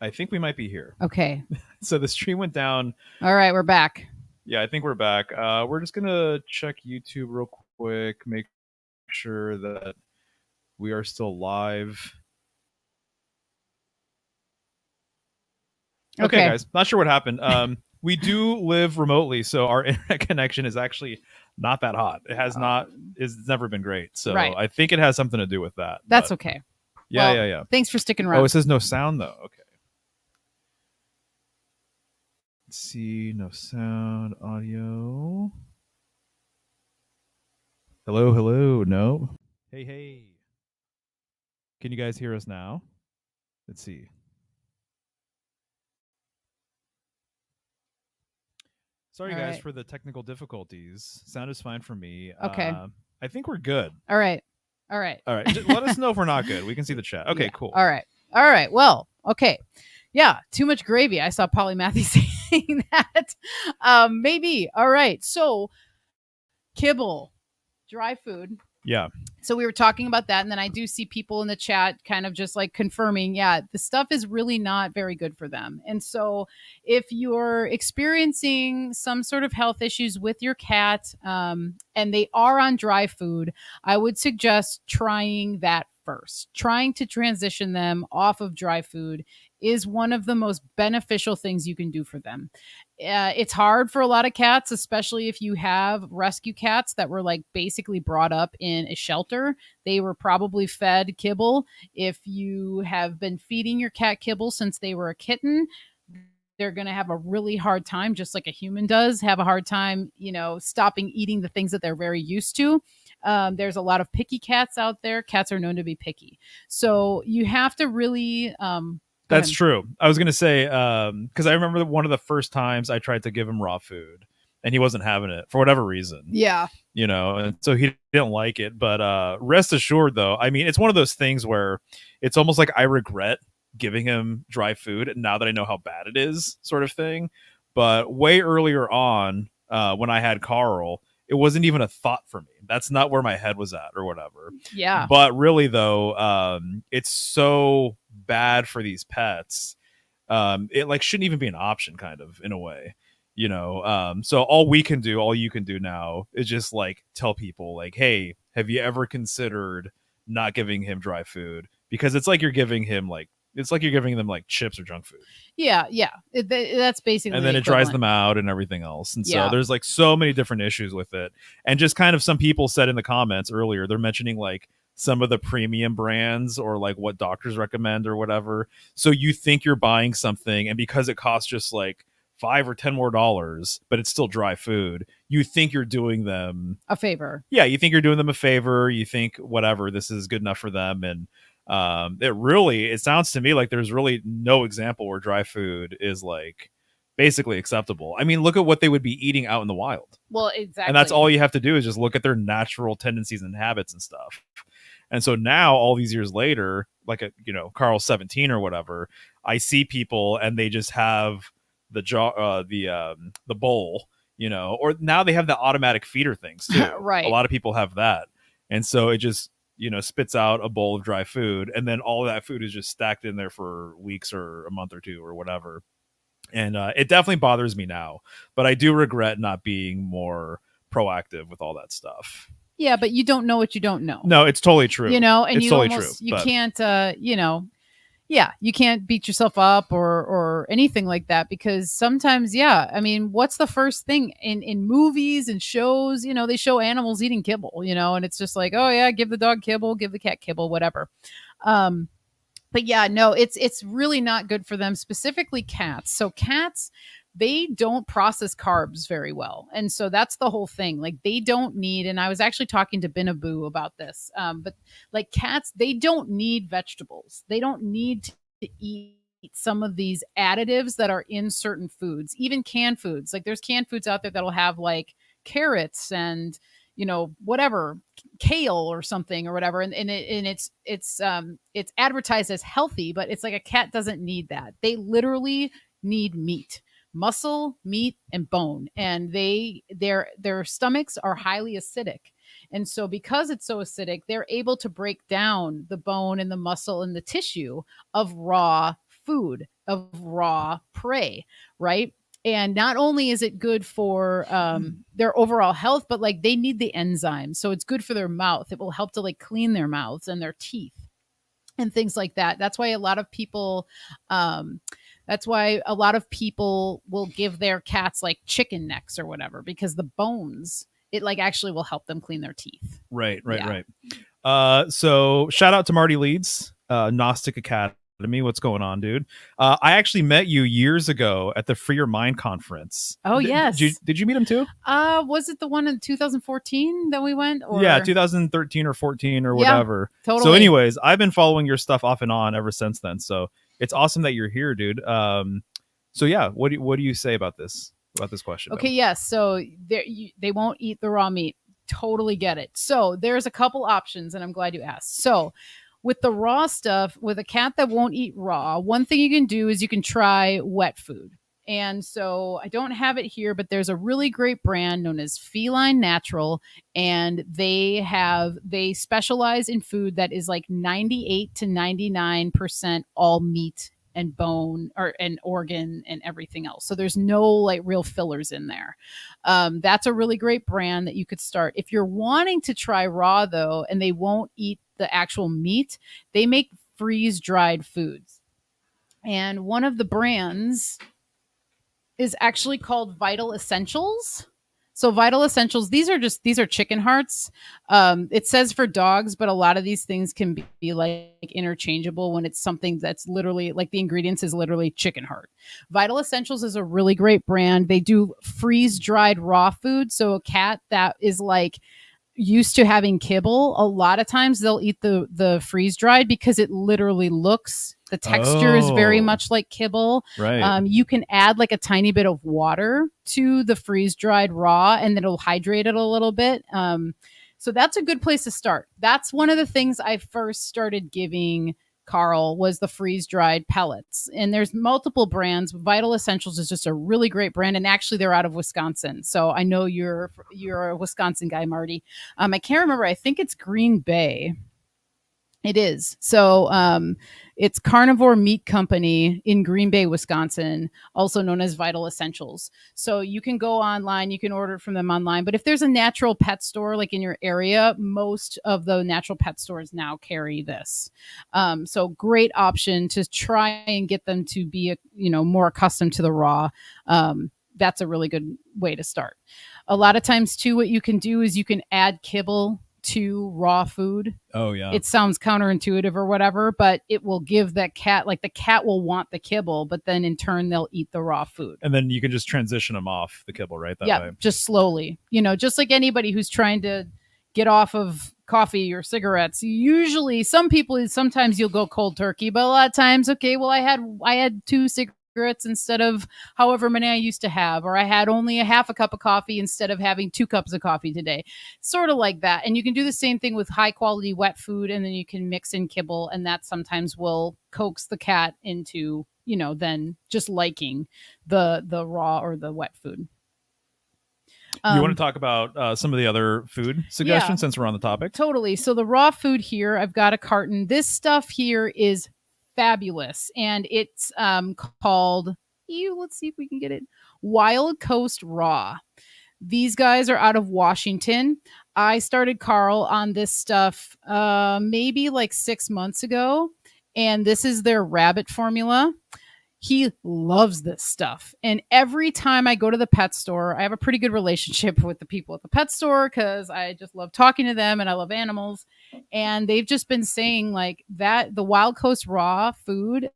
I think we might be here. Okay. So the stream went down. All right, we're back. Yeah, I think we're back. We're just going to check YouTube real quick, make sure that we are still live. Okay, guys. Not sure what happened. We do live remotely, so our internet connection is actually not that hot. It has it's never been great. So right. I think it has something to do with that. That's okay. Yeah, well, yeah. Thanks for sticking around. Oh, it says no sound though. Okay. Let's see, no sound, audio. Hello, hello. No. Hey. Can you guys hear us now? Let's see. Sorry, all guys, right. For the technical difficulties. Sound is fine for me. Okay. I think we're good. All right. Just let us know if we're not good. We can see the chat. Okay, yeah. Cool. All right. Well, okay. Yeah, too much gravy. I saw Polly Matthews saying that. Maybe. All right. So, kibble, dry food. Yeah. So we were talking about that, and then I do see people in the chat kind of just like confirming, yeah, the stuff is really not very good for them. And so if you're experiencing some sort of health issues with your cat, and they are on dry food, I would suggest trying that first. Trying to transition them off of dry food is one of the most beneficial things you can do for them. It's hard for a lot of cats, especially if you have rescue cats that were like basically brought up in a shelter. They were probably fed kibble. If you have been feeding your cat kibble since they were a kitten, they're going to have a really hard time, just like a human does, have a hard time, stopping eating the things that they're very used to. There's a lot of picky cats out there. Cats are known to be picky. So you have to really, That's true. I was gonna say because I remember one of the first times I tried to give him raw food, and he wasn't having it for whatever reason. Yeah. And so he didn't like it. But rest assured, though, I mean, it's one of those things where it's almost like I regret giving him dry food now that I know how bad it is, sort of thing. But way earlier on, when I had Carl, it wasn't even a thought for me. That's not where my head was at or whatever. Yeah. But really, though, it's so bad for these pets. It like shouldn't even be an option, kind of, in a way. So all you can do now is just like tell people like, hey, have you ever considered not giving him dry food? Because it's like you're giving them like chips or junk food. Yeah. That's basically, and then it dries them out and everything else. And so there's like so many different issues with it. And just kind of some people said in the comments earlier, they're mentioning like some of the premium brands or like what doctors recommend or whatever. So you think you're buying something, and because it costs just like $5 or $10 more, but it's still dry food, you think you're doing them a favor. Yeah, you think you're doing them a favor. You think whatever, this is good enough for them. And it sounds to me like there's really no example where dry food is like basically acceptable. I mean, look at what they would be eating out in the wild. Well, exactly. And that's all you have to do is just look at their natural tendencies and habits and stuff. And so now, all these years later, like Carl's 17 or whatever, I see people and they just have the bowl, or now they have the automatic feeder things too. Right. A lot of people have that, and so it just spits out a bowl of dry food, and then all that food is just stacked in there for weeks or a month or two or whatever. And it definitely bothers me now, but I do regret not being more proactive with all that stuff. Yeah, but you don't know what you don't know. No, it's totally true. And it's you totally almost, true. You can't, you can't beat yourself up or anything like that, because sometimes, I mean, what's the first thing in movies and shows? They show animals eating kibble, and it's just like, oh yeah, give the dog kibble, give the cat kibble, whatever. But yeah, no, it's really not good for them, specifically cats. So cats, they don't process carbs very well. And so that's the whole thing. Like they don't need, and I was actually talking to Binaboo about this, but like cats, they don't need vegetables. They don't need to eat some of these additives that are in certain foods, even canned foods. Like there's canned foods out there that'll have like carrots and whatever, kale or something or whatever, and it's advertised as healthy, but it's like a cat doesn't need that. They literally need meat, muscle, meat, and bone, and their stomachs are highly acidic. And so because it's so acidic, they're able to break down the bone and the muscle and the tissue of raw food, of raw prey, right? And not only is it good for their overall health, but like they need the enzymes. So it's good for their mouth. It will help to like clean their mouths and their teeth and things like that. That's why a lot of people will give their cats like chicken necks or whatever, because the bones, it like actually will help them clean their teeth. Right. So shout out to Marty Leeds, Gnostic Academy. What's going on, dude? I actually met you years ago at the Free Your Mind conference. Oh, yes. Did you meet him too? Was it the one in 2014 that we went? Or? Yeah, 2013 or 14 or whatever. Totally. So anyways, I've been following your stuff off and on ever since then. So it's awesome that you're here, dude. So yeah, what do you say about this question? Okay, yes. So they won't eat the raw meat. Totally get it. So there's a couple options, and I'm glad you asked. So with the raw stuff, with a cat that won't eat raw, one thing you can do is you can try wet food. And so I don't have it here, but there's a really great brand known as Feline Natural, and they specialize in food that is like 98 to 99% all meat and bone or and organ and everything else. So there's no like real fillers in there. That's a really great brand that you could start. If you're wanting to try raw though, and they won't eat the actual meat, they make freeze dried foods. And one of the brands is actually called Vital Essentials. So Vital Essentials, these are chicken hearts. It says for dogs, but a lot of these things can be like interchangeable when it's something that's literally like the ingredients is literally chicken heart. Vital Essentials is a really great brand. They do freeze dried raw food. So a cat that is like used to having kibble, a lot of times they'll eat the freeze dried because it literally looks, the texture is very much like kibble. Right. You can add like a tiny bit of water to the freeze dried raw and it'll hydrate it a little bit. So that's a good place to start. That's one of the things I first started giving Carl was the freeze dried pellets. And there's multiple brands. Vital Essentials is just a really great brand. And actually they're out of Wisconsin. So I know you're a Wisconsin guy, Marty. I can't remember. I think it's Green Bay. It is. So it's Carnivore Meat Company in Green Bay, Wisconsin, also known as Vital Essentials. So you can go online, you can order from them online. But if there's a natural pet store like in your area, most of the natural pet stores now carry this. So great option to try and get them to be, more accustomed to the raw. That's a really good way to start. A lot of times too, what you can do is you can add kibble to raw food. Oh yeah. It sounds counterintuitive or whatever, but it will give that cat, like the cat will want the kibble, but then in turn they'll eat the raw food. And then you can just transition them off the kibble, right? That way. Just slowly. Just like anybody who's trying to get off of coffee or cigarettes. Usually sometimes you'll go cold turkey, but a lot of times, okay, well I had 2 cigarettes instead of however many I used to have, or I had only a half a cup of coffee instead of having 2 cups of coffee today. Sort of like that. And you can do the same thing with high quality wet food, and then you can mix in kibble, and that sometimes will coax the cat into, then just liking the raw or the wet food. You want to talk about some of the other food suggestions since we're on the topic? Totally. So the raw food here, I've got a carton. This stuff here is fabulous, and it's called, let's see if we can get it, Wild Coast Raw. These guys are out of Washington. I started Carl on this stuff maybe like 6 months ago, and this is their rabbit formula. He loves this stuff. And every time I go to the pet store, I have a pretty good relationship with the people at the pet store because I just love talking to them and I love animals. And they've just been saying like that the Wild Coast Raw food,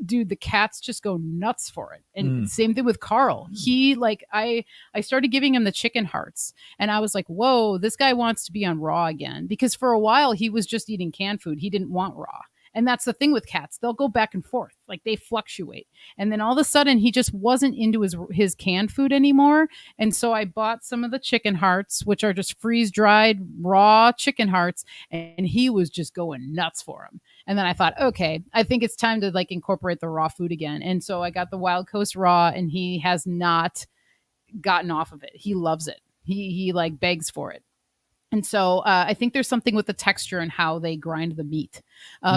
dude, the cats just go nuts for it. And same thing with Carl. He I started giving him the chicken hearts, and I was like, whoa, this guy wants to be on raw again, because for a while he was just eating canned food. He didn't want raw. And that's the thing with cats. They'll go back and forth. Like they fluctuate. And then all of a sudden he just wasn't into his canned food anymore. And so I bought some of the chicken hearts, which are just freeze dried raw chicken hearts. And he was just going nuts for them. And then I thought, okay, I think it's time to like incorporate the raw food again. And so I got the Wild Coast Raw, and he has not gotten off of it. He loves it. He like begs for it. And so I think there's something with the texture and how they grind the meat.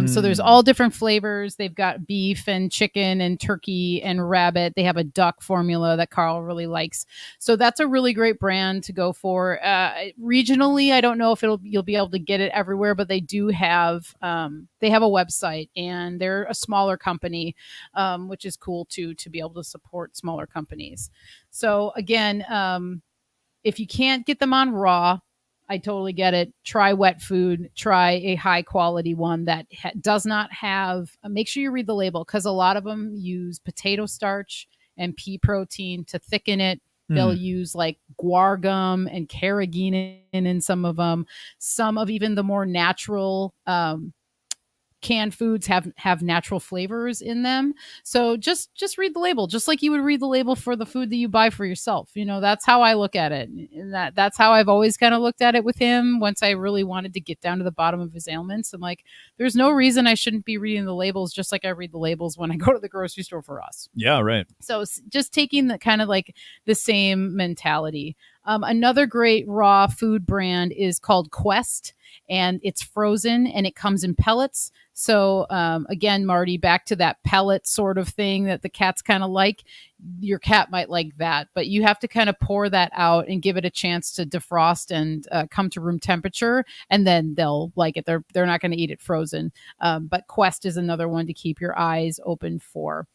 So there's all different flavors. They've got beef and chicken and turkey and rabbit. They have a duck formula that Carl really likes. So that's a really great brand to go for. Regionally, I don't know if you'll be able to get it everywhere, but they do have a website, and they're a smaller company, which is cool too, to be able to support smaller companies. So again, if you can't get them on raw, I totally get it. Try wet food. Try a high quality one that does not have, make sure you read the label, because a lot of them use potato starch and pea protein to thicken it. They'll use like guar gum and carrageenan in some of them. Some of even the more natural canned foods have natural flavors in them. So just read the label, just like you would read the label for the food that you buy for yourself. That's how I look at it. And that's how I've always kind of looked at it with him. Once I really wanted to get down to the bottom of his ailments, I'm like, there's no reason I shouldn't be reading the labels, just like I read the labels when I go to the grocery store for us. Yeah, right. So just taking the kind of like the same mentality. Another great raw food brand is called Quest, and it's frozen and it comes in pellets. So again, Marty, back to that pellet sort of thing that the cats kind of like. Your cat might like that, but you have to kind of pour that out and give it a chance to defrost and come to room temperature, and then they'll like it. They're not going to eat it frozen. But Quest is another one to keep your eyes open for.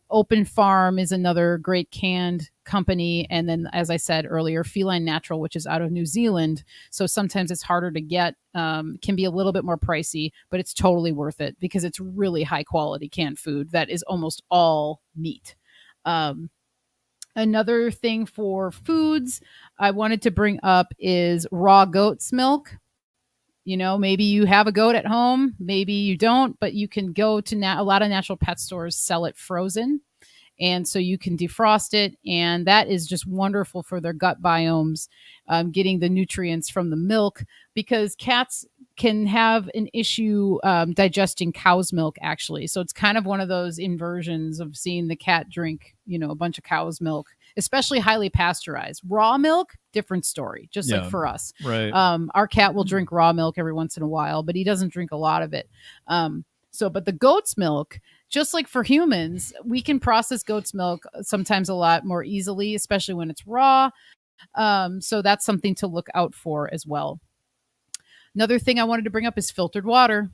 Open Farm is another great canned company. And then, as I said earlier, Feline Natural, which is out of New Zealand. So sometimes it's harder to get, can be a little bit more pricey, but it's totally worth it because it's really high quality canned food that is almost all meat. Another thing for foods I wanted to bring up is raw goat's milk. Maybe you have a goat at home, maybe you don't, but you can go to a lot of natural pet stores sell it frozen. And so you can defrost it. And that is just wonderful for their gut biomes, getting the nutrients from the milk, because cats can have an issue digesting cow's milk, actually. So it's kind of one of those inversions of seeing the cat drink, a bunch of cow's milk, especially highly pasteurized. Raw milk, different story, just like for us. Right. Our cat will drink raw milk every once in a while, but he doesn't drink a lot of it. But the goat's milk, just like for humans, we can process goat's milk sometimes a lot more easily, especially when it's raw. So that's something to look out for as well. Another thing I wanted to bring up is filtered water.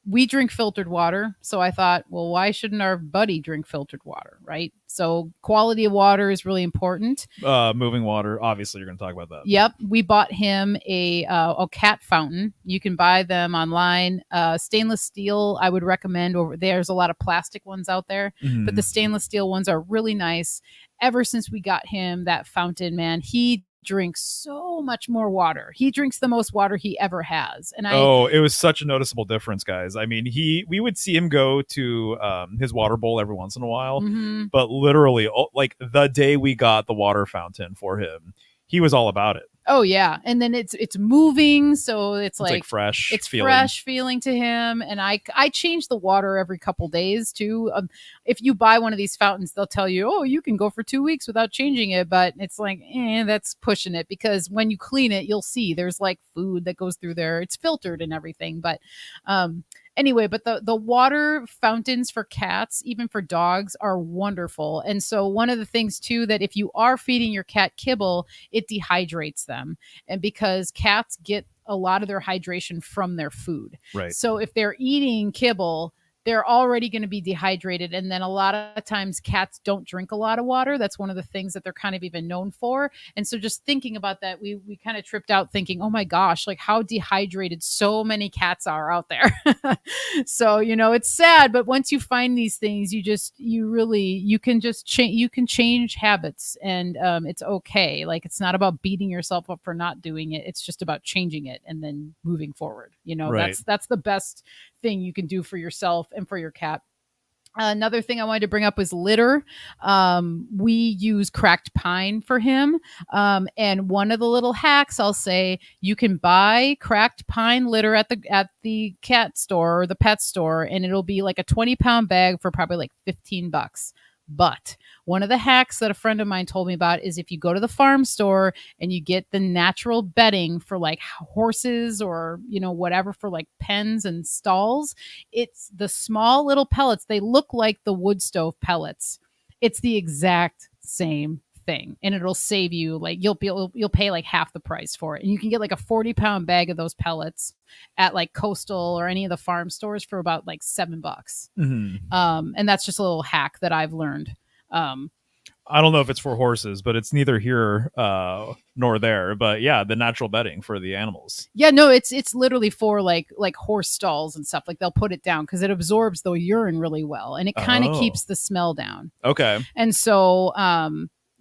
We drink filtered water. So I thought, well, why shouldn't our buddy drink filtered water, right? So quality of water is really important. Moving water, obviously you're going to talk about that. Yep. We bought him a cat fountain. You can buy them online. Stainless steel, I would recommend. There's a lot of plastic ones out there, but the stainless steel ones are really nice. Ever since we got him that fountain, man, he drinks so much more water. He drinks the most water he ever has. And it was such a noticeable difference, guys. I mean, we would see him go to his water bowl every once in a while, but literally, like the day we got the water fountain for him, he was all about it. Oh yeah, and then it's moving, so it's like fresh. It's fresh feeling to him, and I change the water every couple days too. If you buy one of these fountains, they'll tell you, oh, you can go for 2 weeks without changing it, but it's like, that's pushing it, because when you clean it, you'll see there's like food that goes through there. It's filtered and everything, but anyway, but the water fountains for cats, even for dogs, are wonderful. And so one of the things too, that if you are feeding your cat kibble, it dehydrates them. And because cats get a lot of their hydration from their food. Right. So if they're eating kibble, they're already going to be dehydrated. And then a lot of times cats don't drink a lot of water. That's one of the things that they're kind of even known for. And so just thinking about that, we kind of tripped out thinking, oh my gosh, like how dehydrated so many cats are out there. So, it's sad, but once you find these things, you can change habits, and it's okay. Like, it's not about beating yourself up for not doing it. It's just about changing it and then moving forward. Right. That's the best thing you can do for yourself and for your cat. Another thing I wanted to bring up was litter. We use cracked pine for him. And one of the little hacks, I'll say, you can buy cracked pine litter at the cat store or the pet store, and it'll be like a 20-pound bag for probably like $15. But one of the hacks that a friend of mine told me about is if you go to the farm store and you get the natural bedding for like horses or, whatever, for like pens and stalls, it's the small little pellets. They look like the wood stove pellets. It's the exact same thing, and it'll save you, like, you'll pay like half the price for it, and you can get like a 40-pound bag of those pellets at like Coastal or any of the farm stores for about like $7. And that's just a little hack that I've learned. I don't know if it's for horses, but it's neither here nor there. But yeah, the natural bedding for the animals. Yeah, no, it's literally for like horse stalls and stuff. Like, they'll put it down because it absorbs the urine really well, and it kind of keeps the smell down. Okay. And so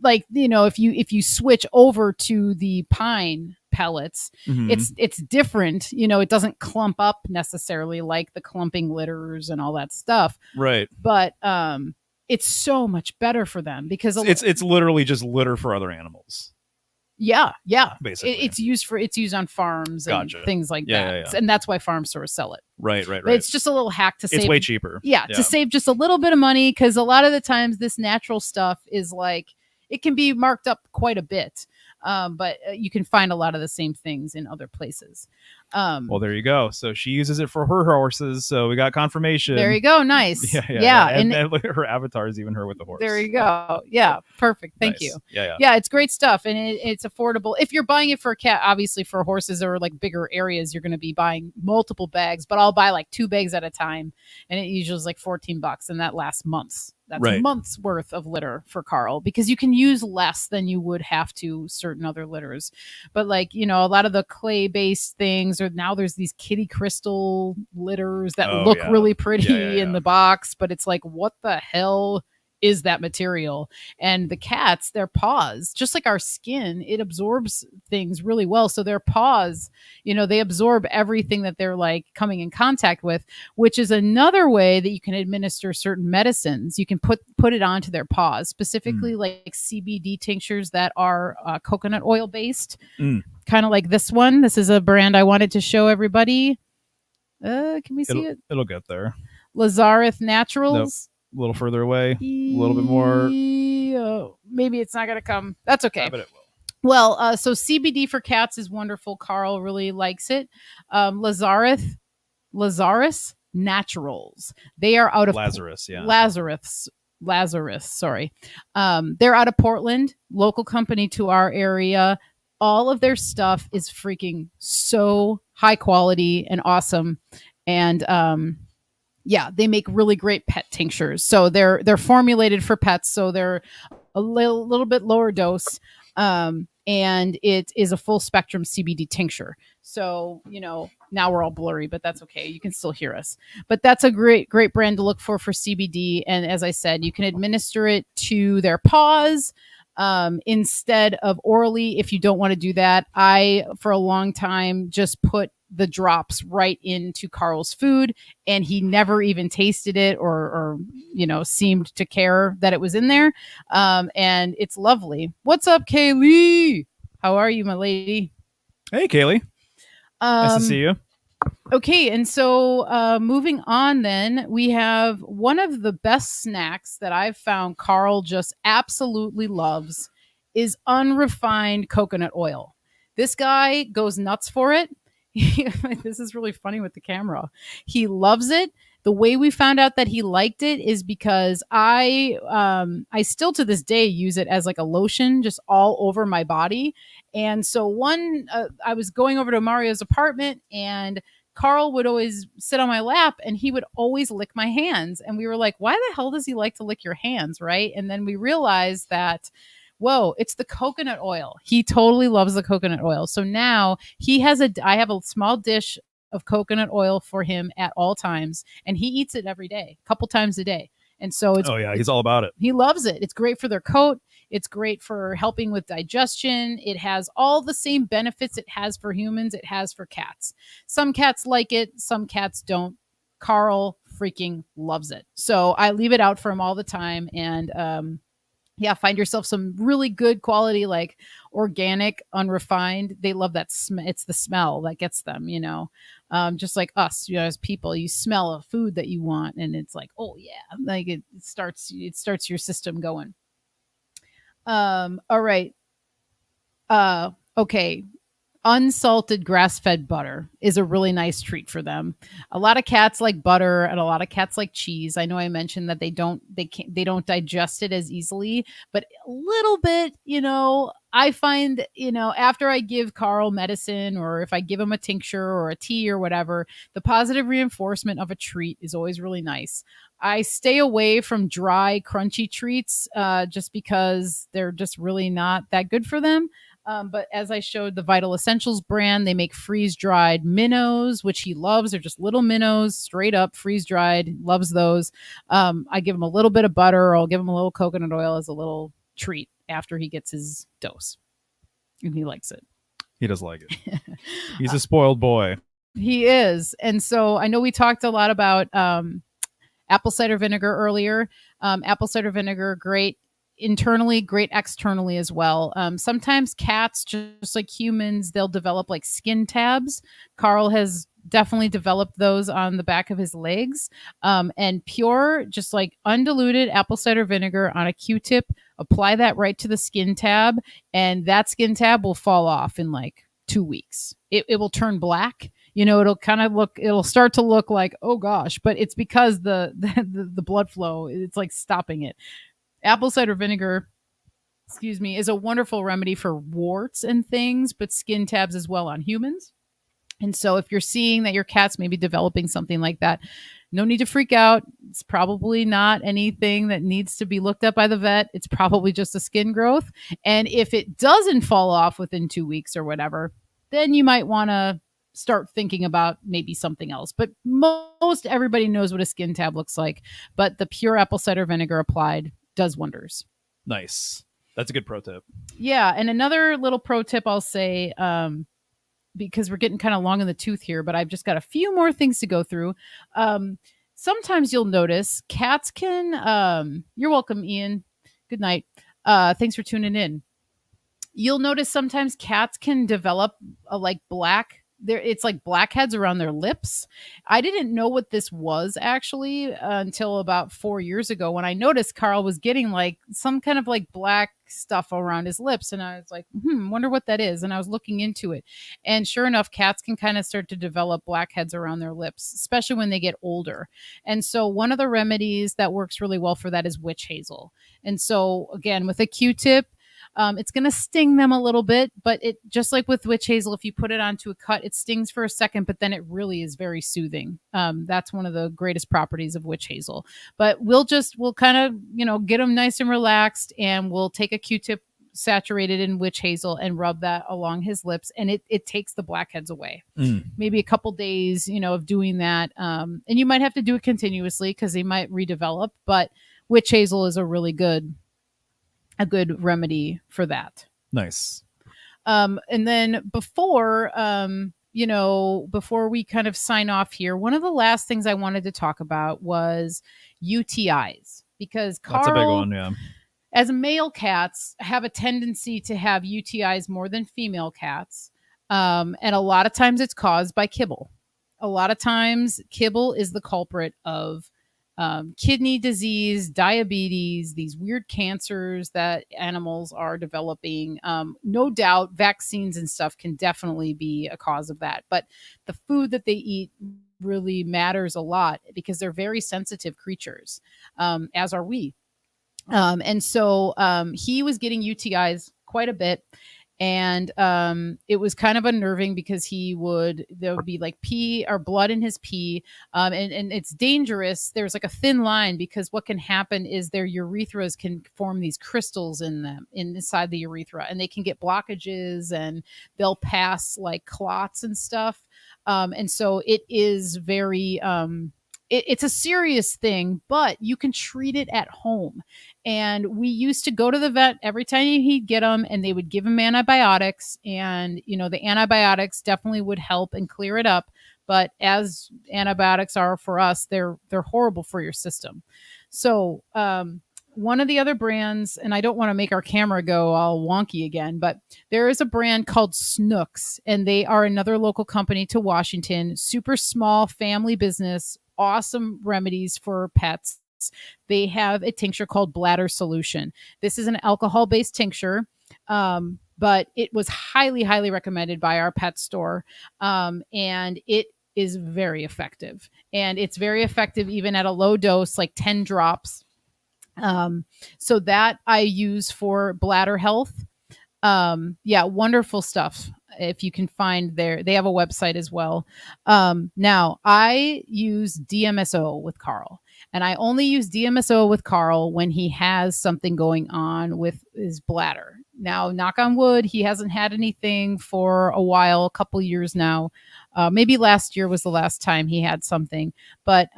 if you switch over to the pine pellets. Mhm. It's different, it doesn't clump up necessarily like the clumping litters and all that stuff, Right. but it's so much better for them because It's literally just litter for other animals. yeah, Basically. it's used on farms and Gotcha. things like Yeah, that. yeah, yeah. And that's why farm stores sell it. Right. But it's just a little hack to save. It's way cheaper. Yeah, to save just a little bit of money, because a lot of the times this natural stuff is like, it can be marked up quite a bit. But you can find a lot of the same things in other places. Well, there you go. So she uses it for her horses. So we got confirmation. There you go. Nice. Yeah. And look at her avatar is even her with the horse. There you go. Yeah. Perfect. Thank you. Yeah. It's great stuff. And it's affordable. If you're buying it for a cat, obviously for horses or like bigger areas, you're going to be buying multiple bags, but I'll buy like 2 bags at a time. And it usually is like $14 and that lasts months. That's a month's worth of litter for Carl, because you can use less than you would have to certain other litters. But like, a lot of the clay based things, or now there's these kitty crystal litters that look really pretty in the box, but it's like, what the hell is that material? And the cats, their paws, just like our skin, it absorbs things really well. So their paws, they absorb everything that they're like coming in contact with, which is another way that you can administer certain medicines. You can put it onto their paws, specifically like CBD tinctures that are coconut oil based, kind of like this one. This is a brand I wanted to show everybody. Can we see it? It'll get there. Lazarus Naturals. Nope. A little further away, a little bit more. Maybe it's not going to come. That's okay. But it will. Well, so CBD for cats is wonderful. Carl really likes it. Lazarus Naturals. They are out of Lazarus. Lazarus. Sorry. They're out of Portland, local company to our area. All of their stuff is freaking so high quality and awesome. And they make really great pet tinctures. So they're formulated for pets. So they're a little bit lower dose. And it is a full spectrum CBD tincture. So, now we're all blurry, but that's okay. You can still hear us. But that's a great brand to look for CBD. And as I said, you can administer it to their paws instead of orally if you don't want to do that. I, for a long time, just put the drops right into Carl's food, and he never even tasted it or seemed to care that it was in there. And it's lovely. What's up, Kaylee? How are you, my lady? Hey, Kaylee. Nice to see you. Okay, and so moving on then, we have one of the best snacks that I've found Carl just absolutely loves is unrefined coconut oil. This guy goes nuts for it. This is really funny with the camera. He loves it. The way we found out that he liked it is because I still to this day use it as like a lotion just all over my body. And so I was going over to Mario's apartment, and Carl would always sit on my lap and he would always lick my hands. And we were like, why the hell does he like to lick your hands? Right. And then we realized that, whoa, it's the coconut oil. He totally loves the coconut oil. So now I have a small dish of coconut oil for him at all times, and he eats it every day, a couple times a day. And so he's all about it. He loves it. It's great for their coat. It's great for helping with digestion. It has all the same benefits it has for humans, it has for cats. Some cats like it, some cats don't. Carl freaking loves it. So I leave it out for him all the time. And find yourself some really good quality, like organic, unrefined. They love that it's the smell that gets them, just like us, as people, you smell a food that you want and it's like, oh yeah, like it starts your system going. All right. Okay. Unsalted grass-fed butter is a really nice treat for them. A lot of cats like butter and a lot of cats like cheese. I know I mentioned that they don't digest it as easily, but a little bit, I find, after I give Carl medicine or if I give him a tincture or a tea or whatever, the positive reinforcement of a treat is always really nice. I stay away from dry, crunchy treats just because they're just really not that good for them. But as I showed, the Vital Essentials brand, they make freeze-dried minnows, which he loves. They're just little minnows, straight up freeze-dried. Loves those. I give him a little bit of butter, or I'll give him a little coconut oil as a little treat after he gets his dose. And he likes it. He does like it. He's a spoiled boy. He is. And so I know we talked a lot about apple cider vinegar earlier. Apple cider vinegar, great internally, great externally as well. Sometimes cats, just like humans, they'll develop like skin tabs. Carl has definitely developed those on the back of his legs. And pure, just like undiluted apple cider vinegar on a Q-tip, apply that right to the skin tab, and that skin tab will fall off in like 2 weeks. It will turn black. It'll kind of it'll start to look like, oh gosh, but it's because the blood flow, it's like stopping it. Apple cider vinegar, is a wonderful remedy for warts and things, but skin tabs as well on humans. And so if you're seeing that your cat's maybe developing something like that, no need to freak out. It's probably not anything that needs to be looked at by the vet. It's probably just a skin growth. And if it doesn't fall off within 2 weeks or whatever, then you might want to start thinking about maybe something else. But most everybody knows what a skin tab looks like. But the pure apple cider vinegar applied does wonders. Nice. That's a good pro tip. Yeah. And another little pro tip I'll say, because we're getting kind of long in the tooth here, but I've just got a few more things to go through. Sometimes you'll notice cats can, you're welcome, Ian. Good night. Thanks for tuning in. You'll notice sometimes cats can develop like it's like blackheads around their lips. I didn't know what this was actually until about 4 years ago when I noticed Carl was getting like some kind of like black stuff around his lips. And I was like, wonder what that is. And I was looking into it. And sure enough, cats can kind of start to develop blackheads around their lips, especially when they get older. And so one of the remedies that works really well for that is witch hazel. And so again, with a Q-tip, it's going to sting them a little bit, but it just like with witch hazel, if you put it onto a cut, it stings for a second, but then it really is very soothing. That's one of the greatest properties of witch hazel. But we'll kind of, get them nice and relaxed, and we'll take a Q-tip saturated in witch hazel and rub that along his lips, and it takes the blackheads away. Maybe a couple days, of doing that. And you might have to do it continuously because they might redevelop, but witch hazel is a good remedy for that. Nice. And then before we kind of sign off here, one of the last things I wanted to talk about was UTIs, because Carl, that's a big one, yeah. As male cats have a tendency to have UTIs more than female cats. And a lot of times it's caused by kibble. A lot of times kibble is the culprit of kidney disease, diabetes, these weird cancers that animals are developing. No doubt vaccines and stuff can definitely be a cause of that. But the food that they eat really matters a lot because they're very sensitive creatures, as are we. And so he was getting UTIs quite a bit. And it was kind of unnerving because there would be like pee or blood in his pee. And it's dangerous. There's like a thin line because what can happen is their urethras can form these crystals in them inside the urethra, and they can get blockages and they'll pass like clots and stuff. And so it is very, it's a serious thing, but you can treat it at home. And we used to go to the vet every time he'd get them, and they would give him antibiotics. And, the antibiotics definitely would help and clear it up. But as antibiotics are for us, they're horrible for your system. So one of the other brands, and I don't want to make our camera go all wonky again, but there is a brand called Snooks, and they are another local company to Washington, super small family business, awesome remedies for pets. They have a tincture called Bladder Solution. This is an alcohol-based tincture, but it was highly, highly recommended by our pet store, and it is very effective. And it's very effective even at a low dose, like 10 drops. So that I use for bladder health. Wonderful stuff. If you can find they have a website as well. Now I use DMSO with Carl, and I only use DMSO with Carl when he has something going on with his bladder. Now, knock on wood, he hasn't had anything for a while, a couple years now. Maybe last year was the last time he had something, but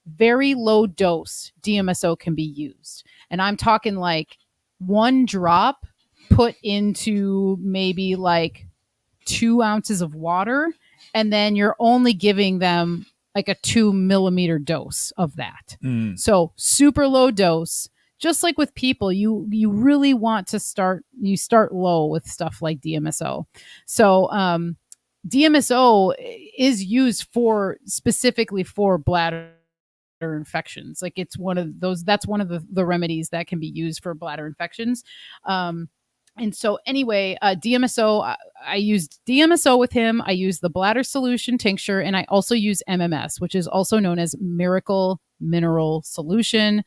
very low dose DMSO can be used. And I'm talking like 1 drop put into maybe like 2 ounces of water, and then you're only giving them like a 2 millimeter dose of that. So super low dose. Just like with people, you really want to start low with stuff like DMSO. So DMSO is used specifically for bladder infections. Like it's one of those, that's one of the remedies that can be used for bladder infections. And so anyway, DMSO, I used DMSO with him. I used the bladder solution tincture, and I also use MMS, which is also known as Miracle Mineral Solution,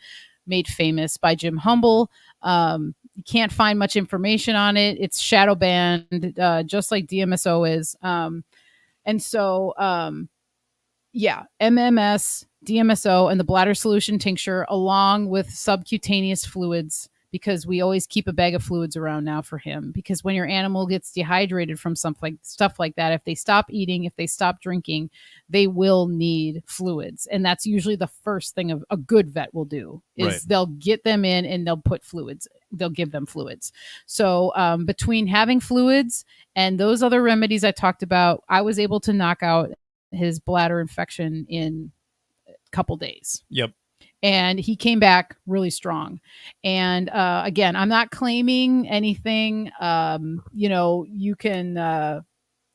made famous by Jim Humble. You can't find much information on it. It's shadow banned, just like DMSO is. And so, MMS, DMSO, and the bladder solution tincture, along with subcutaneous fluids, because we always keep a bag of fluids around now for him. Because when your animal gets dehydrated from stuff like that, if they stop eating, if they stop drinking, they will need fluids. And that's usually the first thing a good vet will do is they'll get them in and they'll put fluids. They'll give them fluids. So between having fluids and those other remedies I talked about, I was able to knock out his bladder infection in a couple days. Yep. And he came back really strong. And again, I'm not claiming anything. You can,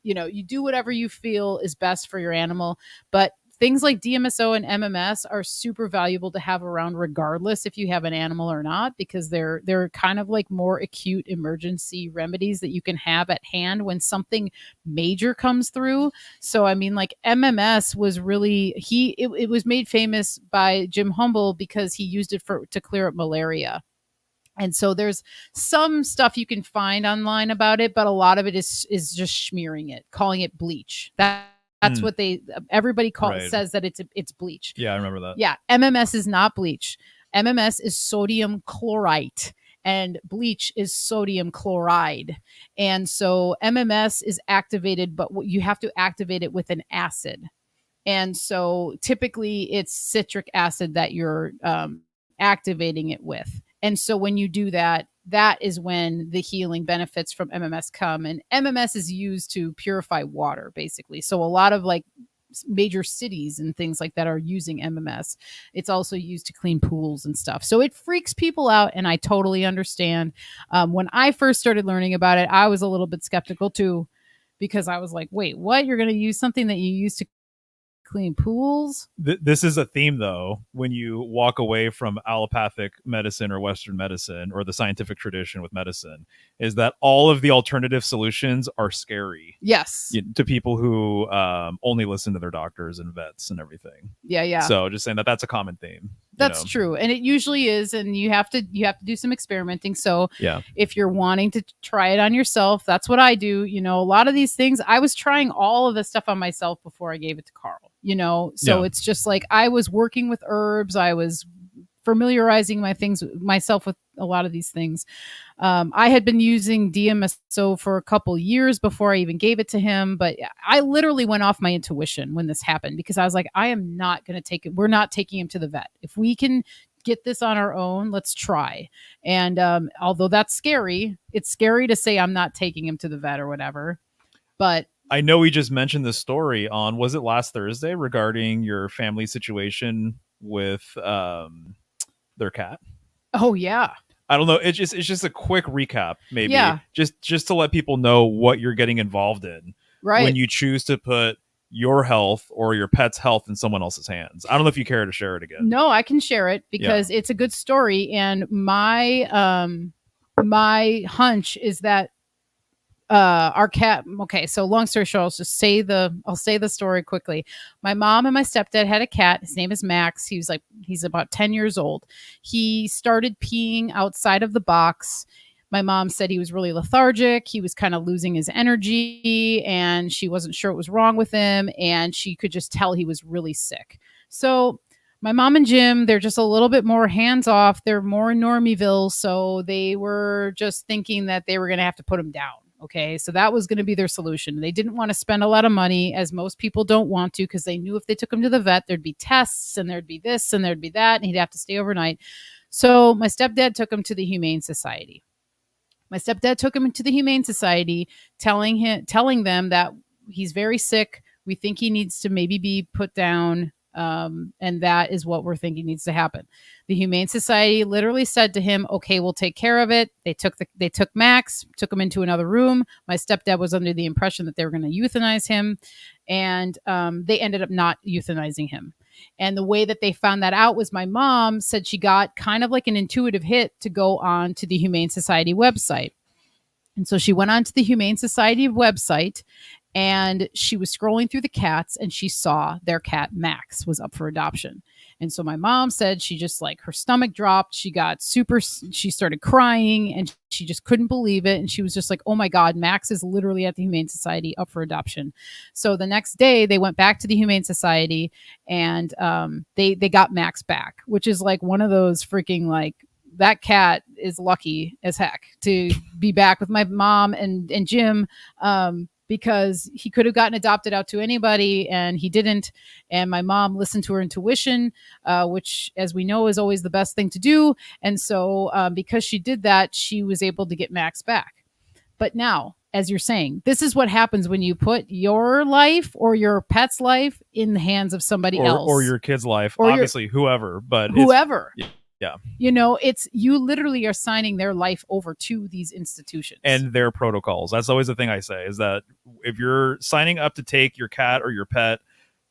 you do whatever you feel is best for your animal. But things like DMSO and MMS are super valuable to have around regardless if you have an animal or not, because they're kind of like more acute emergency remedies that you can have at hand when something major comes through. So I mean, like MMS was really it was made famous by Jim Humble because he used it to clear up malaria. And so there's some stuff you can find online about it, but a lot of it is just smearing it, calling it bleach. That's what everybody says that it's bleach. Yeah, I remember that. Yeah, MMS is not bleach. MMS is sodium chlorite, and bleach is sodium chloride. And so MMS is activated, but you have to activate it with an acid. And so typically it's citric acid that you're activating it with. And so when you do that, that is when the healing benefits from MMS come. And MMS is used to purify water, basically. So a lot of like major cities and things like that are using MMS. It's also used to clean pools and stuff. So it freaks people out, and I totally understand. When I first started learning about it, I was a little bit skeptical too, because I was like, wait, what? You're going to use something that you use to clean pools? This is a theme, though, when you walk away from allopathic medicine or Western medicine or the scientific tradition with medicine, is that all of the alternative solutions are scary. Yes. To people who only listen to their doctors and vets and everything. Yeah. So just saying that's a common theme. That's true. And it usually is. And you have to do some experimenting. So if you're wanting to try it on yourself, that's what I do. A lot of these things, I was trying all of this stuff on myself before I gave it to Carl, So it's just like I was working with herbs. I was familiarizing myself with a lot of these things. I had been using DMSO for a couple years before I even gave it to him, but I literally went off my intuition when this happened, because I was like, I am not going to take it. We're not taking him to the vet. If we can get this on our own, let's try. And although that's scary, it's scary to say I'm not taking him to the vet or whatever. But I know we just mentioned this story on, was it last Thursday, regarding your family situation with their cat? Oh yeah. I don't know. It's just a quick recap, maybe. Yeah. Just to let people know what you're getting involved in when you choose to put your health or your pet's health in someone else's hands. I don't know if you care to share it again. No, I can share it because it's a good story. And my hunch is that our cat. Okay, so long story short, I'll say the story quickly. My mom and my stepdad had a cat. His name is Max. He's about 10 years old. He started peeing outside of the box. My mom said he was really lethargic. He was kind of losing his energy, and she wasn't sure what was wrong with him, and she could just tell he was really sick. So my mom and Jim, they're just a little bit more hands off. They're more in Normieville, so they were just thinking that they were going to have to put him down. Okay, so that was going to be their solution. They didn't want to spend a lot of money, as most people don't want to, because they knew if they took him to the vet, there'd be tests and there'd be this and there'd be that, and he'd have to stay overnight. So my stepdad took him to the Humane Society. My stepdad took him to the Humane Society, telling them that he's very sick. We think he needs to maybe be put down, and that is what we're thinking needs to happen. The Humane Society literally said to him, "Okay, we'll take care of it." They took Max, took him into another room. My stepdad was under the impression that they were going to euthanize him, and they ended up not euthanizing him. And the way that they found that out was my mom said she got kind of like an intuitive hit to go on to the Humane Society website. And so she went on to the Humane Society website, and she was scrolling through the cats, and she saw their cat Max was up for adoption. And so my mom said she just, like, her stomach dropped. She started crying, and she just couldn't believe it. And she was just like, oh my God, Max is literally at the Humane Society up for adoption. So the next day they went back to the Humane Society, and they got Max back, which is like one of those freaking, like, that cat is lucky as heck to be back with my mom and Jim, because he could have gotten adopted out to anybody, and he didn't. And my mom listened to her intuition, which, as we know, is always the best thing to do. And so because she did that, she was able to get Max back. But now, as you're saying, this is what happens when you put your life or your pet's life in the hands of somebody else. Or your kid's life, or obviously, whoever. But whoever. Yeah. You know, you literally are signing their life over to these institutions. And their protocols. That's always the thing I say, is that if you're signing up to take your cat or your pet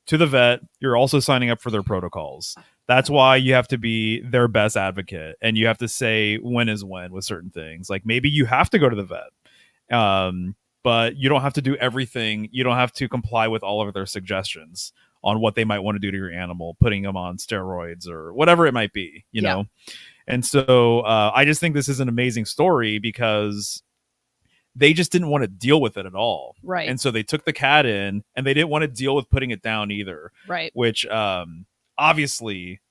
to the vet, you're also signing up for their protocols. That's why you have to be their best advocate, and you have to say when is when with certain things. Like, maybe you have to go to the vet, but you don't have to do everything. You don't have to comply with all of their suggestions on what they might want to do to your animal, putting them on steroids or whatever it might be, you know? And so I just think this is an amazing story, because they just didn't want to deal with it at all. Right. And so they took the cat in, and they didn't want to deal with putting it down either. Right. Which obviously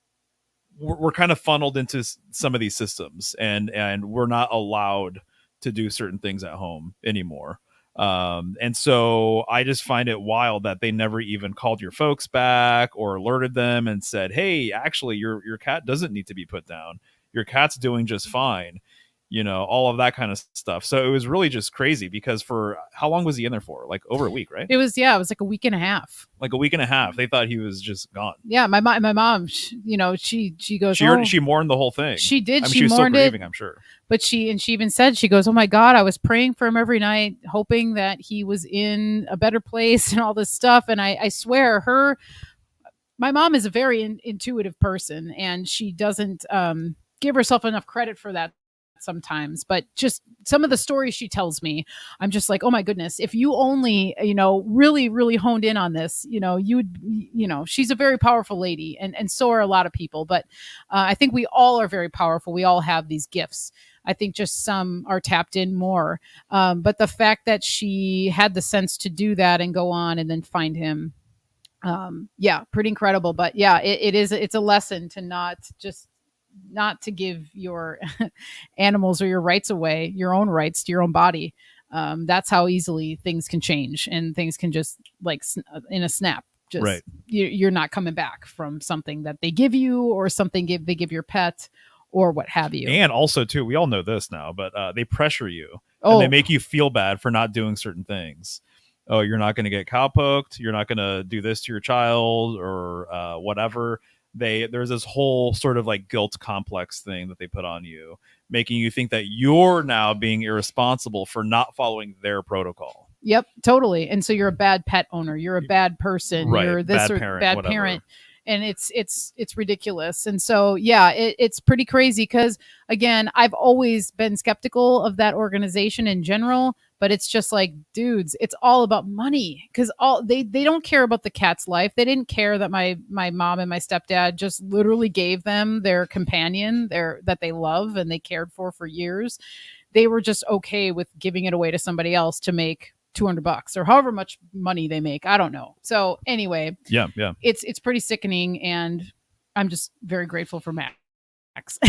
we're kind of funneled into some of these systems, and we're not allowed to do certain things at home anymore. And so I just find it wild that they never even called your folks back or alerted them and said, hey, actually your cat doesn't need to be put down. Your cat's doing just fine. You know, all of that kind of stuff. So it was really just crazy, because for how long was he in there for? Like over a week, right? It was like a week and a half. Like a week and a half. They thought he was just gone. Yeah. My mom, she goes, she mourned the whole thing. She did. I mean, she was mourned still grieving, it, I'm sure. But she even said, she goes, oh my God, I was praying for him every night, hoping that he was in a better place and all this stuff. And I swear my mom is a very intuitive person, and she doesn't give herself enough credit for that sometimes. But just some of the stories she tells me, I'm just like, oh my goodness, if you only, really, really honed in on this, she's a very powerful lady, and so are a lot of people. But I think we all are very powerful. We all have these gifts. I think just some are tapped in more. But the fact that she had the sense to do that and go on and then find him, pretty incredible. But yeah, it's a lesson to not to give your animals or your rights away, your own rights to your own body. That's how easily things can change, and things can just, like, in a snap, just right. You're not coming back from something that they give you, or something they give your pet, or what have you. And also too, we all know this now, but they pressure you, and they make you feel bad for not doing certain things. Oh, you're not going to get cowpoked. You're not going to do this to your child, or whatever. There's this whole sort of like guilt complex thing that they put on you, making you think that you're now being irresponsible for not following their protocol. Yep, totally. And so you're a bad pet owner. You're a bad person. Right. You're this bad parent. And it's ridiculous. And so, yeah, it's pretty crazy, because, again, I've always been skeptical of that organization in general, but it's just like, dudes, it's all about money, because they don't care about the cat's life. They didn't care that my mom and my stepdad just literally gave them their companion that they love and they cared for years. They were just okay with giving it away to somebody else to make $200 or however much money they make. I don't know. So anyway, yeah, it's pretty sickening, and I'm just very grateful for Max.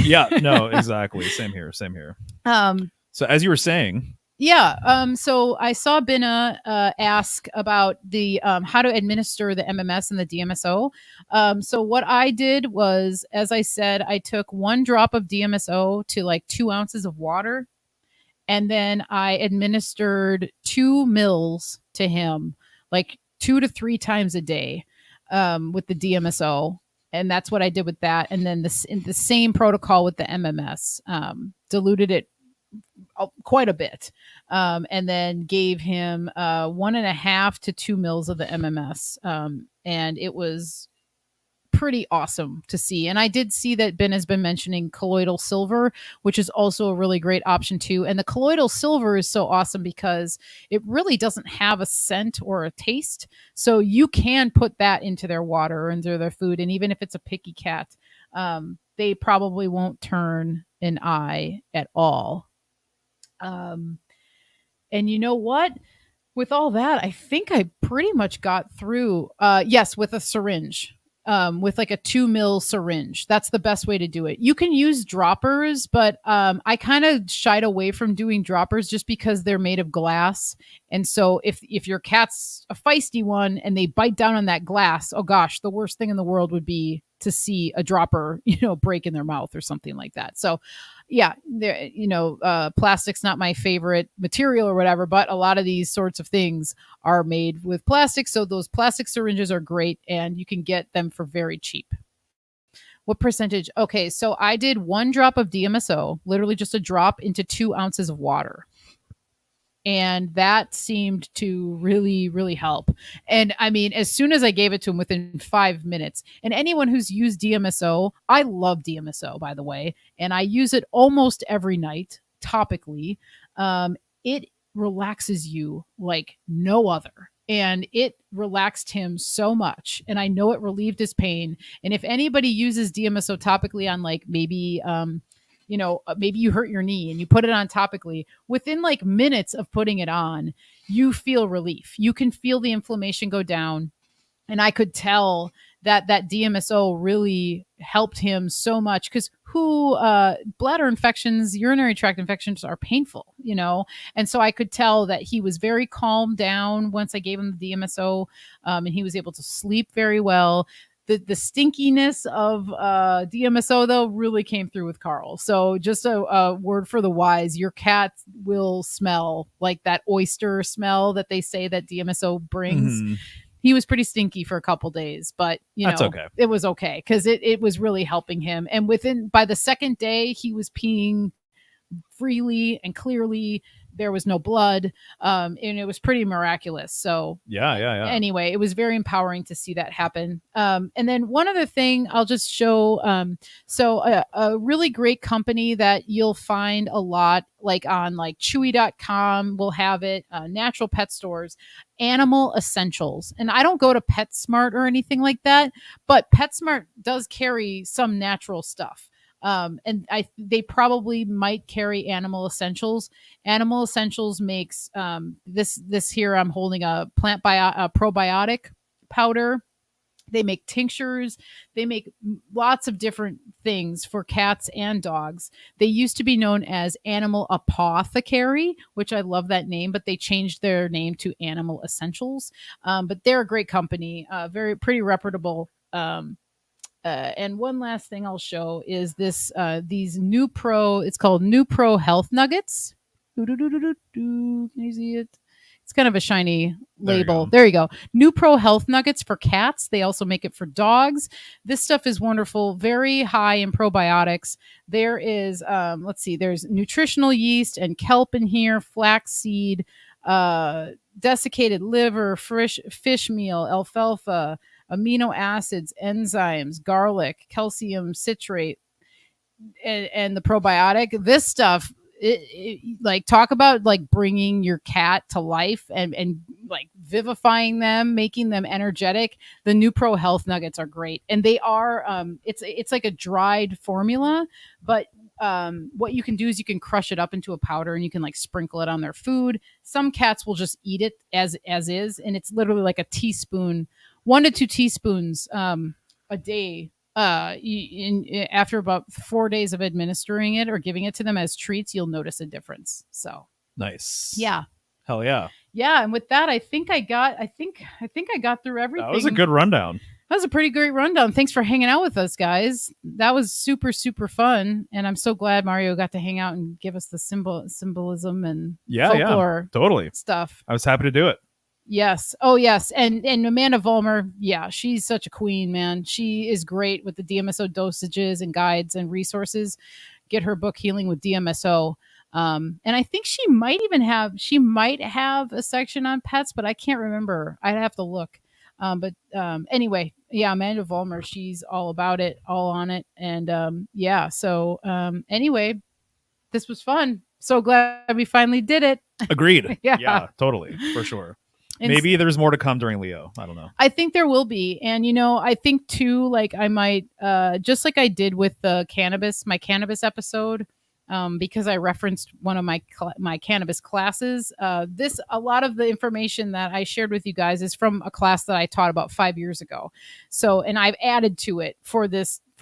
Yeah, no, exactly. Same here. So as you were saying, so I saw Binna ask about the how to administer the MMS and the DMSO. So what I did was, as I said, I took 1 drop of DMSO to like 2 ounces of water, And then I administered 2 mils to him, like 2 to 3 times a day, with the DMSO. And that's what I did with that. And then the same protocol with the MMS, diluted it quite a bit, and then gave him 1.5 to 2 mils of the MMS. And it was pretty awesome to see. And I did see that Ben has been mentioning colloidal silver, which is also a really great option too. And the colloidal silver is so awesome because it really doesn't have a scent or a taste. So you can put that into their water or into their food. And even if it's a picky cat, they probably won't turn an eye at all. And you know what? With all that, I think I pretty much got through. Yes, with a syringe, with like a 2 mil syringe. That's the best way to do it. You can use droppers, but I kind of shied away from doing droppers just because they're made of glass. And so if your cat's a feisty one and they bite down on that glass, oh gosh, the worst thing in the world would be to see a dropper, break in their mouth or something like that. So yeah, there, plastic's not my favorite material or whatever, but a lot of these sorts of things are made with plastic. So those plastic syringes are great and you can get them for very cheap. What percentage? Okay, so I did 1 drop of DMSO, literally just a drop into 2 ounces of water. And that seemed to really, really help. And I mean, as soon as I gave it to him within 5 minutes, and anyone who's used DMSO, I love DMSO, by the way, and I use it almost every night topically. It relaxes you like no other. And it relaxed him so much. And I know it relieved his pain. And if anybody uses DMSO topically on like maybe, maybe you hurt your knee and you put it on topically, within like minutes of putting it on, you feel relief. You can feel the inflammation go down. And I could tell that DMSO really helped him so much because bladder infections, urinary tract infections are painful, And so I could tell that he was very calmed down once I gave him the DMSO, and he was able to sleep very well. The stinkiness of DMSO, though, really came through with Carl. So just a word for the wise, your cat will smell like that oyster smell that they say that DMSO brings. Mm-hmm. He was pretty stinky for a couple days, but that's okay. It was okay because it was really helping him. And by the second day, he was peeing freely and clearly. There was no blood, and it was pretty miraculous. So yeah. Anyway, it was very empowering to see that happen. And then one other thing I'll just show. A really great company that you'll find a lot, like on like Chewy.com will have it, natural pet stores, Animal Essentials. And I don't go to PetSmart or anything like that, but PetSmart does carry some natural stuff. And they probably might carry Animal Essentials. Animal Essentials makes this here. I'm holding a probiotic powder. They make tinctures. They make lots of different things for cats and dogs. They used to be known as Animal Apothecary, which I love that name, but they changed their name to Animal Essentials. But they're a great company, pretty reputable. And one last thing I'll show is these New Pro. It's called New Pro Health Nuggets. Can you see it? It's kind of a shiny label. There you go. New Pro Health Nuggets for cats. They also make it for dogs. This stuff is wonderful. Very high in probiotics. There is, there's nutritional yeast and kelp in here, flaxseed, desiccated liver, fish meal, alfalfa, amino acids, enzymes, garlic, calcium citrate, and the probiotic. This stuff, like, talk about like bringing your cat to life and like vivifying them, making them energetic. The New Pro Health Nuggets are great, and they are it's like a dried formula, but what you can do is you can crush it up into a powder and you can like sprinkle it on their food. Some cats will just eat it as is, and it's literally like a teaspoon, 1 to 2 teaspoons a day. After about 4 days of administering it or giving it to them as treats, you'll notice a difference. So nice. Yeah. Hell yeah. Yeah, and with that, I think I got through everything. That was a good rundown. That was a pretty great rundown. Thanks for hanging out with us, guys. That was super, super fun. And I'm so glad Mario got to hang out and give us the symbolism and folklore totally stuff. I was happy to do it. Yes. Oh, yes. And Amanda Vollmer, yeah, she's such a queen, man. She is great with the DMSO dosages and guides and resources. Get her book Healing with DMSO. And I think she might have a section on pets, but I can't remember. I'd have to look. Anyway, yeah, Amanda Vollmer, she's all about it, all on it. And yeah, so anyway, this was fun. So glad we finally did it. Agreed. Yeah. Yeah, totally, for sure. And maybe there's more to come during Leo. I don't know. I think there will be. And, I think too, like I might, just like I did with the my cannabis episode, because I referenced one of my cannabis classes. A lot of the information that I shared with you guys is from a class that I taught about 5 years ago. So, and I've added to it for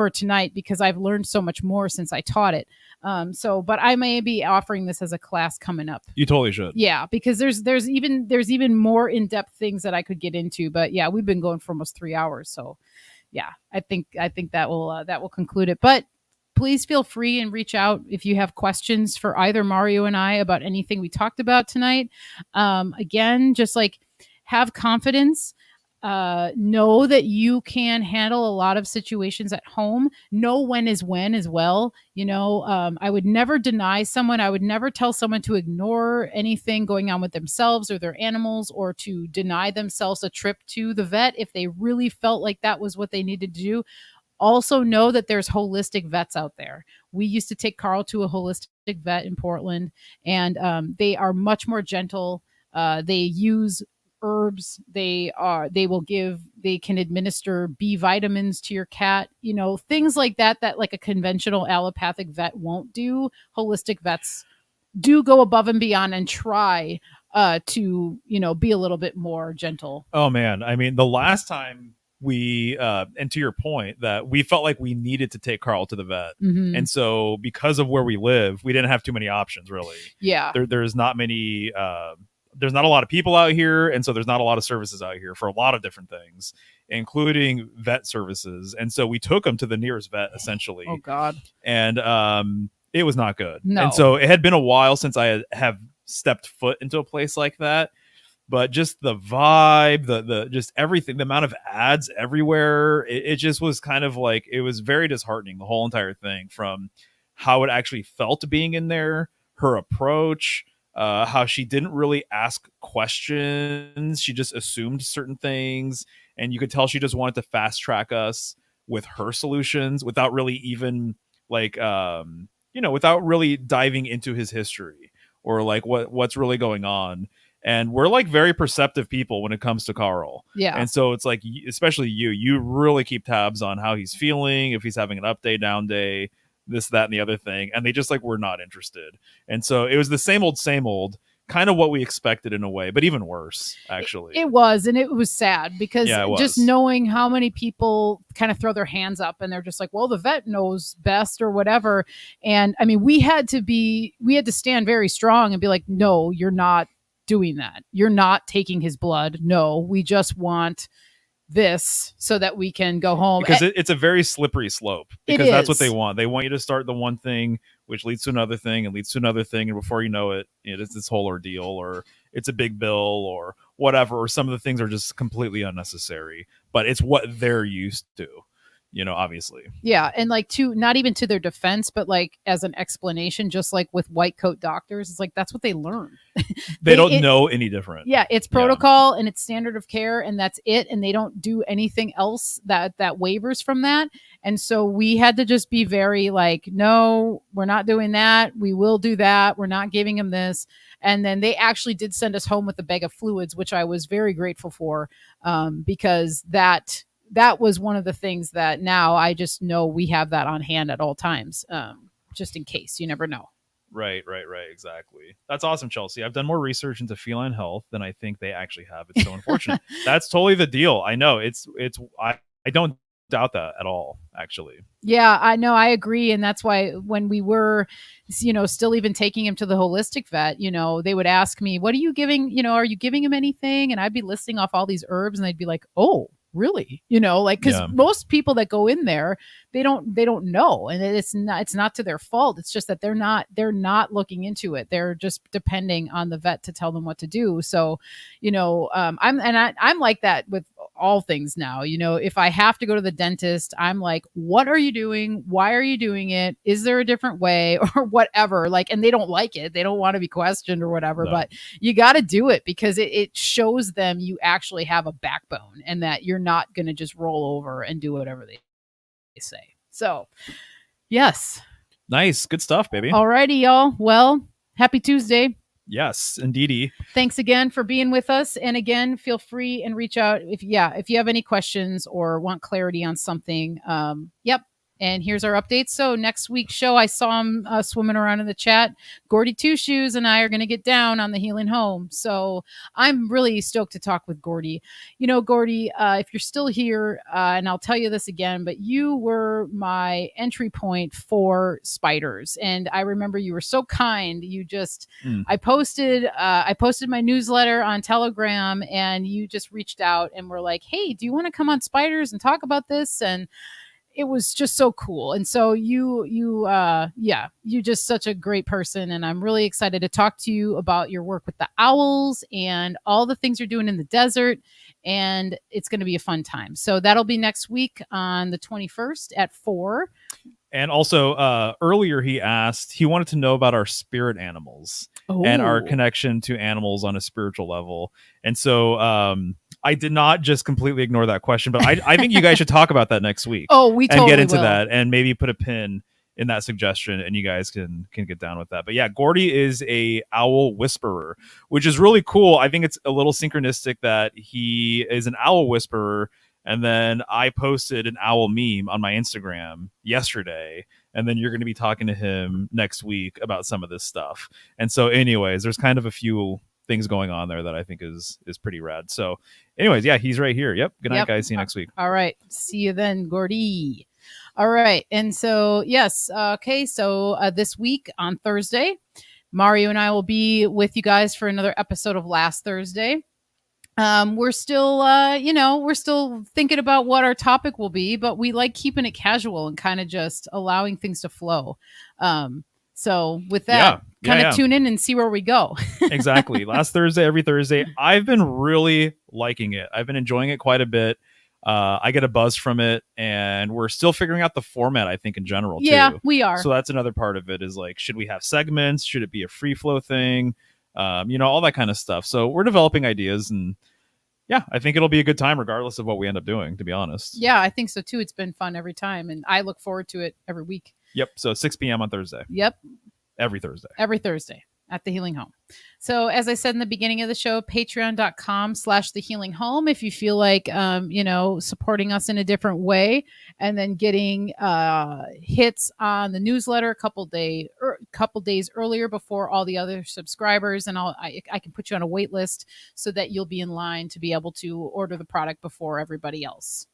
tonight because I've learned so much more since I taught it. But I may be offering this as a class coming up. You totally should. Yeah, because there's even more in-depth things that I could get into. But yeah, we've been going for almost 3 hours. So yeah, I think that will conclude it. But please feel free and reach out if you have questions for either Mario and I about anything we talked about tonight. Again, just like have confidence. Know that you can handle a lot of situations at home. Know when is when as well. I would never deny someone. I would never tell someone to ignore anything going on with themselves or their animals, or to deny themselves a trip to the vet if they really felt like that was what they needed to do. Also know that there's holistic vets out there. We used to take Carl to a holistic vet in Portland, and they are much more gentle. They use herbs. They can administer B vitamins to your cat, things like that like a conventional allopathic vet won't do. Holistic vets do go above and beyond and try to be a little bit more gentle. Oh man, I mean, the last time we and to your point, that we felt like we needed to take Carl to the vet, and so because of where we live, we didn't have too many options, really. Yeah, there's not many there's not a lot of people out here, and so there's not a lot of services out here for a lot of different things, including vet services. And so we took him to the nearest vet, essentially. Oh God. And it was not good. No. And so it had been a while since I have stepped foot into a place like that, but just the vibe, the just everything, the amount of ads everywhere, it just was kind of like, it was very disheartening, the whole entire thing, from how it actually felt being in there, her approach, how she didn't really ask questions. She just assumed certain things, and you could tell she just wanted to fast track us with her solutions without really even without really diving into his history or like what's really going on. And we're like very perceptive people when it comes to Carl. Yeah. And so it's like, especially you really keep tabs on how he's feeling, if he's having an up day, down day, this, that, and the other thing. And they just like were not interested. And so it was the same old, kind of what we expected in a way, but even worse, actually. It was, and it was sad because just knowing how many people kind of throw their hands up and they're just like, well, the vet knows best or whatever. And I mean, we had to stand very strong and be like, no, you're not doing that. You're not taking his blood. No, we just want this so that we can go home. Because it's a very slippery slope, because that's what they want. They want you to start the one thing, which leads to another thing and leads to another thing. And before you know it, it's this whole ordeal, or it's a big bill or whatever, or some of the things are just completely unnecessary, but it's what they're used to. Obviously. Yeah. And like not even to their defense, but like as an explanation, just like with white coat doctors, it's like, that's what they learn. They don't know any different. Yeah. It's protocol and it's standard of care, and that's it. And they don't do anything else that wavers from that. And so we had to just be very like, no, we're not doing that. We will do that. We're not giving him this. And then they actually did send us home with a bag of fluids, which I was very grateful for, because that was one of the things that now I just know we have that on hand at all times, just in case. You never know. Right. Exactly. That's awesome, Chelsea. I've done more research into feline health than I think they actually have. It's so unfortunate. That's totally the deal. I know. I don't doubt that at all, actually. Yeah, I know. I agree. And that's why when we were, still even taking him to the holistic vet, they would ask me, what are you giving? Are you giving him anything? And I'd be listing off all these herbs, and they'd be like, oh, really, like, because Yeah. most people that go in there, they don't know, and it's not to their fault. It's just that they're not looking into it. They're just depending on the vet to tell them what to do. So, I'm like that with all things now. If I have to go to the dentist, I'm like, what are you doing? Why are you doing it? Is there a different way or whatever? Like, and they don't like it. They don't want to be questioned or whatever, No. but you got to do it because it shows them you actually have a backbone and that you're not going to just roll over and do whatever they say. So, yes. Nice. Good stuff, baby. Alrighty, y'all. Well, happy Tuesday. Yes, indeedy. Thanks again for being with us. And again, feel free and reach out if you have any questions or want clarity on something. Yep. And here's our updates. So next week's show, I saw him swimming around in the chat. Gordy Two Shoes and I are going to get down on the Healing Home. So I'm really stoked to talk with Gordy. Gordy, if you're still here, and I'll tell you this again, but you were my entry point for spiders. And I remember you were so kind. You just, I posted my newsletter on Telegram, and you just reached out and were like, hey, do you want to come on spiders and talk about this? And it was just so cool. And so you just such a great person. And I'm really excited to talk to you about your work with the owls and all the things you're doing in the desert. And it's going to be a fun time. So that'll be next week on the 21st at 4. And also, earlier he wanted to know about our spirit animals and our connection to animals on a spiritual level. And so I did not just completely ignore that question, but I think you guys should talk about that next week. Oh, we totally and get into will. that and maybe put a pin in that suggestion, and you guys can get down with that. But yeah, Gordy is a owl whisperer, which is really cool. I think it's a little synchronistic that he is an owl whisperer. And then I posted an owl meme on my Instagram yesterday. And then you're going to be talking to him next week about some of this stuff. And so anyways, there's kind of a few things going on there that I think is pretty rad. So anyways, yeah, he's right here. Yep. Good night, guys. See you next week. All right. See you then, Gordy. All right. And so, yes. Okay. So this week on Thursday, Mario and I will be with you guys for another episode of Last Thursday. We're still, we're still thinking about what our topic will be, but we like keeping it casual and kind of just allowing things to flow. So with that, tune in and see where we go. Exactly. Last Thursday, every Thursday. I've been really liking it. I've been enjoying it quite a bit. I get a buzz from it, and we're still figuring out the format, I think, in general, too. Yeah, we are. So that's another part of it is like, should we have segments? Should it be a free flow thing? All that kind of stuff. So we're developing ideas, and yeah, I think it'll be a good time regardless of what we end up doing, to be honest. Yeah, I think so too. It's been fun every time, and I look forward to it every week. Yep. So 6 p.m. on Thursday. Yep. Every Thursday. Every Thursday at the Healing Home. So as I said in the beginning of the show, patreon.com/the Healing Home. If you feel like, supporting us in a different way, and then getting hits on the newsletter a couple days earlier before all the other subscribers, and I can put you on a wait list so that you'll be in line to be able to order the product before everybody else.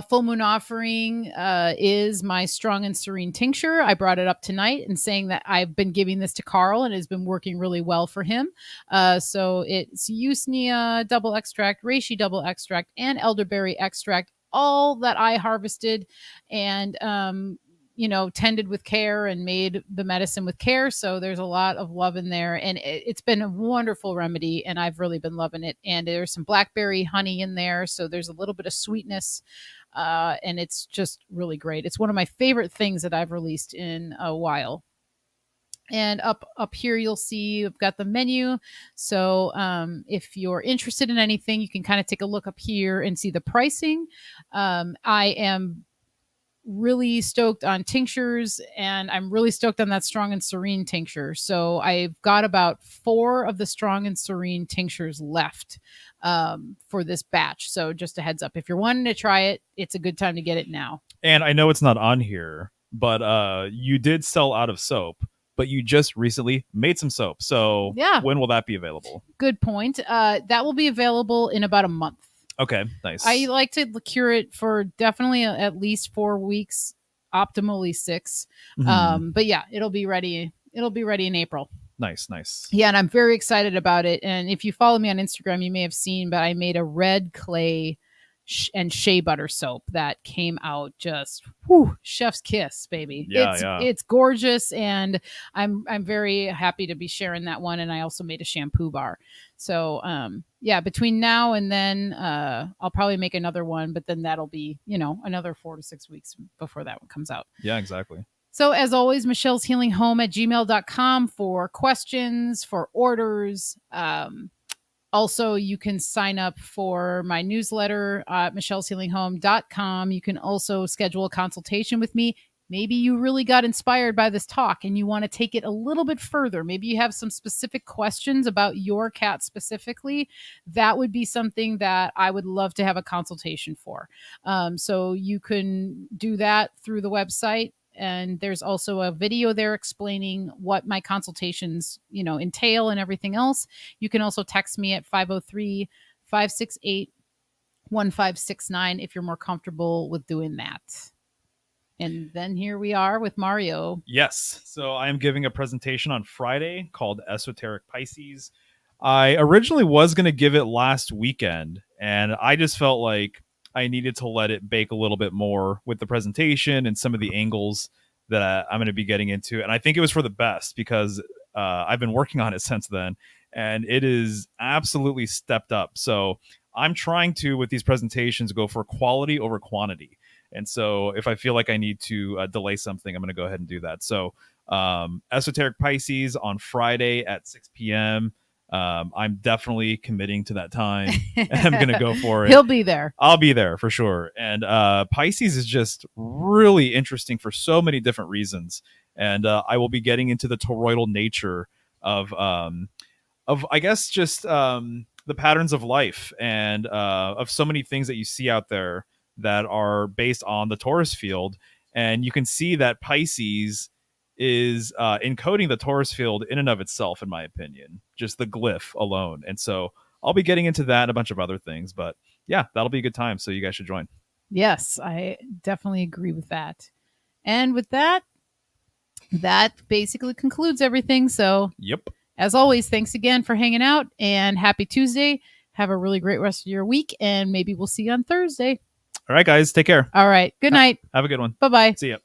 Full Moon Offering is my Strong and Serene tincture. I brought it up tonight and saying that I've been giving this to Carl and it has been working really well for him. So it's Usnea double extract, reishi double extract, and elderberry extract, all that I harvested and tended with care and made the medicine with care. So there's a lot of love in there, and it's been a wonderful remedy, and I've really been loving it. And there's some blackberry honey in there, so there's a little bit of sweetness, and it's just really great. It's one of my favorite things that I've released in a while. And up here, you'll see I've got the menu. So if you're interested in anything, you can kind of take a look up here and see the pricing. I am really stoked on tinctures, and I'm really stoked on that Strong and Serene tincture. So I've got about 4 of the Strong and Serene tinctures left for this batch. So just a heads up, if you're wanting to try it, it's a good time to get it now. And I know it's not on here, but you did sell out of soap, but you just recently made some soap. So yeah, when will that be available? Good point. That will be available in about a month. Okay, nice. I like to cure it for definitely at least 4 weeks, optimally 6. Mm-hmm. But yeah, it'll be ready. It'll be ready in April. Nice, nice. Yeah, and I'm very excited about it. And if you follow me on Instagram, you may have seen, but I made a red clay and shea butter soap that came out just chef's kiss, baby. Yeah. It's gorgeous, and I'm very happy to be sharing that one. And I also made a shampoo bar. So yeah, between now and then I'll probably make another one, but then that'll be, another 4 to 6 weeks before that one comes out. Yeah, exactly. So, as always, michelleshealinghome@gmail.com for questions, for orders. Also, you can sign up for my newsletter at michelleshealinghome.com. You can also schedule a consultation with me. Maybe you really got inspired by this talk and you want to take it a little bit further. Maybe you have some specific questions about your cat specifically. That would be something that I would love to have a consultation for. So you can do that through the website. And there's also a video there explaining what my consultations, entail and everything else. You can also text me at 503-568-1569 if you're more comfortable with doing that. And then here we are with Mario. Yes. So I am giving a presentation on Friday called Esoteric Pisces. I originally was going to give it last weekend, and I just felt like I needed to let it bake a little bit more with the presentation and some of the angles that I'm going to be getting into. And I think it was for the best because I've been working on it since then, and it is absolutely stepped up. So I'm trying to, with these presentations, go for quality over quantity. And so if I feel like I need to delay something, I'm going to go ahead and do that. So Esoteric Pisces on Friday at 6 p.m. I'm definitely committing to that time. I'm going to go for it. He'll be there. I'll be there for sure. And Pisces is just really interesting for so many different reasons. And I will be getting into the toroidal nature of I guess, just the patterns of life and of so many things that you see out there that are based on the Taurus field. And you can see that Pisces is encoding the Taurus field in and of itself, in my opinion, just the glyph alone. And so I'll be getting into that and a bunch of other things, but yeah, that'll be a good time. So you guys should join. Yes, I definitely agree with that. And with that basically concludes everything. So Yep. As always, thanks again for hanging out, and happy Tuesday. Have a really great rest of your week, and maybe we'll see you on Thursday. All right, guys, take care. All right. Good night. Have a good one. Bye-bye. See ya.